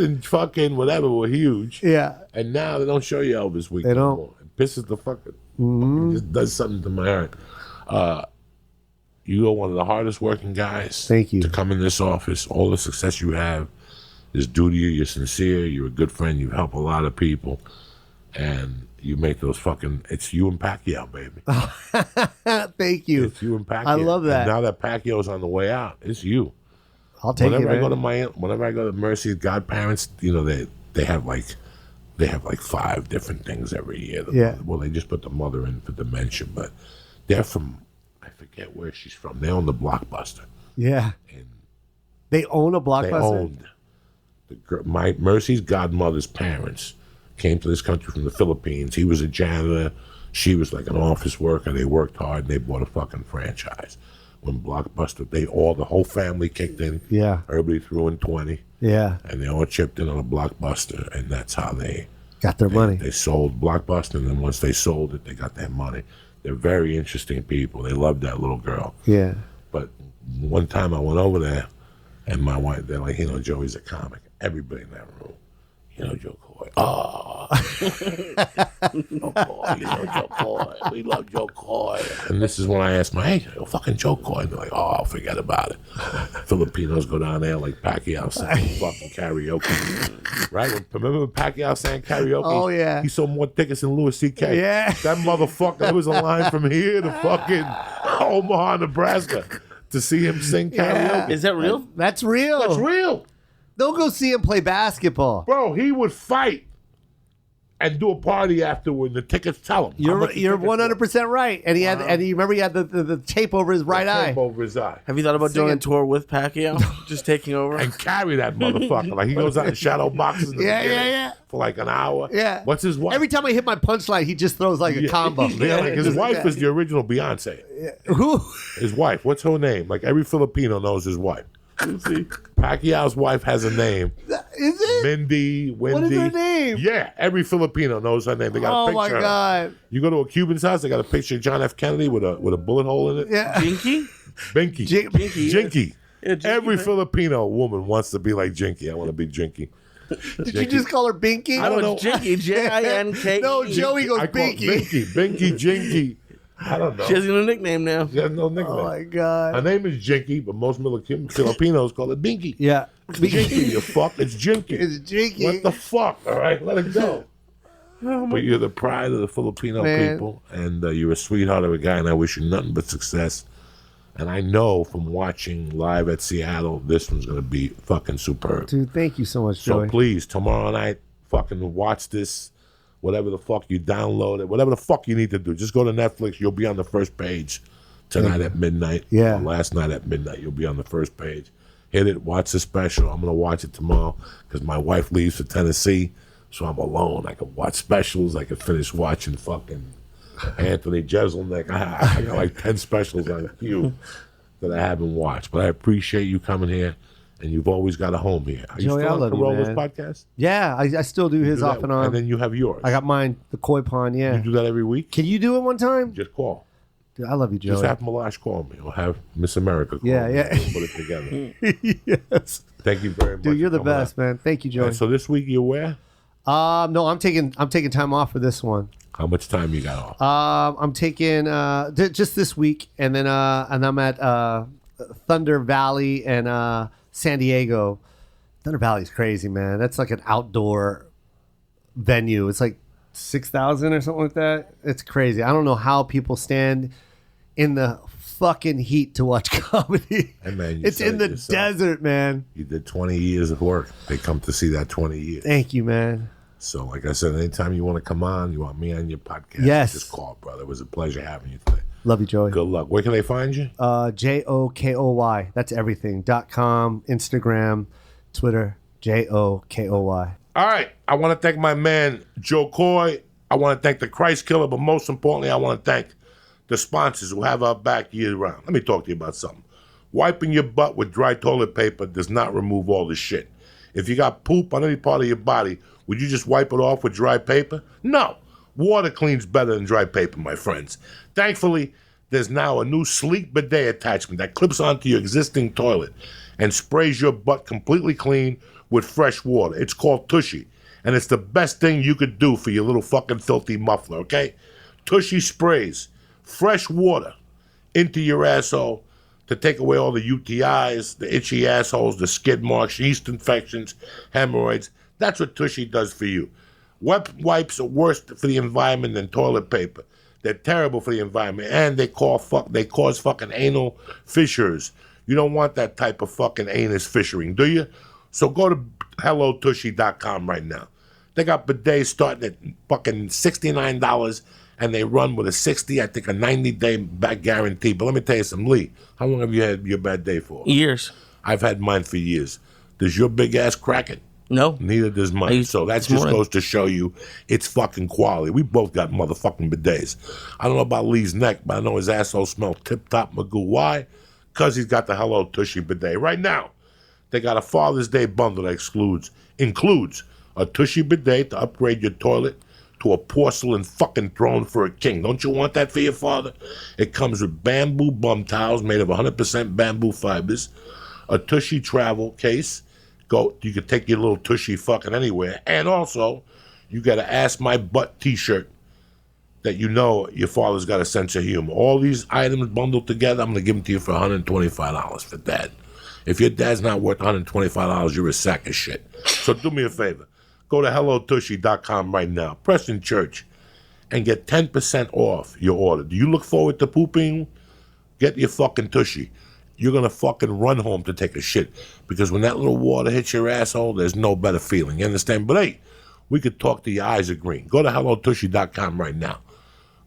Speaker 1: and fucking whatever were huge.
Speaker 2: Yeah.
Speaker 1: And now they don't show you Elvis week.
Speaker 2: They don't.
Speaker 1: Anymore. It pisses the fucking. It just does something to my heart. You are one of the hardest working guys.
Speaker 2: Thank you.
Speaker 1: To come in this office. All the success you have is due to you. You're sincere. You're a good friend. You help a lot of people. And you make those fucking. It's you and Pacquiao, baby.
Speaker 2: Thank you.
Speaker 1: It's you and Pacquiao.
Speaker 2: I love that.
Speaker 1: And now that Pacquiao's on the way out, it's you.
Speaker 2: I'll take
Speaker 1: Whenever
Speaker 2: it,
Speaker 1: I go
Speaker 2: man.
Speaker 1: to whenever I go to Mercy's godparents, they have like 5 different things every year. Well, they just put the mother in for dementia, but they're from, I forget where she's from. They own the Blockbuster.
Speaker 2: Yeah.
Speaker 1: And
Speaker 2: they own a Blockbuster?
Speaker 1: They owned my Mercy's godmother's parents came to this country from the Philippines. He was a janitor. She was like an office worker. They worked hard, and they bought a fucking franchise. When Blockbuster, the whole family kicked in.
Speaker 2: Yeah.
Speaker 1: Everybody threw in 20.
Speaker 2: Yeah.
Speaker 1: And they all chipped in on a Blockbuster, and that's how they
Speaker 2: got their money.
Speaker 1: They sold Blockbuster, and then once they sold it, they got their money. They're very interesting people. They love that little girl.
Speaker 2: Yeah.
Speaker 1: But one time I went over there, and my wife, they're like, Joey's a comic. Everybody in that room, Joe Coy. Oh, Joe Coy, Joe Coy. We love Joe Coy. And this is when I asked fucking Joe Coy. And they're like, oh, forget about it. Filipinos go down there like Pacquiao sang fucking karaoke. Right? Remember when Pacquiao sang karaoke?
Speaker 2: Oh, yeah.
Speaker 1: He sold more tickets than Louis C.K.
Speaker 2: Yeah.
Speaker 1: That motherfucker, there was a line from here to fucking Omaha, Nebraska to see him sing karaoke.
Speaker 2: Yeah.
Speaker 3: Is that real?
Speaker 2: That's real.
Speaker 1: That's real.
Speaker 2: Don't go see him play basketball.
Speaker 1: Bro, he would fight and do a party afterward. The tickets tell him.
Speaker 2: You're 100% right. And he had, and you remember he had the tape over his right eye.
Speaker 1: Tape over his eye.
Speaker 3: Have you thought about doing a tour with Pacquiao? Just taking over?
Speaker 1: And carry that motherfucker. Like he goes out and shadow boxes.
Speaker 2: Yeah.
Speaker 1: For like an hour.
Speaker 2: Yeah.
Speaker 1: What's his wife?
Speaker 2: Every time I hit my punchline, he just throws like a combo.
Speaker 1: Yeah, like his wife is the original Beyonce.
Speaker 2: Who?
Speaker 1: His wife. What's her name? Like every Filipino knows his wife. See, Pacquiao's wife has a name.
Speaker 2: Is it?
Speaker 1: Mindy, Wendy.
Speaker 2: What is her name?
Speaker 1: Yeah, every Filipino knows her name. They got a picture.
Speaker 2: Oh my God!
Speaker 1: You go to a Cuban's house, they got a picture of John F. Kennedy with a bullet hole in it.
Speaker 2: Yeah.
Speaker 3: Jinky?
Speaker 1: Binky. Jinky.
Speaker 3: Yeah, Jinky,
Speaker 1: Every
Speaker 3: man.
Speaker 1: Filipino woman wants to be like Jinky. I want to be Jinky.
Speaker 2: Did you just call her Binky?
Speaker 1: I don't know.
Speaker 3: It's Jinky, Jinke.
Speaker 2: No, Joey goes
Speaker 1: I call it
Speaker 2: Binky.
Speaker 1: Binky, Jinky. I don't know.
Speaker 3: She has a nickname now.
Speaker 1: She has no nickname.
Speaker 2: Oh my God!
Speaker 1: Her name is Jinky, but most Filipinos call it Binky.
Speaker 2: Yeah.
Speaker 1: Jinky, you fuck. It's Jinky.
Speaker 2: It's Jinky.
Speaker 1: What the fuck? All right, let it go. But you're the pride of the Filipino
Speaker 2: Man.
Speaker 1: people, and you're a sweetheart of a guy, and I wish you nothing but success. And I know from watching live at Seattle, this one's going to be fucking superb.
Speaker 2: Dude, thank you so much,
Speaker 1: So
Speaker 2: Joey.
Speaker 1: please, tomorrow night, fucking watch this. Whatever the fuck you download it, whatever the fuck you need to do, just go to Netflix. You'll be on the first page tonight at midnight.
Speaker 2: Yeah.
Speaker 1: Or last night at midnight, you'll be on the first page. Hit it, watch the special. I'm gonna watch it tomorrow because my wife leaves for Tennessee, so I'm alone. I can watch specials. I can finish watching fucking Anthony Jeselnik. I got like 10 specials on queue that I haven't watched. But I appreciate you coming here. And you've always got a home here. Are you
Speaker 2: Joey, I
Speaker 1: still on
Speaker 2: love you,
Speaker 1: Corolla's
Speaker 2: man.
Speaker 1: podcast?
Speaker 2: Yeah, I still do his
Speaker 1: Do
Speaker 2: off
Speaker 1: that-
Speaker 2: and on.
Speaker 1: And then you have yours.
Speaker 2: I got mine, the Koy Pond. Yeah.
Speaker 1: You do that every week?
Speaker 2: Can you do it one time?
Speaker 1: Just call.
Speaker 2: Dude, I love you, Joey.
Speaker 1: Just have Malash call me, or have Miss America call
Speaker 2: Yeah,
Speaker 1: me.
Speaker 2: yeah.
Speaker 1: We'll put it together.
Speaker 2: Yes.
Speaker 1: Thank you very much.
Speaker 2: Dude, you're
Speaker 1: for
Speaker 2: the
Speaker 1: coming
Speaker 2: best,
Speaker 1: out.
Speaker 2: man. Thank you, Joey.
Speaker 1: And so this week you're where?
Speaker 2: No, I'm taking time off for this one.
Speaker 1: How much time you got off?
Speaker 2: I'm taking just this week, and then and I'm at Thunder Valley and San Diego. Thunder Valley's crazy, man. That's like an outdoor venue. It's like 6,000 or something like that. It's crazy. I don't know how people stand in the fucking heat to watch comedy.
Speaker 1: Hey, man,
Speaker 2: It's in the desert, man.
Speaker 1: You did 20 years of work. They come to see that 20 years.
Speaker 2: Thank you, man.
Speaker 1: So, like I said, anytime you want to come on, you want me on your podcast,
Speaker 2: Yes.
Speaker 1: just call, brother. It was a pleasure having you today.
Speaker 2: Love you, Joey.
Speaker 1: Good luck. Where can they find you?
Speaker 2: JOKOY. That's everything. .com, Instagram, Twitter, JOKOY.
Speaker 1: All right. I want to thank my man, Joe Koy. I want to thank the Christ Killer, but most importantly, I want to thank the sponsors who have our back year round. Let me talk to you about something. Wiping your butt with dry toilet paper does not remove all the shit. If you got poop on any part of your body, would you just wipe it off with dry paper? No. Water cleans better than dry paper, my friends. Thankfully, there's now a new sleek bidet attachment that clips onto your existing toilet and sprays your butt completely clean with fresh water. It's called Tushy, and it's the best thing you could do for your little fucking filthy muffler, okay? Tushy sprays fresh water into your asshole to take away all the UTIs, the itchy assholes, the skid marks, yeast infections, hemorrhoids. That's what Tushy does for you. Wet wipes are worse for the environment than toilet paper. They're terrible for the environment, and they cause fucking anal fissures. You don't want that type of fucking anus fissuring, do you? So go to HelloTushy.com right now. They got bidets starting at fucking $69, and they run with a 60, I think a 90-day back guarantee. But let me tell you something, Lee. How long have you had your bad day for?
Speaker 3: Years.
Speaker 1: I've had mine for years. Does your big ass crack it?
Speaker 3: No.
Speaker 1: Neither does mine. So that just goes to show you it's fucking quality. We both got motherfucking bidets. I don't know about Lee's neck, but I know his asshole smells tip-top magoo. Why? Because he's got the Hello Tushy bidet. Right now, they got a Father's Day bundle that includes a Tushy bidet to upgrade your toilet to a porcelain fucking throne for a king. Don't you want that for your father? It comes with bamboo bum towels made of 100% bamboo fibers, a Tushy travel case. You can take your little Tushy fucking anywhere. And also, you got a Ask My Butt t-shirt that you know your father's got a sense of humor. All these items bundled together, I'm going to give them to you for $125 for dad. If your dad's not worth $125, you're a sack of shit. So do me a favor. Go to HelloTushy.com right now. Preston Church. And get 10% off your order. Do you look forward to pooping? Get your fucking Tushy. You're going to fucking run home to take a shit. Because when that little water hits your asshole, there's no better feeling. You understand? But hey, we could talk to your eyes are green. Go to HelloTushy.com right now.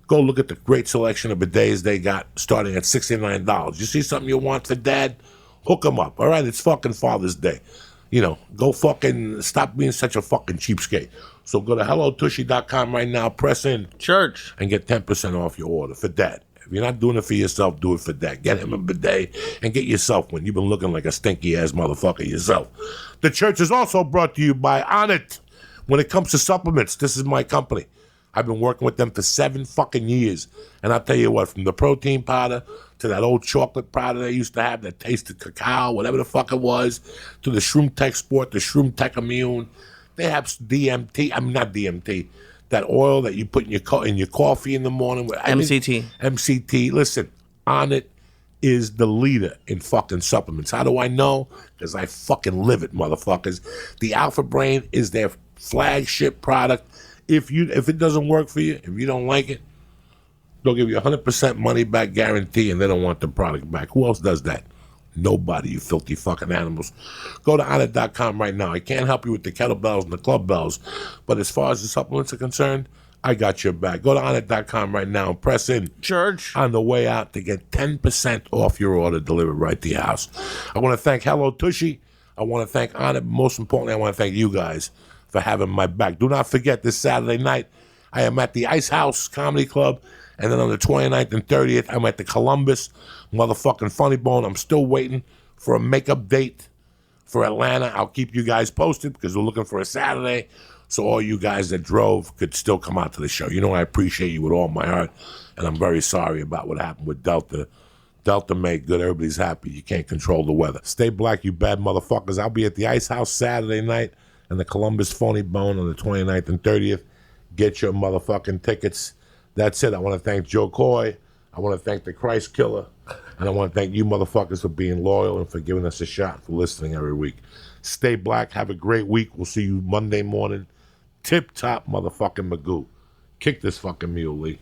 Speaker 1: Go look at the great selection of bidets they got starting at $69. You see something you want for dad? Hook them up. All right? It's fucking Father's Day. You know, go fucking stop being such a fucking cheapskate. So go to HelloTushy.com right now. Press in.
Speaker 3: Church.
Speaker 1: And get 10% off your order for dad. If you're not doing it for yourself, do it for dad. Get him a bidet and get yourself one. You've been looking like a stinky-ass motherfucker yourself. The church is also brought to you by On It. When it comes to supplements, this is my company. I've been working with them for 7 fucking years. And I'll tell you what, from the protein powder to that old chocolate powder they used to have that tasted cacao, whatever the fuck it was, to the Shroom Tech Sport, the Shroom Tech Immune. They have DMT, not DMT, that oil that you put in your coffee in the morning.
Speaker 3: MCT.
Speaker 1: MCT. Listen, On It is the leader in fucking supplements. How do I know? Because I fucking live it, motherfuckers. The Alpha Brain is their flagship product. If it doesn't work for you, if you don't like it, they'll give you 100% money back guarantee, and they don't want the product back. Who else does that? Nobody, you filthy fucking animals. Go to onit.com right now. I can't help you with the kettlebells and the club bells, but as far as the supplements are concerned, I got your back. Go to onit.com right now and press in
Speaker 3: Church
Speaker 1: on the way out to get 10% off your order delivered right to your house. I want to thank Hello Tushy. I want to thank On It. Most importantly, I want to thank you guys for having my back. Do not forget this Saturday night, I am at the Ice House Comedy Club, and then on the 29th and 30th, I'm at the Columbus motherfucking Funny Bone. I'm still waiting for a makeup date for Atlanta. I'll keep you guys posted because we're looking for a Saturday, so all you guys that drove could still come out to the show. You know I appreciate you with all my heart, and I'm very sorry about what happened with Delta. Delta made good. Everybody's happy. You can't control the weather. Stay black, you bad motherfuckers. I'll be at the Ice House Saturday night and the Columbus Phony Bone on the 29th and 30th. Get your motherfucking tickets. That's it. I want to thank Joe Koy. I want to thank the Christ Killer. And I want to thank you motherfuckers for being loyal and for giving us a shot, for listening every week. Stay black. Have a great week. We'll see you Monday morning. Tip-top motherfucking Magoo. Kick this fucking mule, Lee.